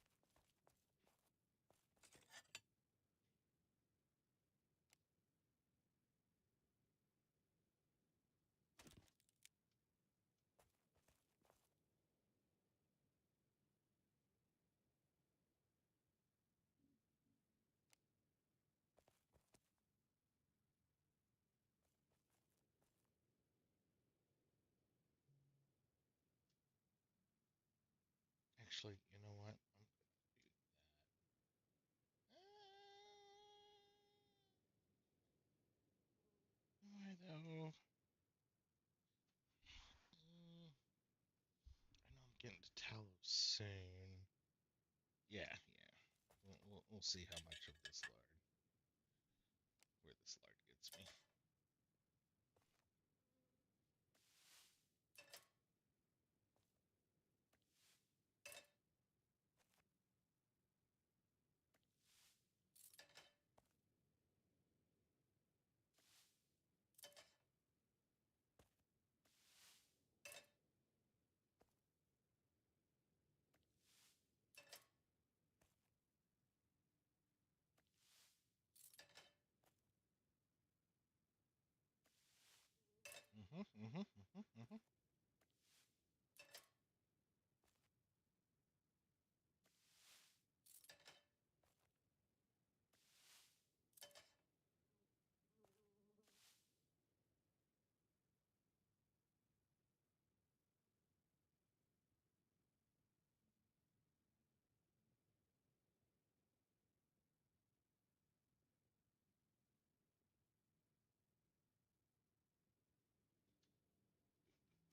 Actually, you know what? I'm gonna do that. Why though? I know I'm getting to Talos soon. Yeah, yeah. We'll see how much of this lard, where this lard gets me. Mm-hmm, mm-hmm, mm-hmm, mm-hmm.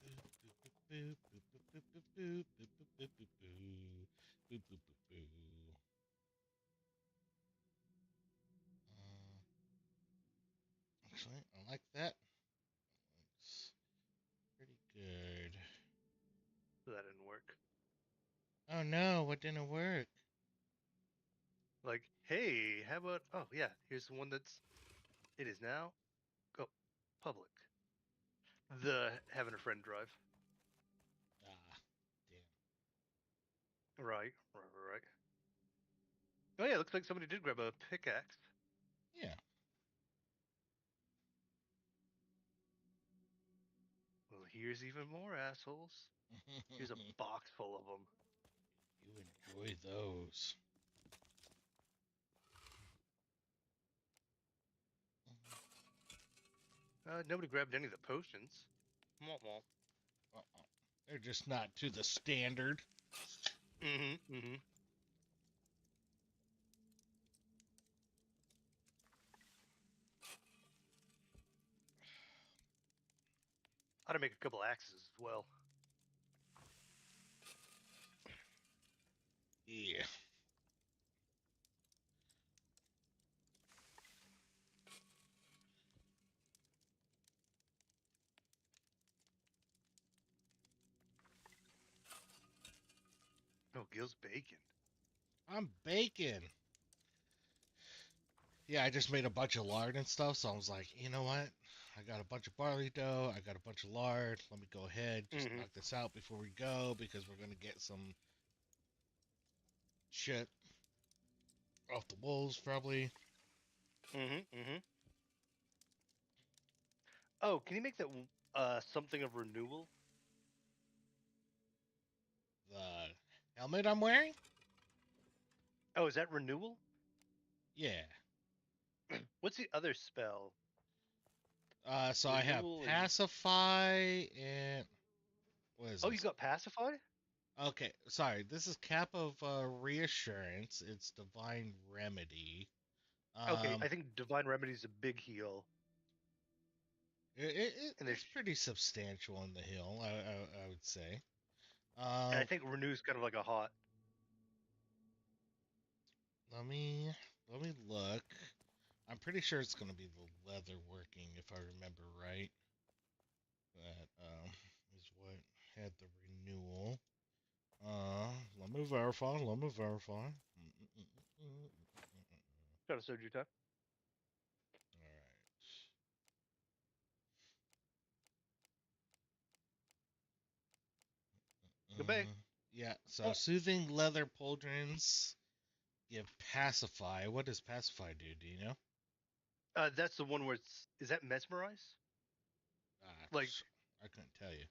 Boop, boop, boop, boop, boop, boop, boop, boop, boop, boop, boo. Boop, boop, boop, boo. Actually, I like that. Looks pretty good. That didn't work. Oh no, what didn't work? Like, hey, how about? Oh yeah, here's the one that's. It is now. Go, public. The having a friend drive. Ah, damn. Right. Oh yeah, looks like somebody did grab a pickaxe. Yeah. Well, here's even more assholes. Here's a box full of them. You enjoy those. Nobody grabbed any of the potions. Womp womp. Uh-uh. They're just not to the standard. Mm-hmm. Ought to make a couple axes as well. Yeah. Oh, Gil's bacon. I'm baking. Yeah, I just made a bunch of lard and stuff, so I was like, you know what? I got a bunch of barley dough, I got a bunch of lard. Let me go ahead, just Mm-hmm. knock this out before we go, because we're gonna get some shit off the wolves, probably. Mm-hmm. Oh, can you make that something of renewal? The helmet I'm wearing? Oh, is that renewal? Yeah. What's the other spell? So I have Renewal and pacify and what is oh, you this? got pacify? Okay, sorry. This is cap of reassurance. It's divine remedy. Okay, Um, I think divine remedy is a big heal, and it's pretty substantial in the hill, I would say. and I Um, think renew is kind of like a hot. let me let me look. I'm pretty sure it's going to be the leather working, if I remember right. That is what had the renewal. Let me verify. Let me verify. Got a soju time. All right. Goodbye. Yeah. So soothing leather pauldrons give pacify. What does pacify do? Do you know? That's the one where is that mesmerize? Like, I couldn't tell you.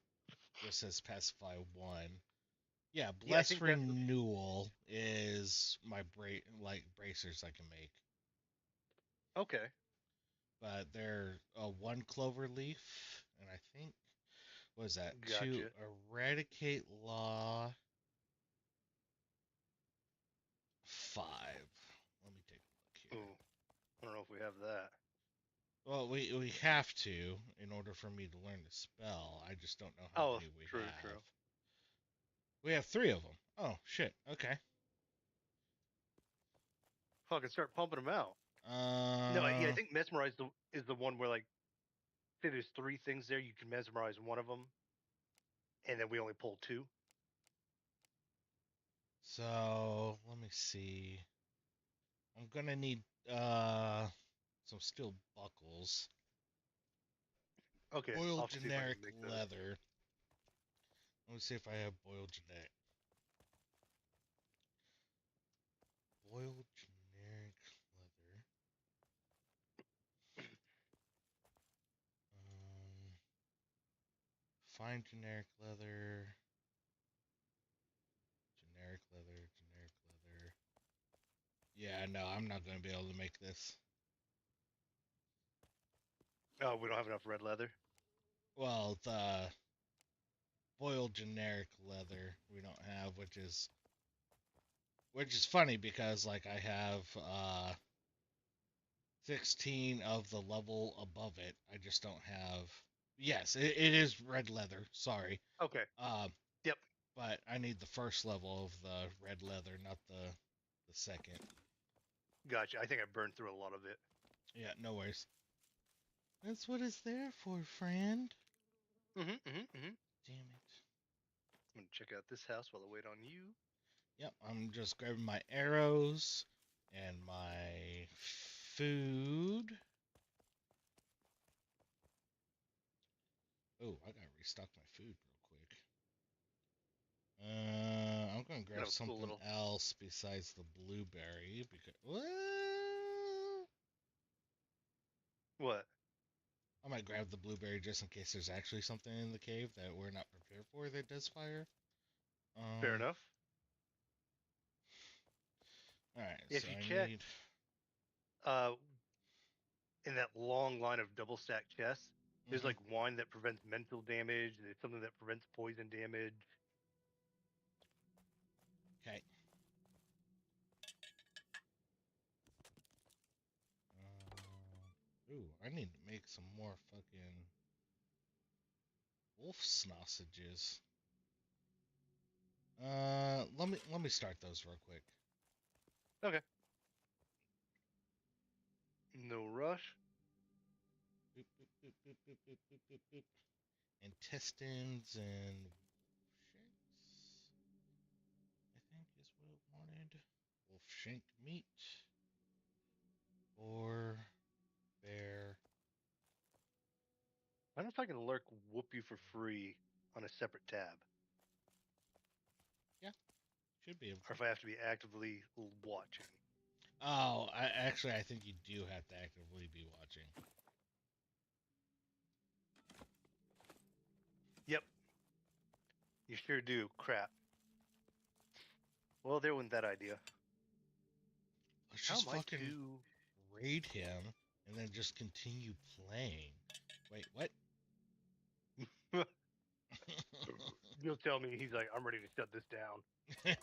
Just says pacify 1. Yeah, yeah, I bless think that's renewal is my bracers I can make. okay. But they're a 1 clover leaf, and I think what is that? To Gotcha. eradicate law 5. Let me take a look here. Ooh, I don't know if we have that. Well, we have to in order for me to learn the spell. I just don't know how Oh, many we true, have. true. We have 3 of them. Oh shit. Okay. Fucking start pumping them out. No, yeah, I Uh, think mesmerize is the one where like, say there's 3 things there, you can mesmerize one of them, and then we only pull 2. so let me see. I'm gonna need some steel buckles. Okay, Boiled I'll see if I generic can make those. leather. Let me see if I have boiled generic. Boiled generic leather. Fine generic leather. Generic leather. Generic leather. Yeah, no, I'm not gonna be able to make this. Oh, we don't have enough red leather. Well, the boiled generic leather we don't have, which is funny because like I have 16 of the level above it. I just don't have. Yes, it is red leather. Sorry. Okay. Um, Yep. but I need the first level of the red leather, not the second. Gotcha. I think I burned through a lot of it. Yeah, no worries. That's what it's there for, friend. Mm-hmm. Damn it. I'm gonna check out this house while I wait on you. Yep, I'm just grabbing my arrows and my food. Oh, I gotta restock my food real quick. I'm gonna Kind grab of a cool something little. else besides the blueberry because well, What? I might grab the blueberry just in case there's actually something in the cave that we're not prepared for that does fire. Fair Um, enough. all right, If so you I check, need. uh, in that long line of double stacked chests, there's Mm-hmm. like wine that prevents mental damage. There's something that prevents poison damage. Okay. Ooh, I need to make some more fucking wolf sausages. Let me start those real quick. Okay. No rush. Boop, boop, boop, boop, boop, boop, boop, boop, boop. Intestines and shanks, I think is what it wanted. Wolf shank meat or bear. I don't know if I can lurk whoop you for free on a separate tab, Yeah, should be able or to. if I have to be actively watching. Oh, I think you do have to actively be watching. Yep, you sure do. Crap. Well, there went that idea. Let's How just am I fucking too? raid him and then just continue playing. Wait, what? You'll tell me he's like, I'm ready to shut this down. Alright.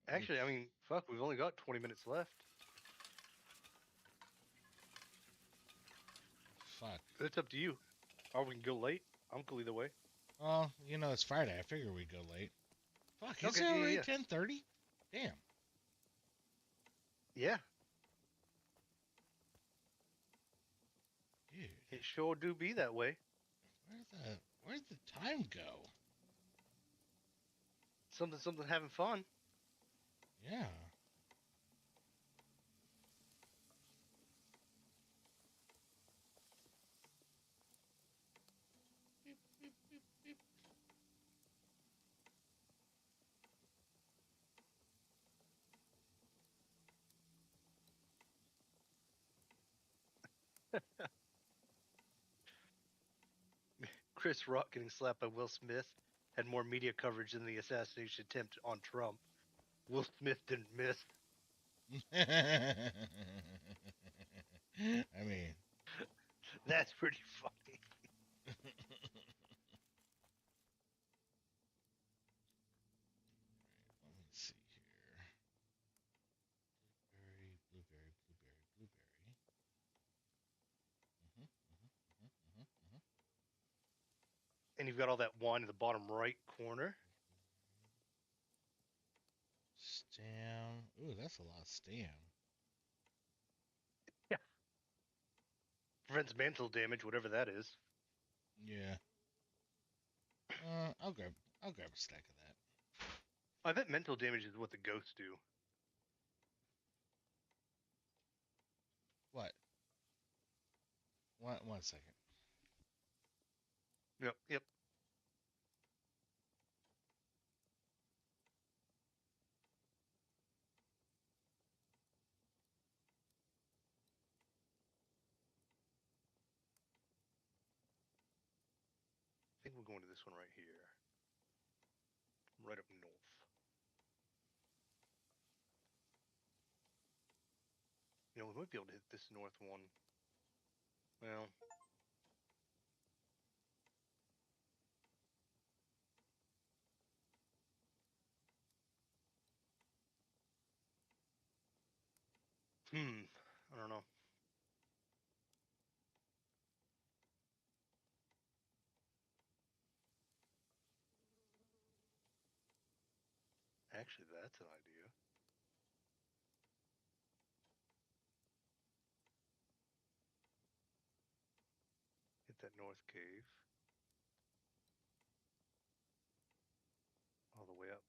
Actually, I mean, fuck, we've only got 20 minutes left. Fuck. It's up to you. Or we can go late. I'm cool either way. Well, it's Friday. I figure we'd go late. Fuck, is Okay, it yeah, already yeah. 10:30? Damn. Yeah. It sure do be that way. Where'd the time go? Something having fun. Yeah. Beep, beep, beep, beep. Chris Rock getting slapped by Will Smith had more media coverage than the assassination attempt on Trump. Will Smith didn't miss. I mean, That's pretty funny. let me see here. Blueberry, blueberry, blueberry, blueberry. Mhm. And you've got all that wine in the bottom right corner. Stam. Ooh, that's a lot of stam. Yeah. Prevents mental damage, whatever that is. Yeah. I'll grab a stack of that. I bet mental damage is what the ghosts do. What? One second. Yep. I think we're going to this one right here. Right up north. You know, we might be able to hit this north one. Well, I don't know. Actually, that's an idea. Hit that north cave. All the way up.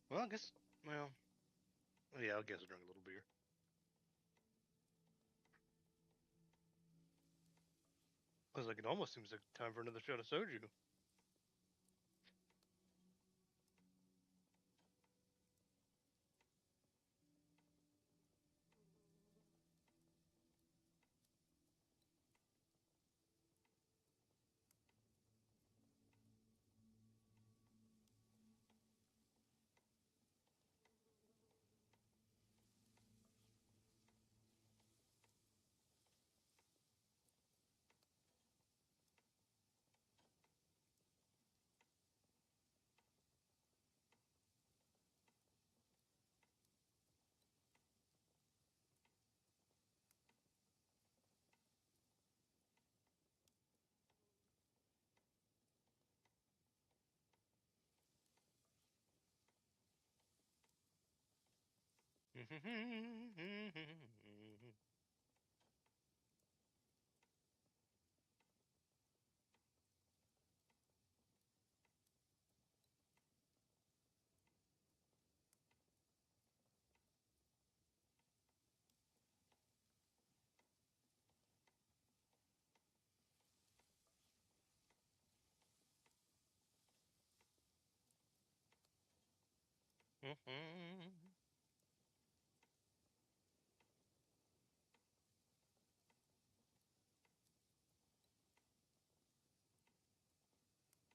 Well, I guess. Well, yeah, I guess I'll drink a little beer. I was like, it almost seems like time for another shot of soju.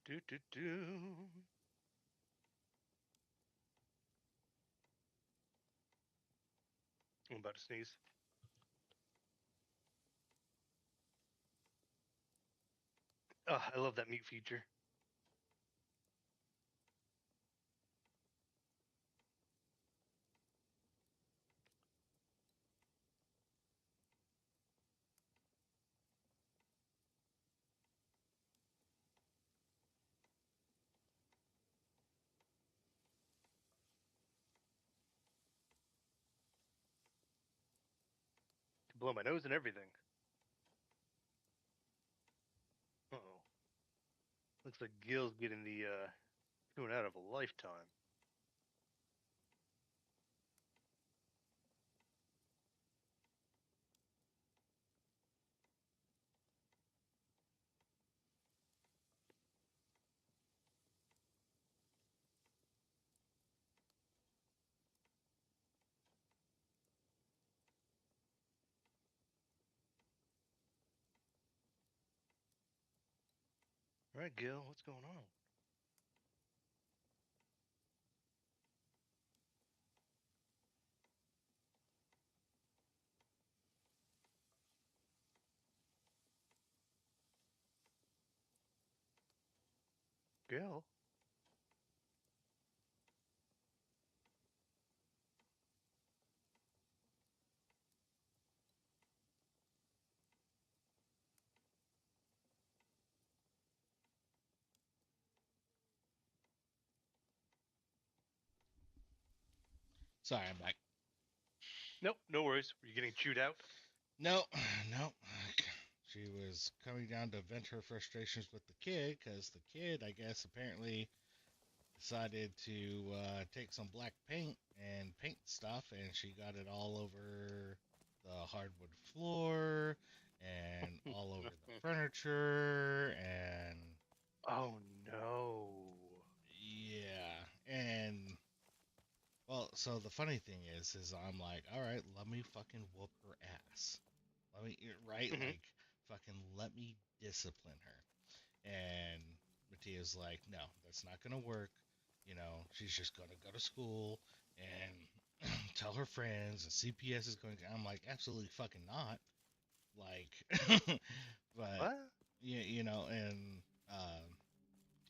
Do do do. I'm about to sneeze. Oh, I love that mute feature. Blow my nose and everything. Uh-oh. Looks like Gil's getting the tune out of a lifetime. All right, Gil, what's going on? Gil? Sorry, I'm back. Nope, no worries. Were you getting chewed out? No, no. She was coming down to vent her frustrations with the kid because the kid, I guess, apparently decided to take some black paint and paint stuff, and she got it all over the hardwood floor and all over the furniture, and Oh no. yeah, and well, so the funny thing is I'm like, all right, let me fucking whoop her ass. Let me, right? Mhm. Like, fucking let me discipline her. And Matia's like, no, that's not going to work. You know, she's just going to go to school and tell her friends, and CPS is going to. I'm like, absolutely fucking not. Like, but, What? you know, and,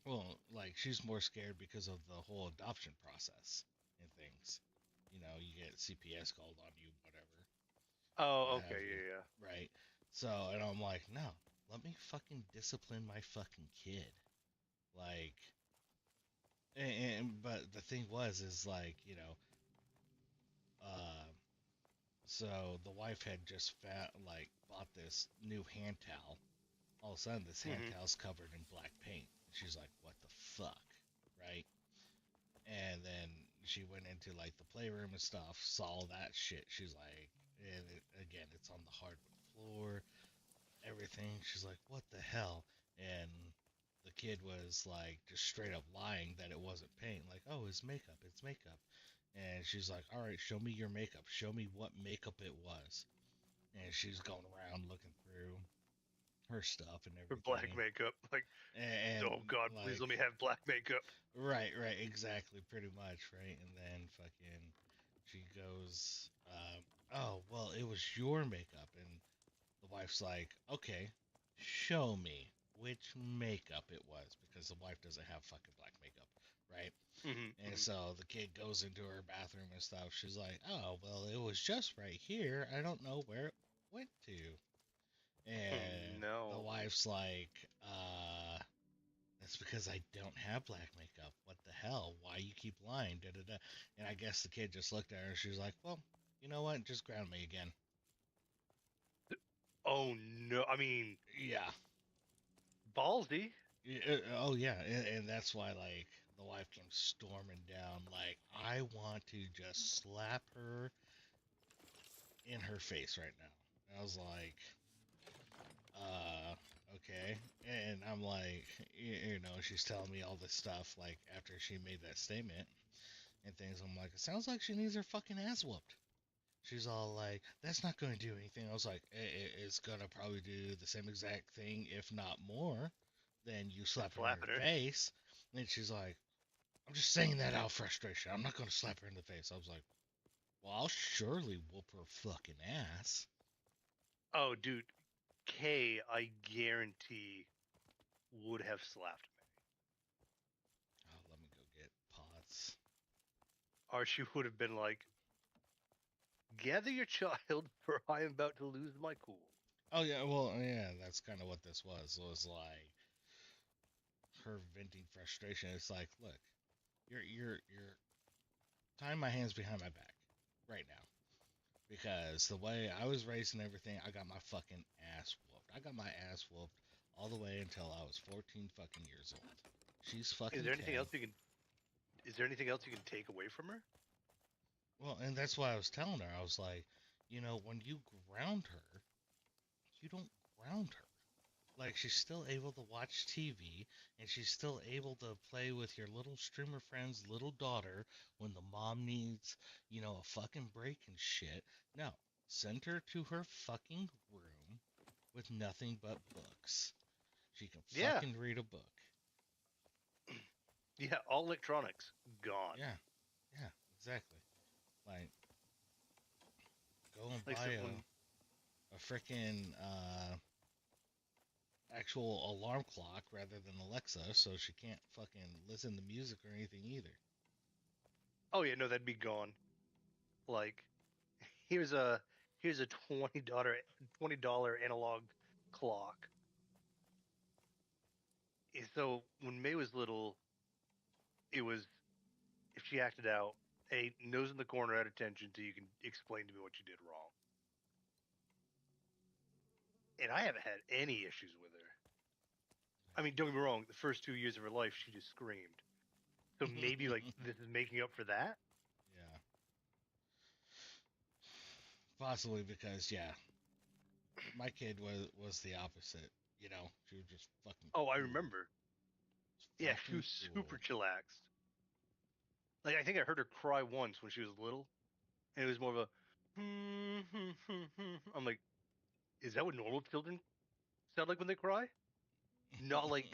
well, like, she's more scared because of the whole adoption process and things. You know, you get CPS called on you, whatever, what Oh, have okay, you, yeah, right? So, and I'm like, no, let me fucking discipline my fucking kid. Like, but the thing is like, you know, uh, so the wife had just like bought this new hand towel. All of a sudden, this yeah. hand towel's covered in black paint. She's like, what the fuck, right? And then she went into like the playroom and stuff, saw that shit. She's like, and again, it's on the hardwood floor, everything. She's like, what the hell? And the kid was like just straight up lying that it wasn't paint. Like, oh, it's makeup. It's makeup. And she's like, all right, show me your makeup. Show me what makeup it was. And she's going around looking through her stuff and For black everything. makeup. Like, And oh god, please like, let me have black makeup. right, exactly, pretty much, right? And then fucking, she goes, oh, well, it was your makeup. And the wife's like, okay, show me which makeup it was, because the wife doesn't have fucking black makeup, right? And Mm-hmm. so the kid goes into her bathroom and stuff. She's like, oh, well, it was just right here. I don't know where it went to. And the No. wife's like, It's because I don't have black makeup. What the hell? Why you keep lying? Da da da. And I guess the kid just looked at her and she was like, well, you know what? Just ground me again. Oh no! I mean, Yeah. ballsy. Oh yeah, and that's why like the wife came storming down. Like I want to just slap her in her face right now. And I was like, uh, okay. And I'm like, she's telling me all this stuff like after she made that statement and things. I'm like, it sounds like she needs her fucking ass whooped. She's all like, that's not going to do anything. I was like, it's going to probably do the same exact thing, if not more, than you slapping her in Slapping her her. face. And she's like, I'm just saying that out of frustration. I'm not going to slap her in the face. I was like, well, I'll surely whoop her fucking ass. Oh, dude, Kay, I guarantee would have slapped me, Oh, let me go get pots. or she would have been like, "Gather your child, for I am about to lose my cool." Oh yeah, well yeah, that's kind of what this was. It was like her venting frustration. It's like, look, you're tying my hands behind my back right now because the way I was raised and everything, I got my fucking ass whooped. I got my ass whooped all the way until I was 14 fucking years old. She's Is fucking there anything 10. else you can? Is there anything else you can take away from her? Well, and that's why I was telling her. I was like, when you ground her, you don't ground her. Like she's still able to watch TV and she's still able to play with your little streamer friend's little daughter when the mom needs, a fucking break and shit. No, send her to her fucking room with nothing but books. She can Yeah, fucking read a book. yeah. All electronics gone. Yeah, yeah, exactly. Like go and Like I buy said, a freaking actual alarm clock rather than Alexa so she can't fucking listen to music or anything either. oh yeah, no, that'd be gone. Like here's a here's a $20 analog clock. So when May was little, it was if she acted out, a nose in the corner at attention till you can explain to me what you did wrong. And I haven't had any issues with her. I mean, don't get me wrong, the first 2 years of her life she just screamed. So maybe like this is making up for that. Yeah. Possibly because my kid was the opposite. She was just fucking Oh, I cool. remember. Yeah, she Fucking was super cool. chillaxed. Like I think I heard her cry once when she was little, and it was more of a I'm like, is that what normal children sound like when they cry? Not like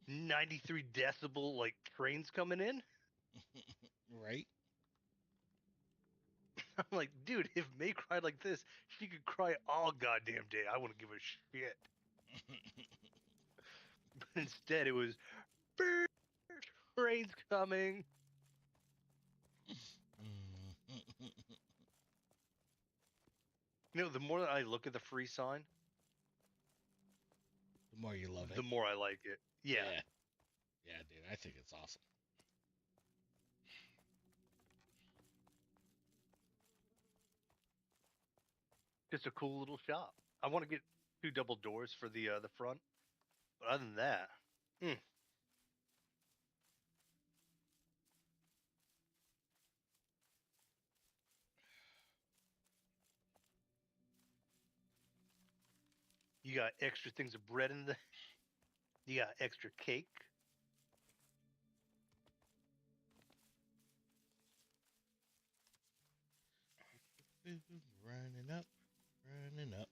93 decibel like trains coming in. Right? I'm like, dude, if May cried like this, she could cry all goddamn day. I wouldn't give a shit. But instead, it was trains coming. The more that I look at the free sign, The more you love the it. more I like it. Yeah. Yeah. Yeah, dude. I think it's awesome. Just a cool little shop. I want to get 2 double doors for the front, but other than that, mm, you got extra things of bread in the. You got extra cake. Running up, running up.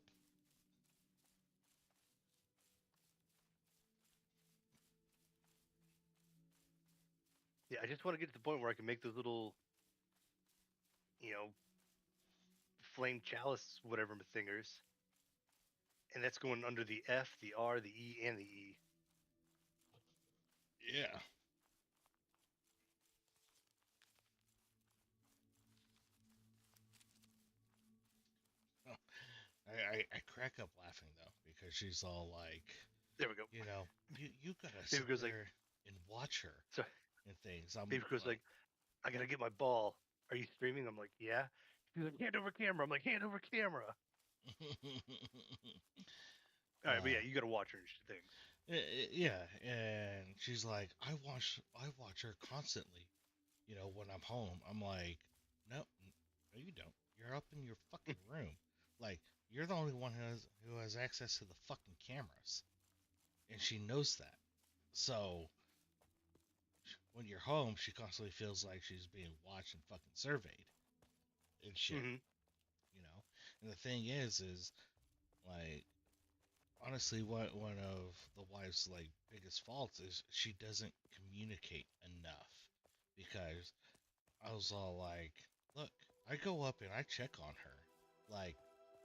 Yeah, I just want to get to the point where I can make those little, you know, flame chalice whatever thingers, and that's going under the F, the R, the E, and the E. Yeah. Oh, I crack up laughing though because she's all like, There we go. You know, you gotta Baby sit goes there like, and watch her so and things. I'm Baby goes like, I gotta get my ball. Are you streaming? I'm like, yeah. She's like, hand over camera. I'm like, hand over camera. All right, but yeah, you gotta watch her and things. yeah, and she's like, I watch her constantly. You know, when I'm home, I'm like, no, no, you don't. You're up in your fucking room. Like, you're the only one who has access to the fucking cameras, and she knows that. So when you're home, she constantly feels like she's being watched and fucking surveyed and shit. Mm-hmm. You know, and the thing is like honestly, one of the wife's like biggest faults is she doesn't communicate enough because I was all like, look, I go up and I check on her like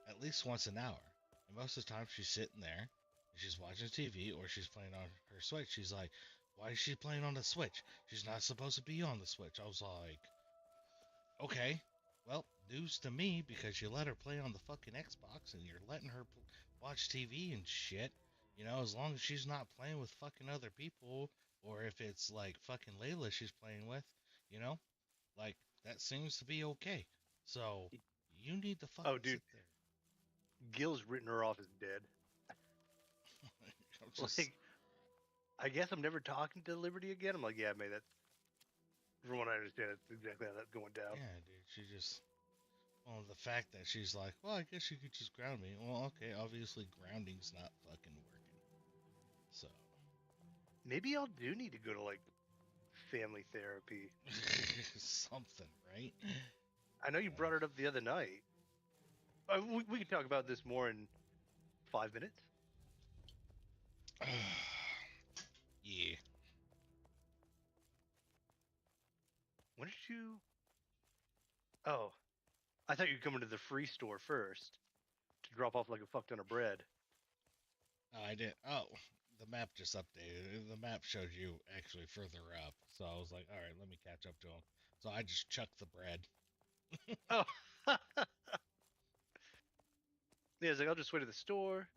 at least once an hour. And most of the time she's sitting there and she's watching TV or she's playing on her Switch. She's like, why is she playing on the Switch? She's not supposed to be on the Switch. I was like, okay, well, news to me because you let her play on the fucking Xbox and you're letting her watch TV and shit. You know, as long as she's not playing with fucking other people or if it's like fucking Layla she's playing with, you know, like, that seems to be okay. So, you need to Oh, fucking dude, sit there. Gil's written her off as dead. I'm just, Like, I guess I'm never talking to Liberty again. I'm like, yeah, mate, that's from what I understand, that's exactly how that's going down. yeah, dude, she just, well, the fact that she's like, well, I guess you could just ground me. Well, okay, obviously grounding's not fucking working. So, Maybe I'll do need to go to like family therapy. something, right? I know you brought it up the other night. We can talk about this more in 5 minutes. Yeah. When did you? Oh, I thought you'd come into the free store first to drop off like a fuck ton of bread. Oh, I did. Oh, the map just updated. The map showed you actually further up. So I was like, all right, let me catch up to him. So I just chucked the bread. Oh, yeah. He's like, I'll just wait at the store.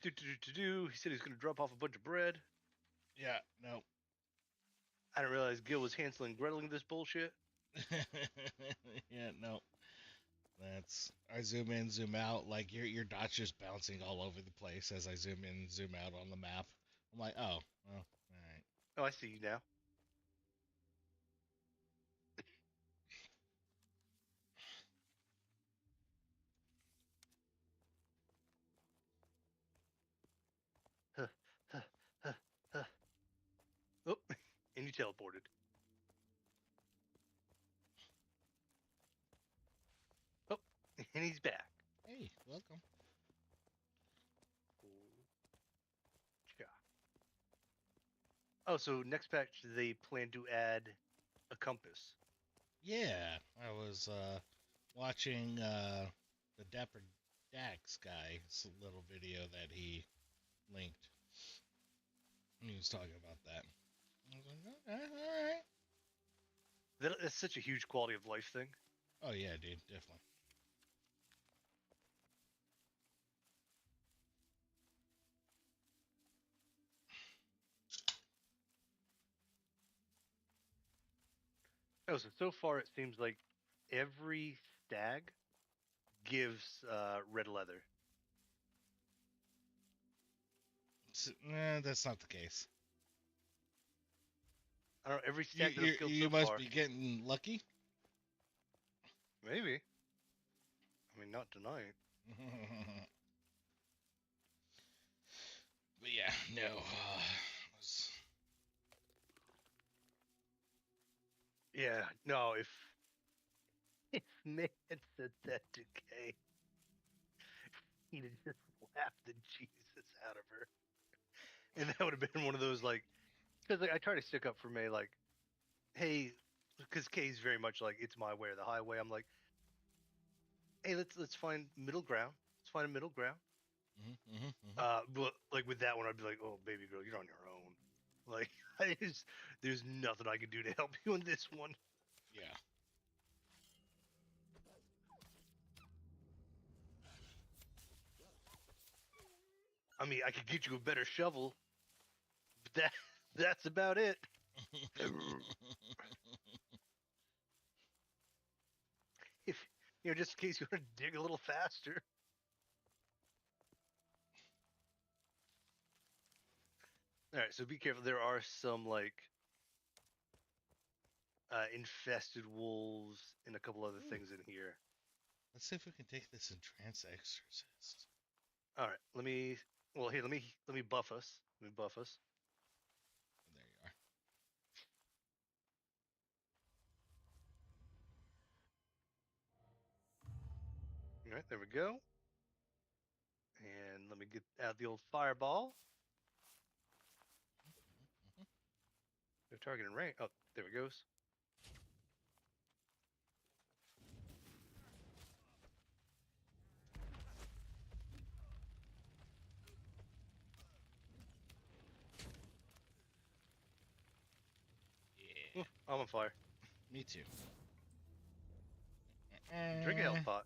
Do. He said he's gonna drop off a bunch of bread. Yeah, no. I didn't realize Gil was Hansel and Greteling this bullshit. Yeah, no. That's I zoom in, zoom out, like your dot's just bouncing all over the place as I zoom in, zoom out on the map. I'm like, oh, well, all right. Oh, I see you now. Huh, huh, huh, huh. Oh, and you teleported. Oh, and he's back. Hey, welcome. Yeah. Oh, so next patch they plan to add a compass. Yeah, I was watching the Dapper Dax guy's little video that he linked. He was talking about that. I was like, okay, all right. That's such a huge quality of life thing. Oh yeah, dude, definitely. Oh, so far it seems like every stag gives red leather. That's not the case. I don't know, every You stag that I've killed you so must far. be getting lucky. Maybe. I mean, not tonight. But yeah, no. Yeah, no, if man said that to Kay, he'd have just laughed the Jesus out of her. And that would have been one of those, like, because like, I try to stick up for May, like, hey, because Kay's very much like, it's my way or the highway. I'm like, hey, let's find middle ground. Let's find a middle ground. But like with that one, I'd be like, oh, baby girl, you're on your own. Like, there's nothing I can do to help you in this one. Yeah. I mean, I could get you a better shovel, but that's about it. If just in case you want to dig a little faster. All right, so be careful. There are some like infested wolves and a couple other things in here. Let's see if we can take this in trance exorcist. All right, let me. Well, here, let me buff us. Let me buff us. There you are. All right, there we go. And let me get out the old fireball. No target in range. Oh, there it goes. Yeah, I'm on fire. me too. Drink a health pot.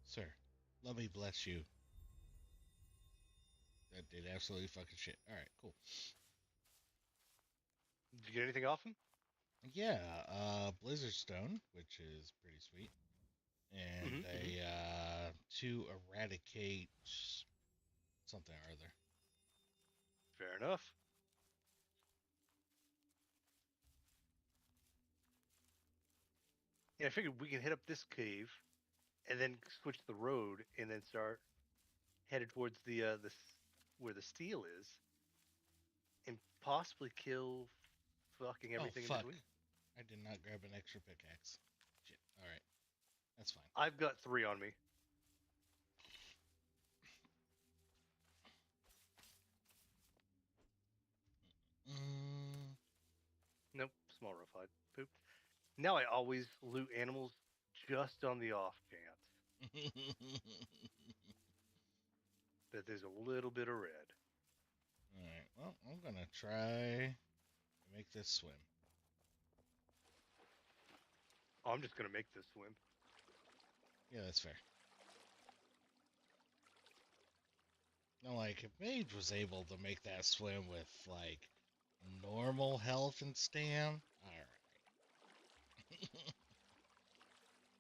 Sir, let me bless you. That did absolutely fucking shit. All right, cool. Did you get anything off him? Yeah, Blizzard Stone, which is pretty sweet, and to eradicate something or other. Fair enough. Yeah, I figured we can hit up this cave, and then switch the road, and then start headed towards the where the steel is, and possibly kill fucking everything Oh in fuck! between. I did not grab an extra pickaxe. Shit. All right, that's fine. I've got 3 on me. Mm. Nope, small rough hide. Poop. Now I always loot animals just on the off chance that there's a little bit of red. All right. Well, I'm gonna try to make this swim. Oh, I'm just gonna make this swim. Yeah, that's fair. No, like if Mage was able to make that swim with like normal health and stam, all right.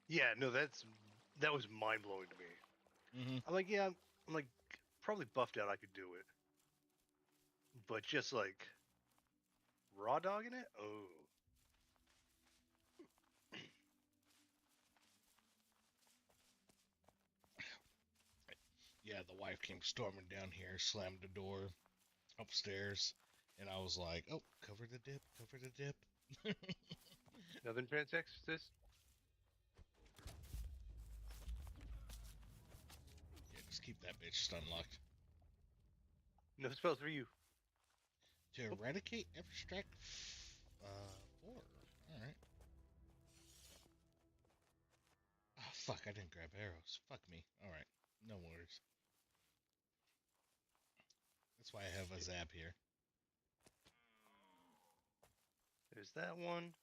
Yeah, no, that was mind blowing to me. Mm-hmm. I'm like, yeah, I'm like probably buffed out. I could do it, but just like raw dogging it. Oh, Yeah, the wife came storming down here, slammed the door upstairs, and I was like, "Oh, cover the dip, cover the dip." nothing trans exorcist. Yeah, just keep that bitch stun locked. No spells for you. To eradicate abstract 4. All right. Oh fuck! I didn't grab arrows. Fuck me. All right, no worries. That's why I have a zap here. There's that one.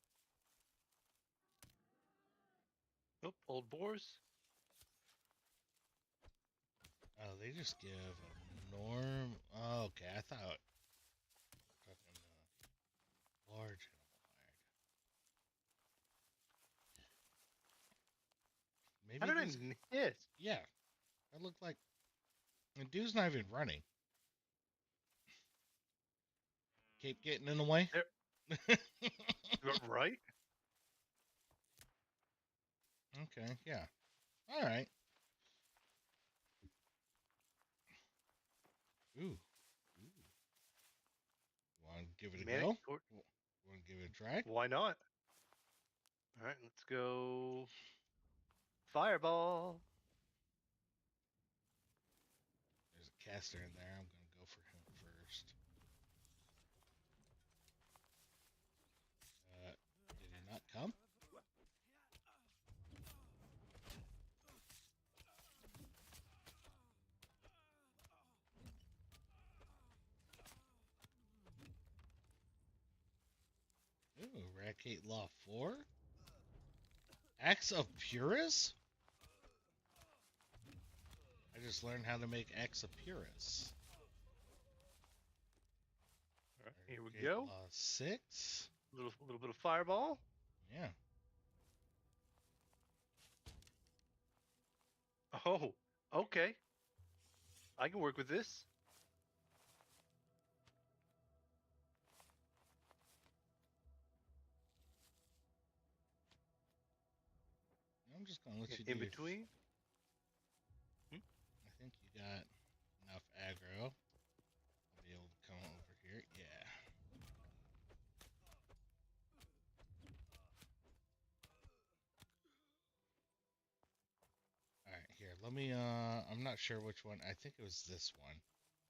Oh, old boars. Oh, they just give a norm. Oh, okay, I thought fucking large amplified. How Maybe did I these. miss? Yeah, that looked like. The dude's not even running. Keep getting in the way. There, right? Okay, yeah. All right. Ooh. Ooh. Want to give it a Manic go? Court. Want to give it a try? Why not? All right, let's go. Fireball. There's a caster in there. I'm gonna go for him first. Did he not come? Ooh, Eradicate Law 4? Acts of Purus? I I just learned how to make X Epirus. All right, here we Okay, go. 6. Little bit of fireball. Yeah. Oh, okay. I can work with this. I'm just gonna let you In do. between. I think you got enough aggro. I'll be able to come over here. Yeah. All right, here. Let me. I'm not sure which one. I think it was this one.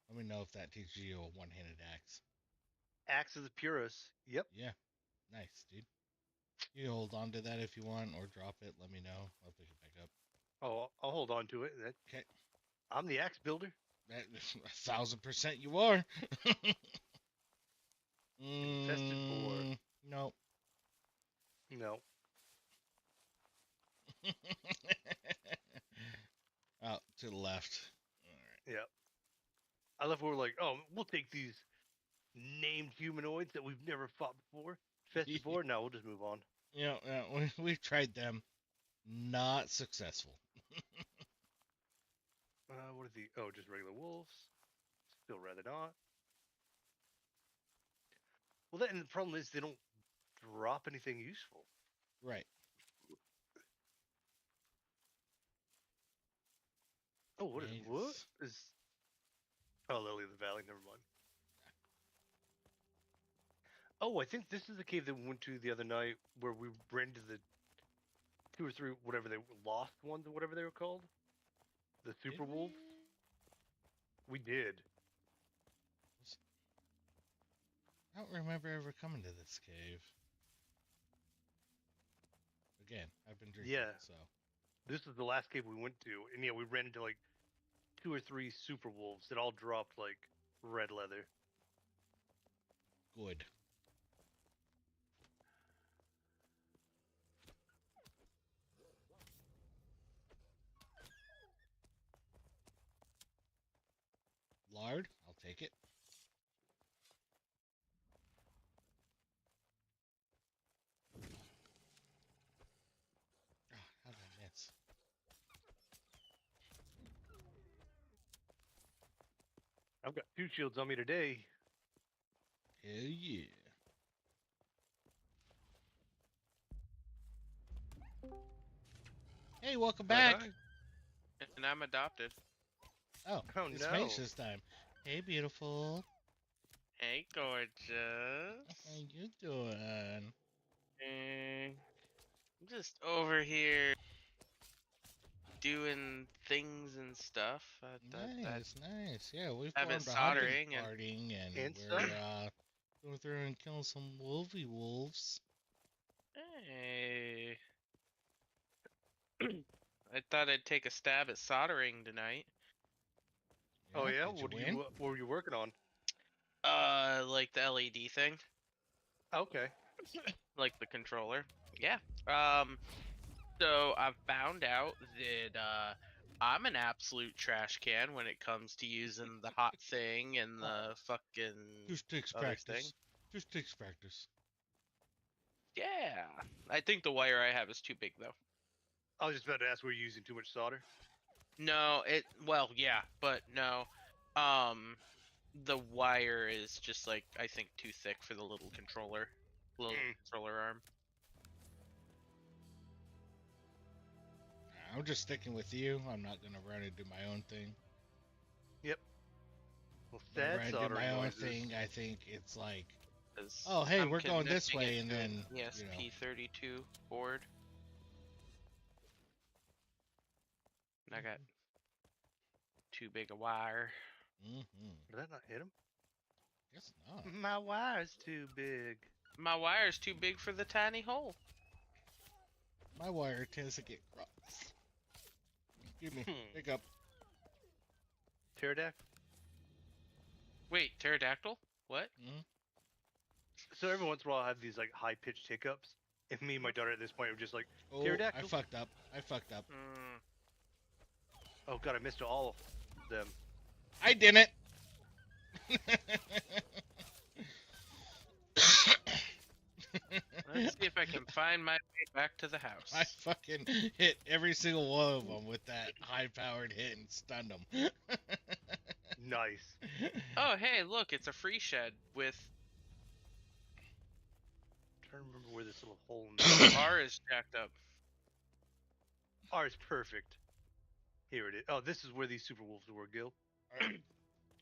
Let me know if that teaches you a one-handed axe. Axe of the Purus. Yep. Yeah. Nice, dude. You can hold on to that if you want, or drop it. Let me know. I'll pick it back up. Oh, I'll hold on to it. Okay. I'm the axe builder. That 1,000% you are. Infested boar. Nope. No. Out to the left. All right. Yeah. I love where we're like, oh, we'll take these named humanoids that we've never fought before. Infested boar. No, we'll just move on. Yeah, we've tried them. Not successful. What are the? Oh, just regular wolves. Still rather not. Well, then the problem is they don't drop anything useful. Right. Oh, what Thanks. is? Oh, Lily of the Valley. Never mind. Oh, I think this is the cave that we went to the other night where we ran into the 2 or 3 whatever they lost ones or whatever they were called. The super Did wolves. We did. I don't remember ever coming to this cave. Again, I've been drinking, Yeah. so. This is the last cave we went to, and yeah, we ran into like 2 or 3 super wolves that all dropped like red leather. Good. Lard, I'll take it. Oh, how did I miss? I've got 2 shields on me today. Hell yeah. Hey, welcome back. Hi. And I'm adopted. Oh, Oh, it's no. Mage this time. Hey, beautiful. Hey, gorgeous. How you doing? I'm just over here doing things and stuff. Nice, nice. Yeah, we I've been formed a hunting soldering and- party, and And we're going through and killing some wolvy wolves. Hey. I thought I'd take a stab at soldering tonight. Oh yeah, Did you win? What were you working on? Like the LED thing, Okay. like the controller. Yeah. So I've found out that I'm an absolute trash can when it comes to using the hot thing and the fucking Just takes other practice. thing. Just takes practice. Yeah. I think the wire I have is too big though. I was just about to ask, were you using too much solder? No, yeah, but no. The wire is just like I think too thick for the little controller arm. I'm just sticking with you. I'm not gonna run and do my own thing. Yep. Well, Whenever sad I do soldering my own noises. thing, I think it's like, 'Cause oh, hey, I'm we're going this connecting way, it and to then, an you know. ESP32 board. And I got too big a wire. Mm-hmm. Did that not hit him? Guess not. My wire's too big. My wire's too big for the tiny hole. My wire tends to get crossed. Excuse me. Pick up. Pterodactyl. Wait, pterodactyl? What? Mm-hmm. So every once in a while, I have these like high pitched hiccups, and me and my daughter at this point are just like, Oh, I pterodactyl. fucked up. I fucked up. Mm, Oh god, I missed all of them. I didn't. Let's see if I can find my way back to the house. I fucking hit every single one of them with that high-powered hit and stunned them. Nice. Oh, hey, look, it's a free shed with trying to remember where this little hole in the R is jacked up. R is perfect. Here it is. Oh, this is where these super wolves were, Gil. Alright.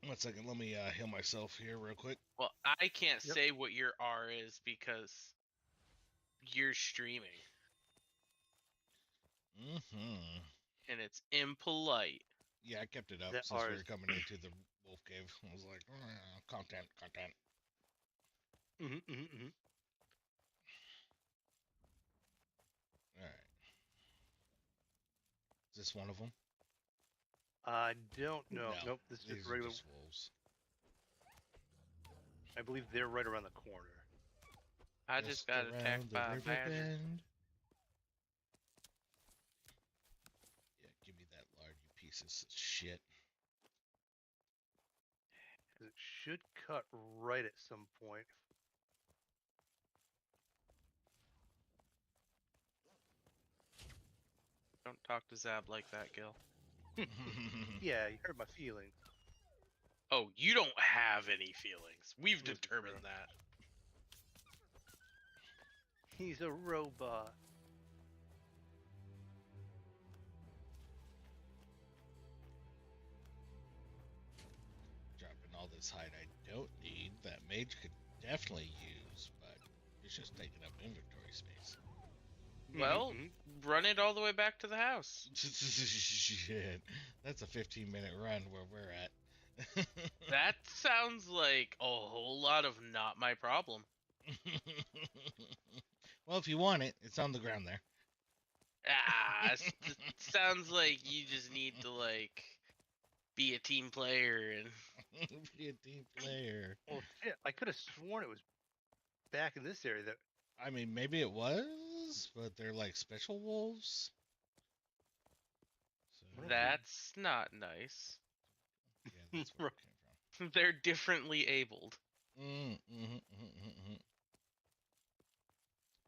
1 second, let me heal myself here real quick. Well, I can't Yep. say what your R is because you're streaming, Mm-hmm. and it's impolite. Yeah, I kept it up That since R we is- were coming into the wolf cave. I was like, content. Mm-hmm. Alright. Is this one of them? I don't know. No, Nope, this is these just are regular. just wolves. I believe they're right around the corner. I just got around attacked the by a river badger. bend. Yeah, give me that lard, you pieces of shit. 'Cause it should cut right at some point. Don't talk to Zab like that, Gil. Yeah, you hurt my feelings. Oh, you don't have any feelings. We've That's determined true. that. He's a robot. Dropping all this hide I don't need that mage could definitely use, but it's just taking up inventory space. Well, Mhm. run it all the way back to the house. Shit. That's a 15-minute run where we're at. That sounds like a whole lot of not my problem. Well, if you want it, it's on the ground there. Sounds like you just need to like be a team player and Be a team player. Well, shit, I could have sworn it was back in this area that. I mean, maybe it was, but they're like special wolves. So, that's not nice. yeah, that's where it came from. They're differently abled. All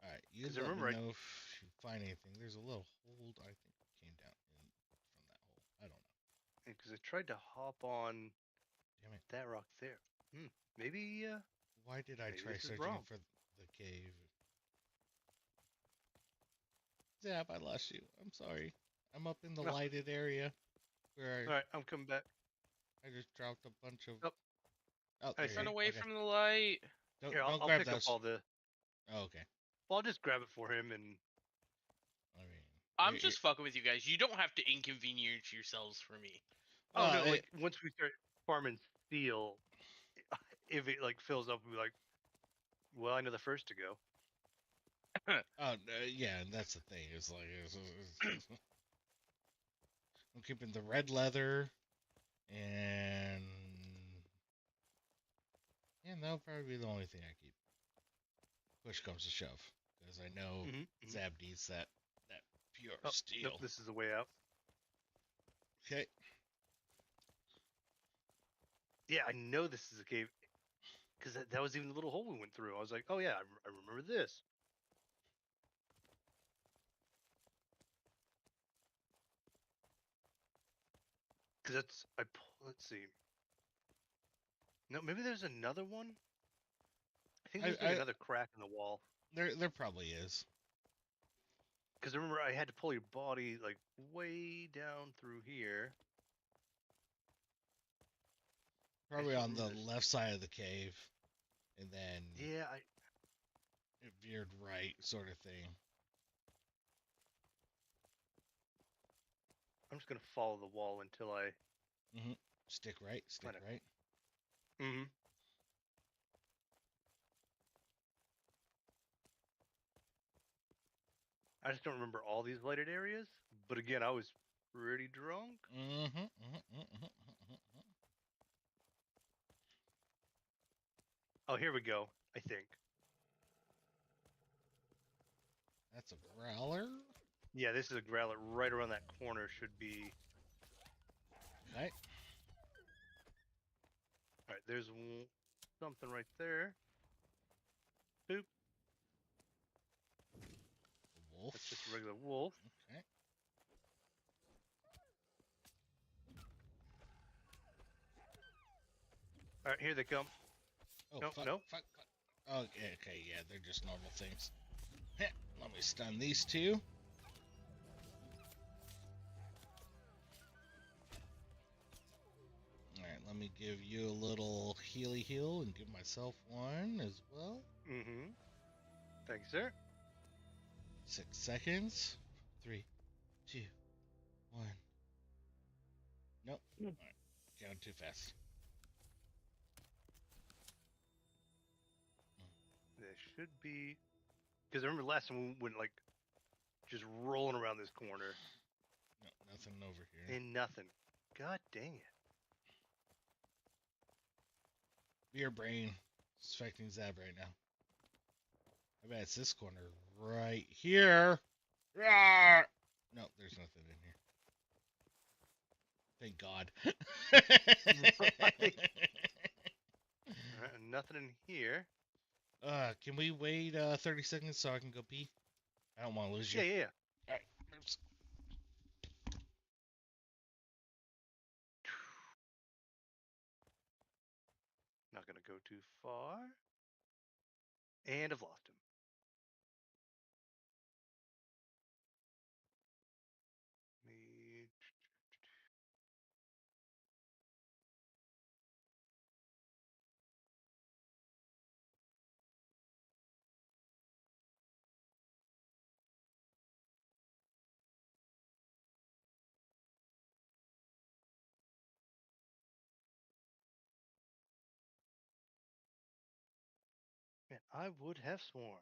right, you 'Cause I let remember me I- know if you find anything. There's a little hold I think came down from that hole. I don't know. Because I tried to hop on Damn it! that rock there. Maybe. Why did I Maybe try this is searching wrong. for the cave? Zap, I lost you. I'm sorry. I'm up in the No. lighted area where All right, I'm coming back. I just dropped a bunch of. Oh. Oh, I there you Run go. away Okay. from the light. Don't, Here, don't I'll grab pick those. up all the. Oh, okay. Well, I'll just grab it for him and. I mean, I'm here- just fucking with you guys. You don't have to inconvenience yourselves for me. Oh no! it- Like once we start farming steel, if it like fills up, we'll be like, well, I know the first to go. yeah, and that's the thing. It's like I'm keeping the red leather, and yeah, that'll probably be the only thing I keep. Push comes to shove, because I know Mhm. Zab needs that pure Oh, steel. nope, this is the way out. Okay. Yeah, I know this is a cave because that was even the little hole we went through. I was like, oh yeah, I remember this. Because let's see. No, maybe there's another one. I think there's like I- another crack in the wall. There probably is. Because remember, I had to pull your body like way down through here. Probably don't on the remember this. left side of the cave, and then Yeah, it veered right, sort of thing. I'm just gonna follow the wall until I. Stick right, stick Kinda- right. Mm-hmm. I just don't remember all these lighted areas. But again, I was pretty drunk. Oh, here we go. I think. That's a growler. Yeah, this is a growler right around that corner. Should be. Okay. All right, there's something right there. Boop. Wolf. That's just a regular wolf. Okay. All right, here they come. Oh, No, fuck, no. fuck, fuck. Okay, yeah, they're just normal things. Heh, let me stun these two. Alright, let me give you a little healy heal and give myself one as well. Mm-hmm. Thank you, sir. 6 seconds. 3, 2, 1. Nope. Alright, going too fast. There should be, because I remember last time we went like just rolling around this corner No, nothing over here. and nothing. God dang it! Beer brain is affecting Zab right now. I bet it's this corner right here. Rawr! No, there's nothing in here. Thank God. Right. All right, nothing in here. Can we wait 30 seconds so I can go pee? I don't want to lose you. Yeah. Alright. Oops. Not gonna go too far. And I've lost him. Me. Man, I would have sworn.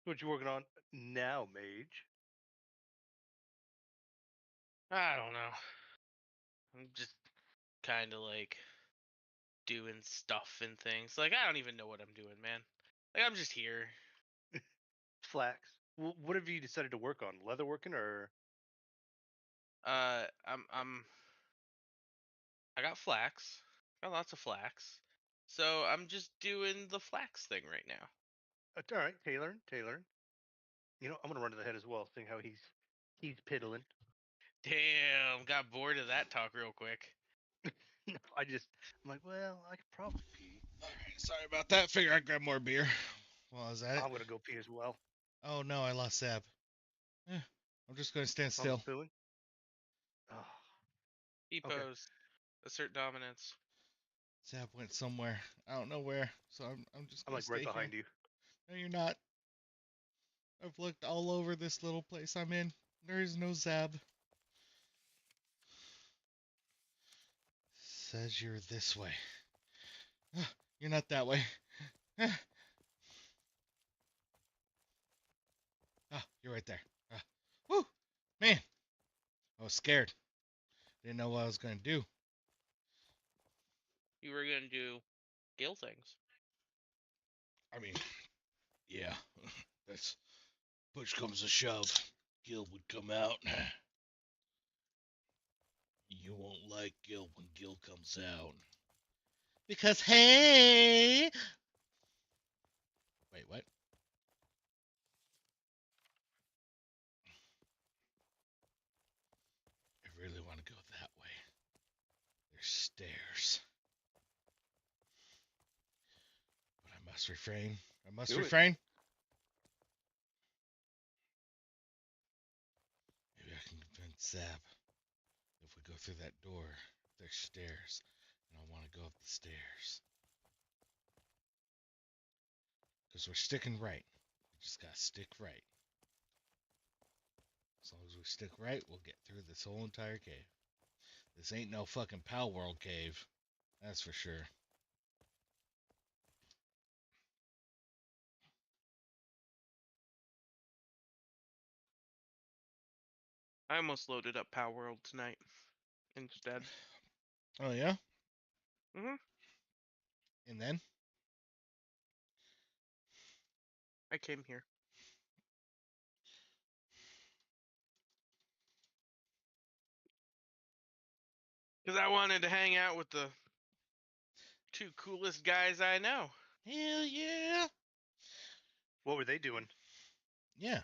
What you working on now, Mage? I don't know. I'm just kind of like doing stuff and things. Like I don't even know what I'm doing, man. Like I'm just here. Flax. What have you decided to work on? Leatherworking or? I'm I got flax. Got lots of flax. So I'm just doing the flax thing right now. All right, tailoring. You know, I'm gonna run to the head as well, seeing how he's piddling. Damn, got bored of that talk real quick. No, I'm like, well, I could probably pee. Alright, sorry about that. Figure I'd grab more beer. Well, is that it? I'm gonna go pee as well. Oh no, I lost Zab. I'm just gonna stand I'm still. pooing. Oh, E okay. pose. Assert dominance. Zab went somewhere. I don't know where, so I'm just I'm gonna like right stay behind here. you. No, you're not. I've looked all over this little place I'm in. There is no Zab. Says you're this way. You're not that way. You're right there. Woo! Man, I was scared. Didn't know what I was gonna do. You were gonna do Gill things. I mean, yeah, that's push comes to shove. Gil would come out. You won't like Gil when Gil comes out. Because, hey! Wait, what? I really want to go that way. There's stairs. But I must refrain. I must Do it. refrain. Maybe I can convince Zab. If we go through that door, there's stairs. And I want to go up the stairs. Because we're sticking right. We just gotta stick right. As long as we stick right, we'll get through this whole entire cave. This ain't no fucking Pal World cave. That's for sure. I almost loaded up Power World tonight. instead. Oh yeah. Mhm. And then I came here. Because I wanted to hang out with the two coolest guys I know. hell yeah. What were they doing? Yeah.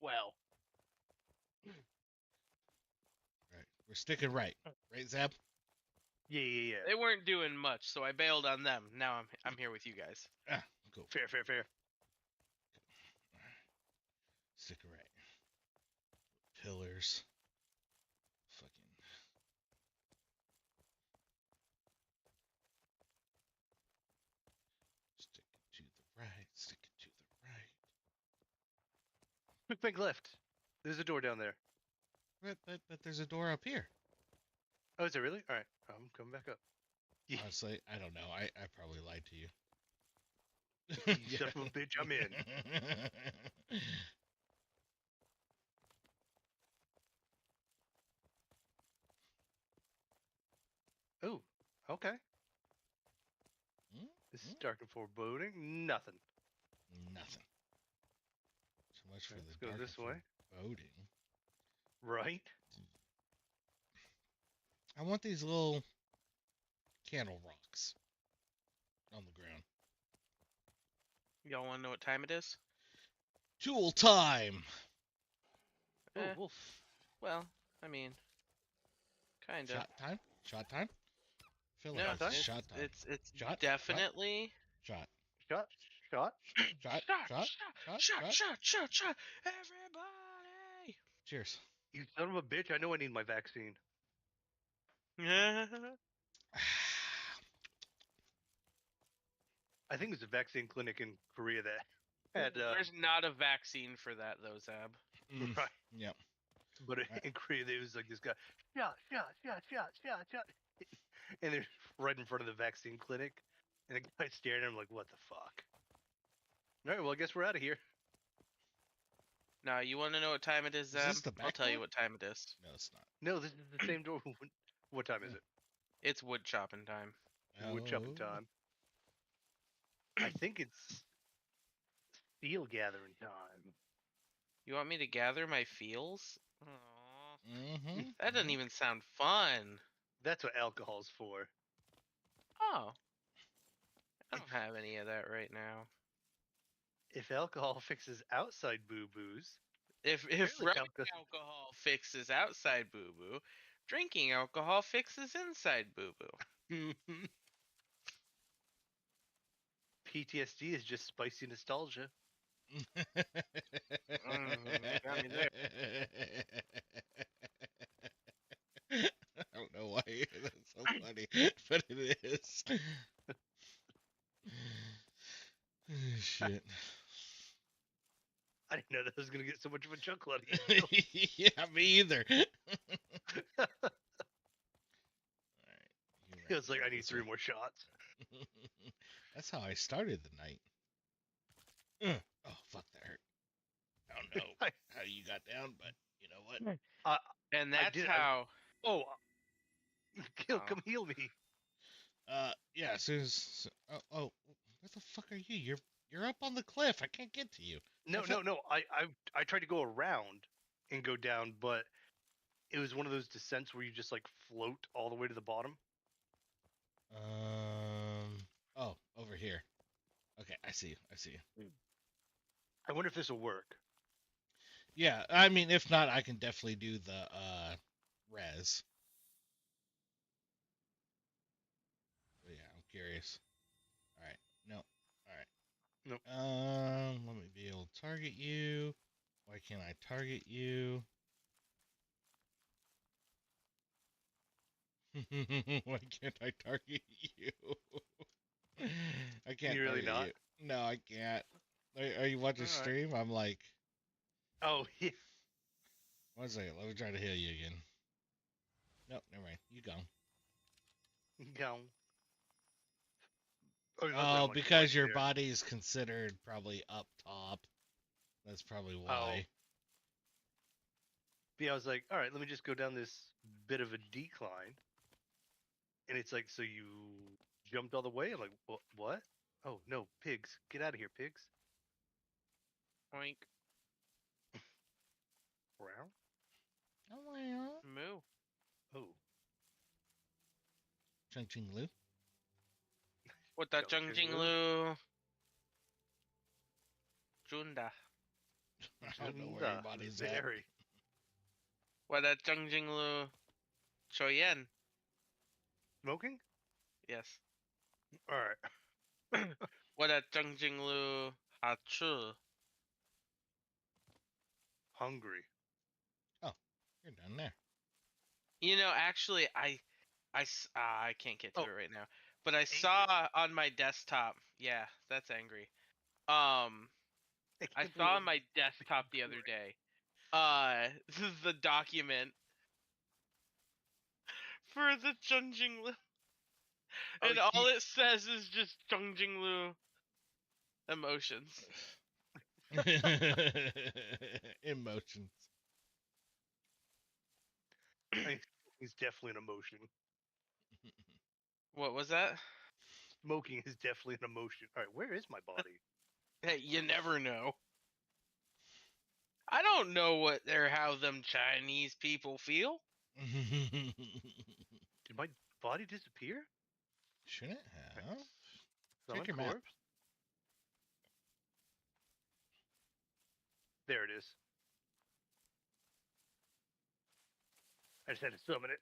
Well, Right. We're sticking right. Right, Zab? Yeah. they weren't doing much, so I bailed on them. Now I'm here with you guys. Ah, cool. Fair. Stick it right. Pillars. Fucking. Stick it to the right. Stick it to the right. Quick big lift. There's a door down there. But there's a door up here. Oh, is it really? All right, I'm coming back up. Yeah, Honestly, I don't know. I probably lied to you. you son of a bitch, I'm in. Oh, okay. Hmm? This is dark and foreboding. Nothing. Nothing. So much for Let's the go dark this and way. foreboding. Right? I want these little candle rocks on the ground. Y'all want to know what time it is? Tool time. Oh, Eh, wolf. well, I mean, kind of. Shot time. Shot time. Feel No, like time? it's shot time. it's Shot? definitely Shot. Shot. Shot. shot, Shot. shot, everybody. Cheers. You son of a bitch, I know I need my vaccine. I think there's a vaccine clinic in Korea that had, There's not a vaccine for that though, Zab. right. Yep. But Right. in Korea, there was like this guy, shot. And they're right in front of the vaccine clinic. And the guy's staring at him like, what the fuck? All right, well, I guess we're out of here. Now, you want to know what time it is, Is Zab? this the I'll back tell you door? what time it is. No, it's not. No, this is the same door. What time is it? It's wood chopping time. Wood chopping Oh. time. I think it's steel gathering time. You want me to gather my feels? Aw, Mm-hmm. that doesn't even sound fun. That's what alcohol's for. Oh, I don't have any of that right now. If alcohol fixes outside boo-boos, If Apparently rubbing alcohol- alcohol fixes outside boo boo, drinking alcohol fixes inside boo boo. PTSD is just spicy nostalgia. Got me there. I don't know why that's so funny, but it is. Shit. I didn't know that was gonna get so much of a chuckle out of you. Yeah, me either. All right. It was like, I need 3 more shots. That's how I started the night. Oh, fuck, that hurt. I don't know I- how you got down, but you know what? And I that's did- how. Oh, Gil, Oh. come heal me. Yeah, as soon as where the fuck are you? You're up on the cliff. I can't get to you. No. I tried to go around and go down, but it was one of those descents where you just like float all the way to the bottom. Oh, over here. Okay, I see you. I see you. I wonder if this will work. Yeah, I mean, if not, I can definitely do the res. But yeah, I'm curious. All right. No. All right. Nope. Let me be able to target you. Why can't I target you? Why can't I target you? I can't you really target not? you. No, I can't. Are you watching All right. stream? I'm like, Oh, yeah. 1 second. Let me try to heal you again. Nope, never mind. You go. Go. Oh, it looks like Oh, one because right your there. body is considered probably up top. That's probably why. Yeah, I was like, all right, let me just go down this bit of a decline. And it's like, so you jumped all the way? I'm like, what? Oh, no, pigs. Get out of here, pigs. Oink. Wow. Moo. Oh, Chung Ching Lu. What that Chung Chung Ching Jing Lu. Lu. Junda. I don't know where your body's at. Very. What that Chung Jing Lu. Choyen. Smoking? Yes. All right. What that Chung Jing Lu. Hachu. Hungry. You're done there. You know, actually, I can't get to Oh. it right now. But I saw on my desktop. Yeah, that's angry. I saw on my desktop the other day. The document for the Chungjinglu, and Oh, all it says is just Chungjinglu emotions. Emotions. He's definitely an emotion. What was that? Smoking is definitely an emotion. All right, where is my body? Hey, you never know. I don't know how them Chinese people feel. Did my body disappear? Shouldn't have. So I'm Check a your map. corpse. There it is. I just had to summon it.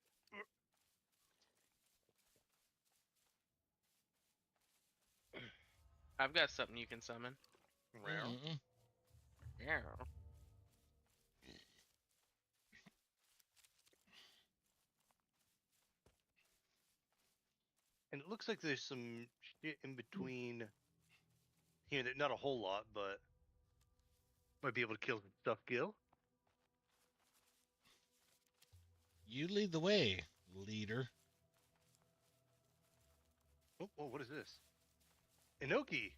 I've got something you can summon. Mm-mm. Yeah. And it looks like there's some shit in between here. That not a whole lot, but might be able to kill some stuff. Gil. You lead the way, leader. Oh, what is this? Inoki.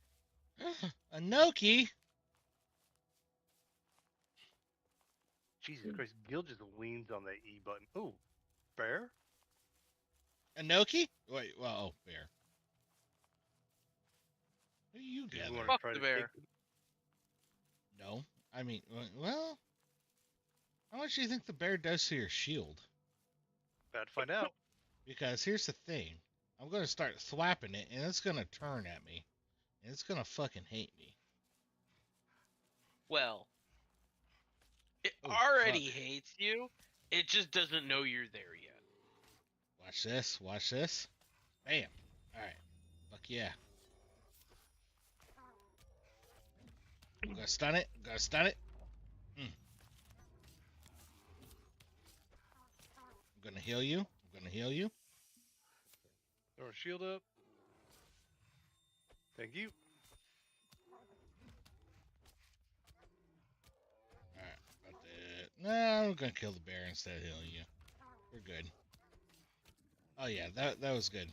Anoki. Jesus Christ, Gil just leans on that E button. Oh, bear? Anoki? Wait, well, oh, bear. Who are you Do you gather? wanna Fuck try the to bear. take- No. I mean, well, how much do you think the bear does to your shield? About to find out. Because here's the thing. I'm going to start thwapping it, and it's going to turn at me. And it's going to fucking hate me. Well, it Oh, already fuck. hates you. It just doesn't know you're there yet. Watch this. Watch this. Bam. All right. Fuck yeah. I'm going to stun it. I'm going to stun it. I'm going to heal you. I'm going to heal you. Throw a shield up. Thank you. Alright, about that. No, I'm gonna kill the bear instead of healing you. We're good. Oh yeah, that was good.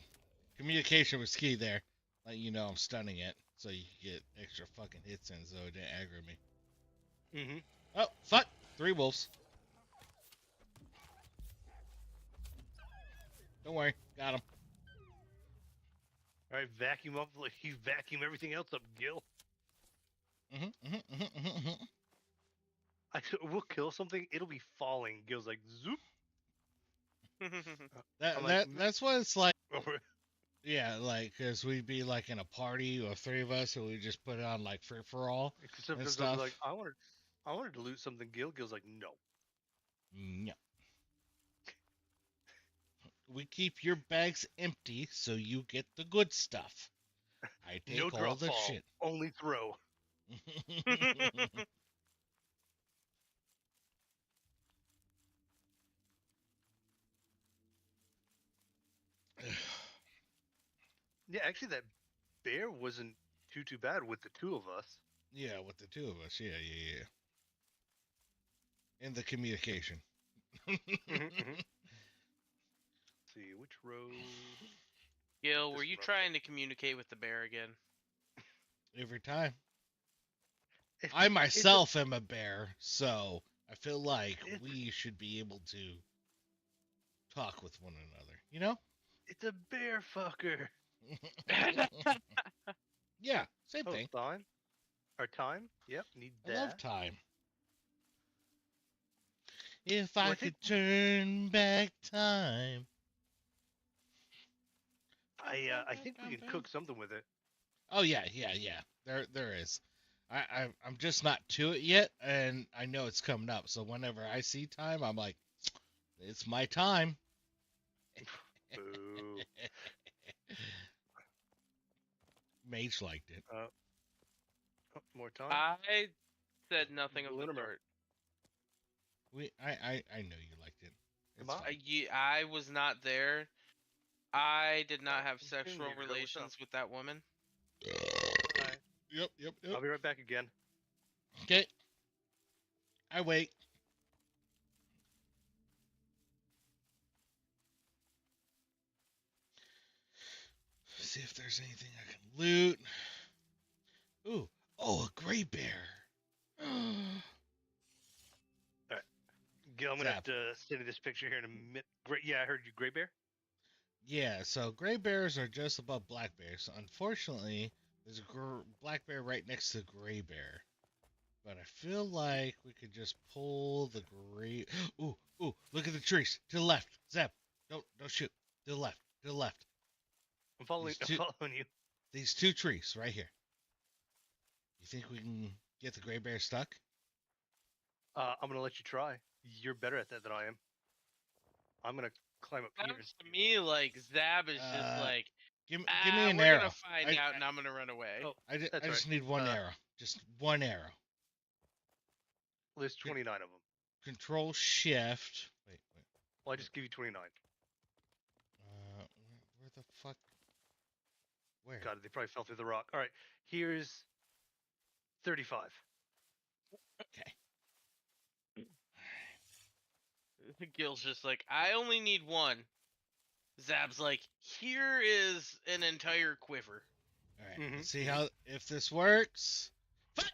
Communication was key there. Let you know I'm stunning it, so you can get extra fucking hits in, so it didn't aggro me. Mm-hmm. Oh fuck! 3 wolves. Don't worry, got him. All right, vacuum up like you vacuum everything else up, Gil. We'll kill something. It'll be falling. Gil's like zoop. I'm like, That's what it's like. oh, Yeah, like, cause we'd be like in a party of 3 of us, and we just put it on like free for all. sometimes I'll stuff. be like, I wanted to loot something. Gil's like, no. No. We keep your bags empty so you get the good stuff. I take No all drop the fall. shit. Only throw. Yeah, actually, that bear wasn't too bad with the 2 of us. Yeah, with the 2 of us. Yeah. And the communication. See which road. Gil, This were you one up trying to communicate with the bear again? Every time. It- I myself am a bear, so I feel like It's- we should be able to talk with one another. You know? It's a bear fucker. Yeah, same Oh, thing. time. Our time. Yep. Need I that. love time. If Well, I I think could turn back time. I think we can cook something with it. Oh yeah. There is. I'm just not to it yet, and I know it's coming up. So whenever I see time, I'm like, it's my time. Boo. Mage liked it. Oh, more time. I said nothing of the Glimmer. sort. I know you liked it. It's Come on. fine. I was not there. I did not have continue, sexual girl, what's relations up? with that woman. Alright, Yep. I'll be right back again. Okay. I wait. See if there's anything I can loot. Ooh. Oh, a gray bear. Gil, I'm gonna have Zap. to send you this picture here in a minute. Great. Yeah, I heard you, Gray Bear. Yeah, so gray bears are just above black bears. Unfortunately, there's a black bear right next to gray bear. But I feel like we could just pull the gray. Ooh, look at the trees to the left. Zap, don't shoot. To the left. To the left. I'm following. These two- I'm following you. These two trees right here. You think we can get the gray bear stuck? I'm gonna let you try. You're better at that than I am. I'm gonna climb up here. Sounds to me like Zab is just like, Give me an we're arrow. gonna find out, and I'm gonna run away. Oh, I That's just right. need one arrow. Just one arrow. There's 29 of them. Control Shift. Wait. Well, I just give you 29. Where the fuck? Where? God, they probably fell through the rock. All right, here's 35. Okay. Gil's just like, I only need one. Zab's like, here is an entire quiver. All right. Mhm. Let's see how if this works. Fuck!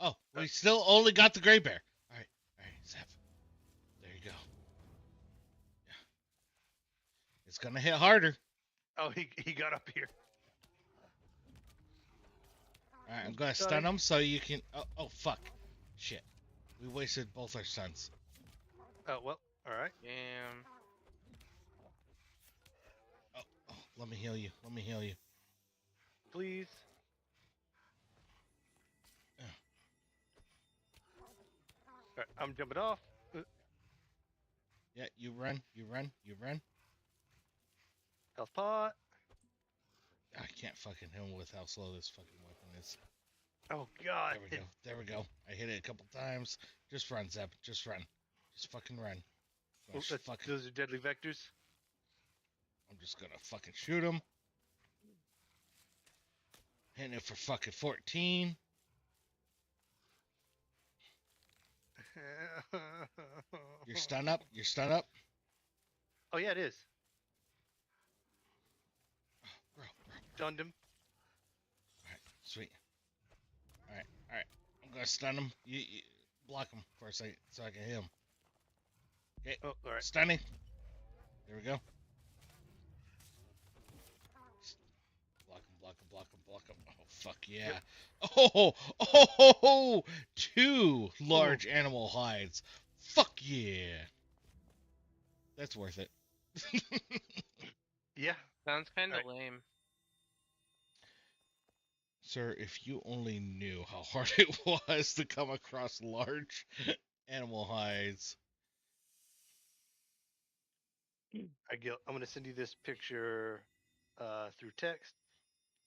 Oh, we still only got the gray bear. All right, Zap. There you go. Yeah. It's gonna hit harder. Oh, he got up here. All right, I'm gonna stun him so you can. Oh, fuck! Shit, we wasted both our stuns. Oh well. All right. Damn. Oh, let me heal you. Please. All right, I'm jumping off. Yeah, you run. Health pot. I can't fucking hit him with how slow this fucking weapon is. Oh God. There we go. I hit it a couple times. Just run, Zeb. Just run. Just fucking run. Oh, those are deadly vectors. I'm just gonna fucking shoot him. Hitting it for fucking 14. You're stun up. Oh yeah, it is. Bro. Stunned him. Alright, sweet. Alright. I'm gonna stun him. You block him for a second so I can hit him. Okay. Oh, all right. Stunning. There we go. Block him. Oh, fuck yeah. Yep. Oh, 2 large animal hides. Fuck yeah. That's worth it. Yeah. Sounds kind of Alright. lame. Sir, if you only knew how hard it was to come across large animal hides. I'm gonna send you this picture through text.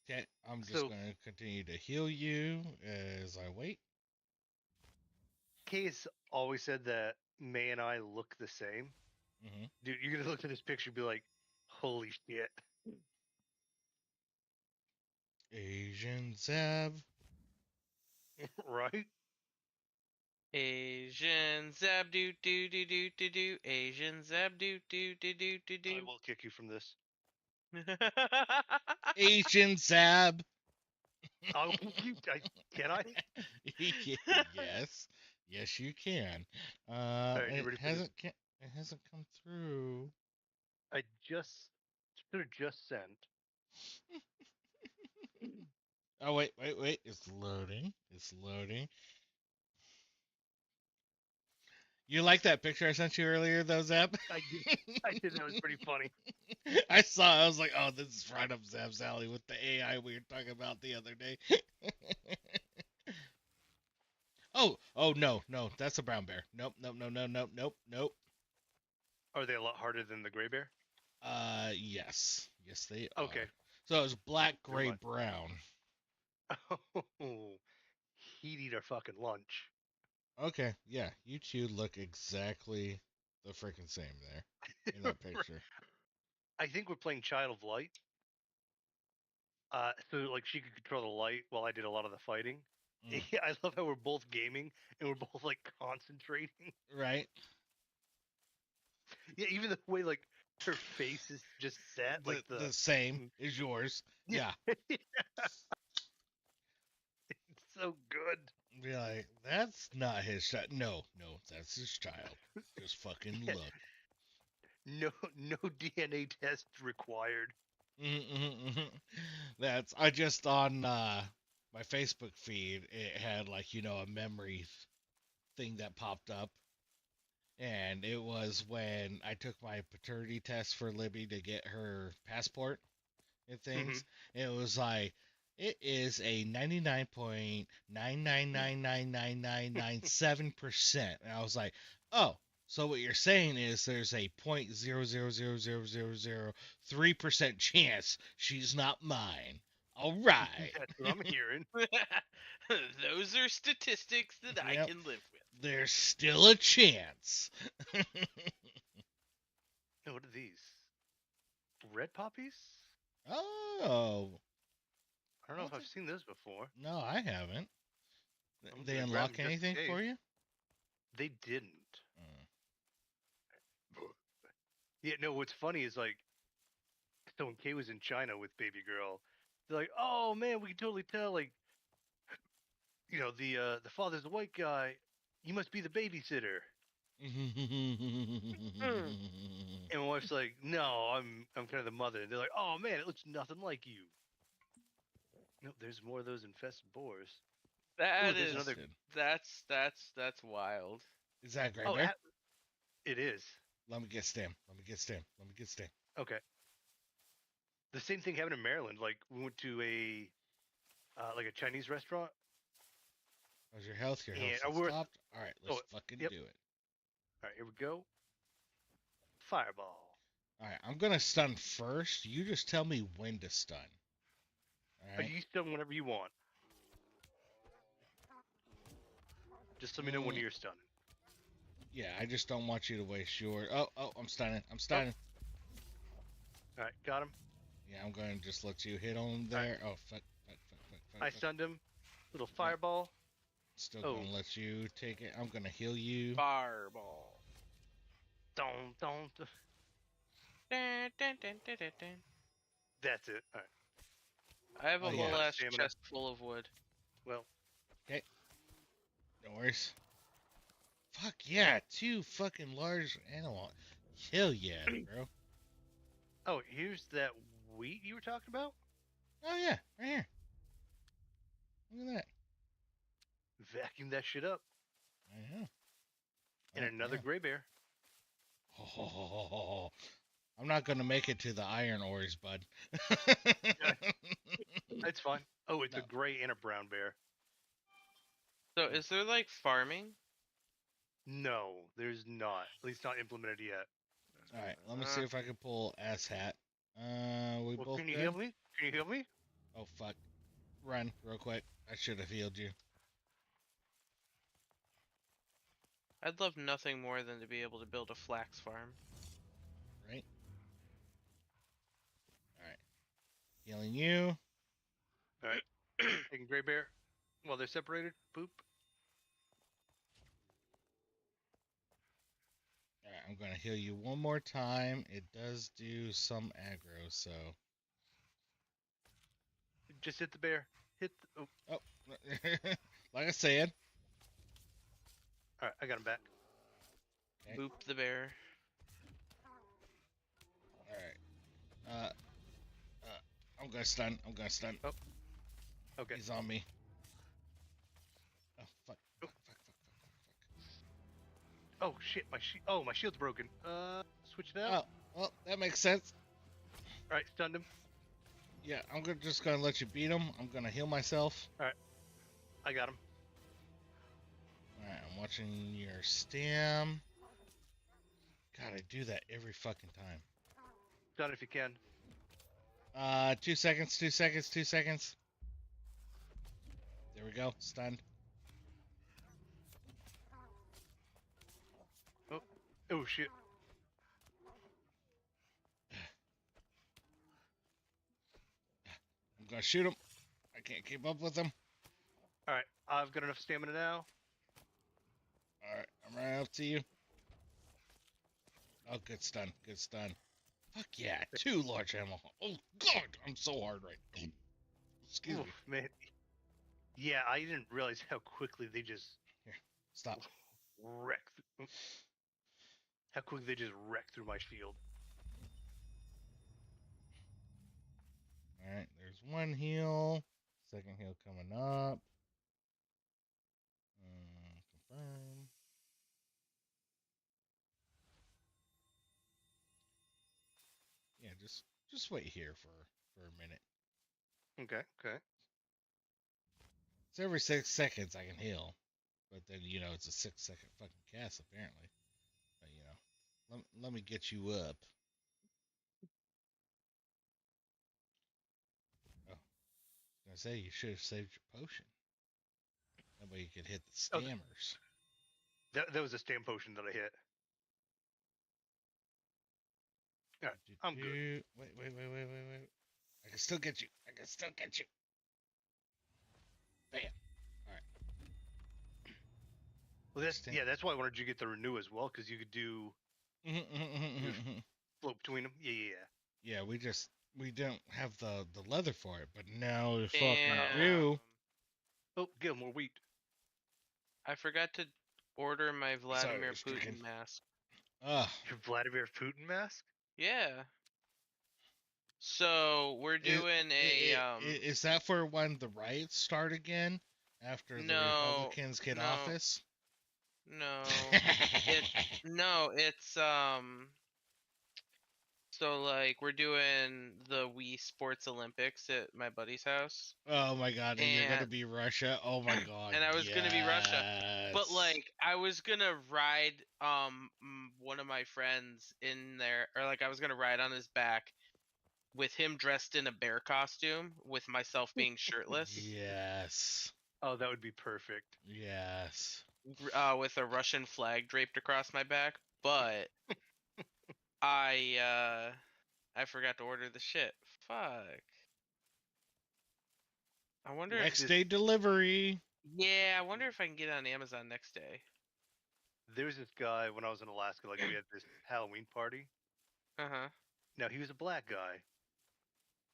Okay, I'm just So- going to continue to heal you as I wait. Case always said that May and I look the same. Hmm Dude, you're gonna look at this picture and be like, "Holy shit!" Asian Zab. Right? Asian Zab do do do do do do. Asian Zab do do do do do I do. will kick you from this. Asian Zab. Oh, can I? Yes, yes, you can. All right, you It ready for this? hasn't it hasn't come through. I just should have just sent. Oh wait! It's loading. It's loading. You like that picture I sent you earlier, though, Zeb? I did. I did. That was pretty funny. I saw. I was like, "Oh, this is right up Zeb's alley with the AI we were talking about the other day." Oh no, that's a brown bear. Nope, nope, no, no, nope, nope, nope. Are they a lot harder than the gray bear? Yes, yes they Okay. are. So it's black, Never gray, mind. brown. Oh, he'd eat our fucking lunch. Okay, yeah, you two look exactly the freaking same there in that picture. I think we're playing Child of Light. So like she could control the light while I did a lot of the fighting. Mm, Yeah, I love how we're both gaming and we're both like concentrating. right? Yeah, even the way like her face is just set, like The same mm, as yours. yeah, Yeah. it's so good. Be like, that's not his child. No, no, that's his child. Just fucking Yeah, look. no DNA test required. That's I just on my Facebook feed. It had like a memory thing that popped up, and it was when I took my paternity test for Libby to get her passport and Hmm. things. And it was like it is a 99.9999997%. And I was like, oh, so what you're saying is there's a 0.0000003% chance she's not mine. All right. That's what I'm hearing. Those are statistics that I Yep. can live with. There's still a chance. No, what are these? Red poppies? Oh, I don't know if I've seen those before. no, I haven't. I'm They gonna grab unlock them just in anything for case. you? They didn't. Mm. Yeah, no, what's funny is like, so when Kay was in China with baby girl, they're like, oh man, we can totally tell, like, the father's a white guy. You must be the babysitter. Hmm. And my wife's like, no, I'm kind of the mother. And they're like, oh man, it looks nothing like you. Nope, there's more of those infested boars. Ooh, That there's is another. Interesting. that's wild. Is that a gray Oh, bear? it is. Let me get Stem. Let me get Stem. Let me get Stem. Okay. The same thing happened in Maryland. Like we went to a like a Chinese restaurant, How's your health? Your and health we're stopped? Alright, oh let's fucking yep. do it. All right, here we go. Fireball. Alright, I'm gonna stun first. You just tell me when to stun. Alright? You stun whenever you want. Just let me know when Mm, you're stunning. yeah, I just don't want you to waste your. Oh, I'm stunning. I'm Oh, stunning. all right, got him. Yeah, I'm gonna just let you hit on All right, there. Oh, fuck, fuck, fuck, fuck, fuck, I fuck. stunned him. Little Yeah, fireball. still Oh, gonna let you take it. I'm gonna heal you. Fireball. don't. Dun, dun, dun, dun, dun, dun. That's it. All right. I have Oh, a yeah. whole ass Stamina. chest full of wood. Well, Okay, no worries. Fuck yeah, two fucking large animal. Hell yeah, bro. oh, here's that wheat you were talking about. Oh yeah, right here. Look at that. Vacuum that shit up. I know. And Oh, another yeah. gray bear. Oh, I'm not gonna make it to the iron ores, bud. Yeah, it's fine. Oh, it's No. a gray and a brown bear. So is there like farming? No, there's not. At least not implemented yet. All right, let me see if I can pull ass hat. We Well, both can you good? heal me? Can you heal me? Oh fuck! Run real quick. I should have healed you. I'd love nothing more than to be able to build a flax farm. Right. All right. Healing you. All right. Taking gray bear. While they're separated. Boop. All right. I'm gonna heal you one more time. It does do some aggro, so Just hit the bear. hit. Oh, Oh, like I said. all right, I got him back. Okay. Boop the bear. All right. I'm gonna stun. I'm gonna stun. Oh, okay. He's on me. Oh fuck! Oh. Fuck! Fuck! Fuck! Fuck! Oh shit, my shield's broken. Switch it out. Fuck! Oh, well, that makes sense. All right, stunned him. Yeah, just gonna let you beat him. I'm gonna heal myself. I got him. All right, I'm watching your stam. God, I do that every fucking time. Stun if you can. 2 seconds. 2 seconds. 2 seconds. There we go. Stunned. Oh shit. I'm gonna shoot him. I can't keep up with him. All right, I've got enough stamina now. All right, I'm right up to you. Oh, good stun. Good stun. Fuck yeah, 2 large ammo. Oh god, I'm so hard right now. Excuse me. Oof, man. Yeah, I didn't realize how quickly they just Stop. wrecked. How quickly they just wrecked through my shield. All right, there's 1 heal. 2nd heal coming up. Confirm. Yeah, just wait here for a minute. Okay, okay. So every 6 seconds I can heal, but then it's a 6-second fucking cast apparently. But let me get you up. Oh, I was gonna say you should have saved your potion. That way you could hit the Oh, stammers. that was a stam potion that I hit. All right, I'm good. Wait. I can still get you. I can still get you. Bam. All right. Well, that's why I wanted you to get the renew as well, because you could do float between them. Yeah. Yeah, we don't have the leather for it, but now we fucking Damn. do. Oh, get more wheat. I forgot to order my Vladimir Sorry, Putin stricken. mask. Your Vladimir Putin mask? Yeah. So we're doing Is that for when the riots start again after the no, Republicans get no, office? no. It's so like we're doing the Wii Sports Olympics at my buddy's house. Oh my god, and you're gonna And be Russia? Oh my god. and I was gonna be Russia. But yes. like I was gonna ride one of my friends in there, or like I was gonna ride on his back with him dressed in a bear costume with myself being shirtless Yes. Oh, that would be perfect. Yes. with a Russian flag draped across my back, but I forgot to order the shit. Fuck. I wonder if Next day delivery. yeah, I wonder if I can get it on Amazon next day. There's this guy when I was in Alaska, like we had this Halloween party. Uh-huh. Now he was a black guy.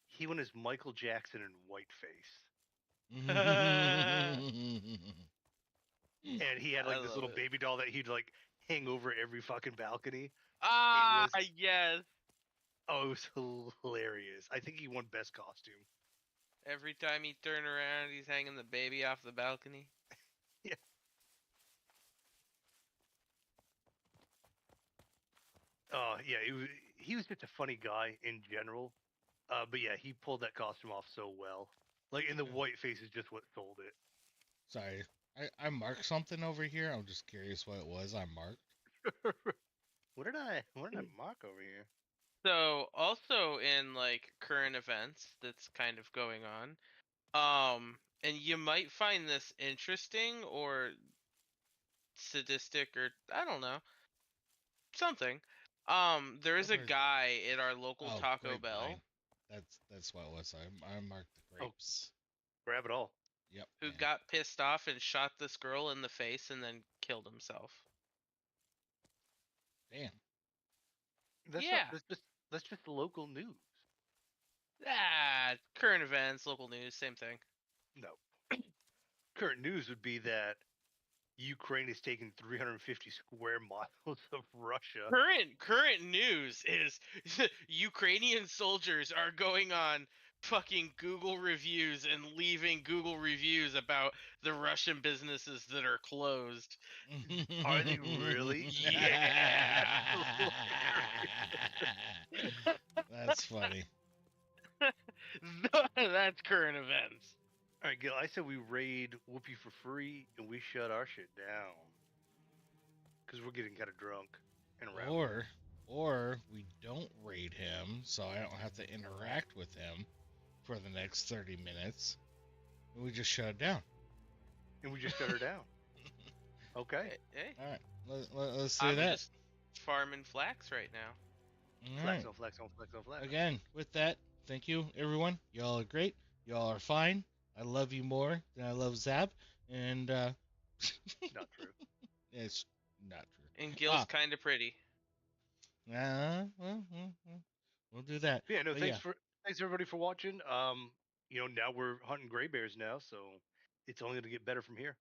He went as Michael Jackson in whiteface. And he had I like this love little it. baby doll that he'd like hang over every fucking balcony. Ah, was- yes. Oh, it was hilarious. I think he won best costume. Every time he turned around, he's hanging the baby off the balcony. Oh yeah, he was just a funny guy in general. But yeah, he pulled that costume off so well. Like, and the white face is just what sold it. Sorry. I marked something over here. I'm just curious what it was I marked. What did I mark over here? So, also in like current events that's kind of going on, and you might find this interesting or sadistic or I don't know, something. There is a Where's- guy at our local Oh, Taco grapevine. Bell That's what it was. I marked the Oh. grapes. Grab it all. Yep. who and- got pissed off and shot this girl in the face and then killed himself. Damn. That's Yeah. that's just local news. Ah, current events, local news, same thing. No. Current news would be that Ukraine is taking 350 square miles of Russia. Current news is Ukrainian soldiers are going on fucking Google reviews and leaving Google reviews about the Russian businesses that are closed. Are they really? Yeah. That's funny. That's current events. All right, Gil. I said we raid Whoopi for free and we shut our shit down because we're getting kind of drunk and around. Or we don't raid him, so I don't have to interact with him for the next 30 minutes. And we just shut it down. And we just shut her down. Okay. Hey, All right, let's do I'm that. just farming flax right now. All Flex right. on flex on flex on flex. Again, with that, thank you, everyone. Y'all are great. Y'all are fine. I love you more than I love Zab, and Not true. it's not true. And Gil's kind of pretty. We'll do that. Yeah. No. But Thanks everybody for watching. Now we're hunting gray bears now, so it's only going to get better from here.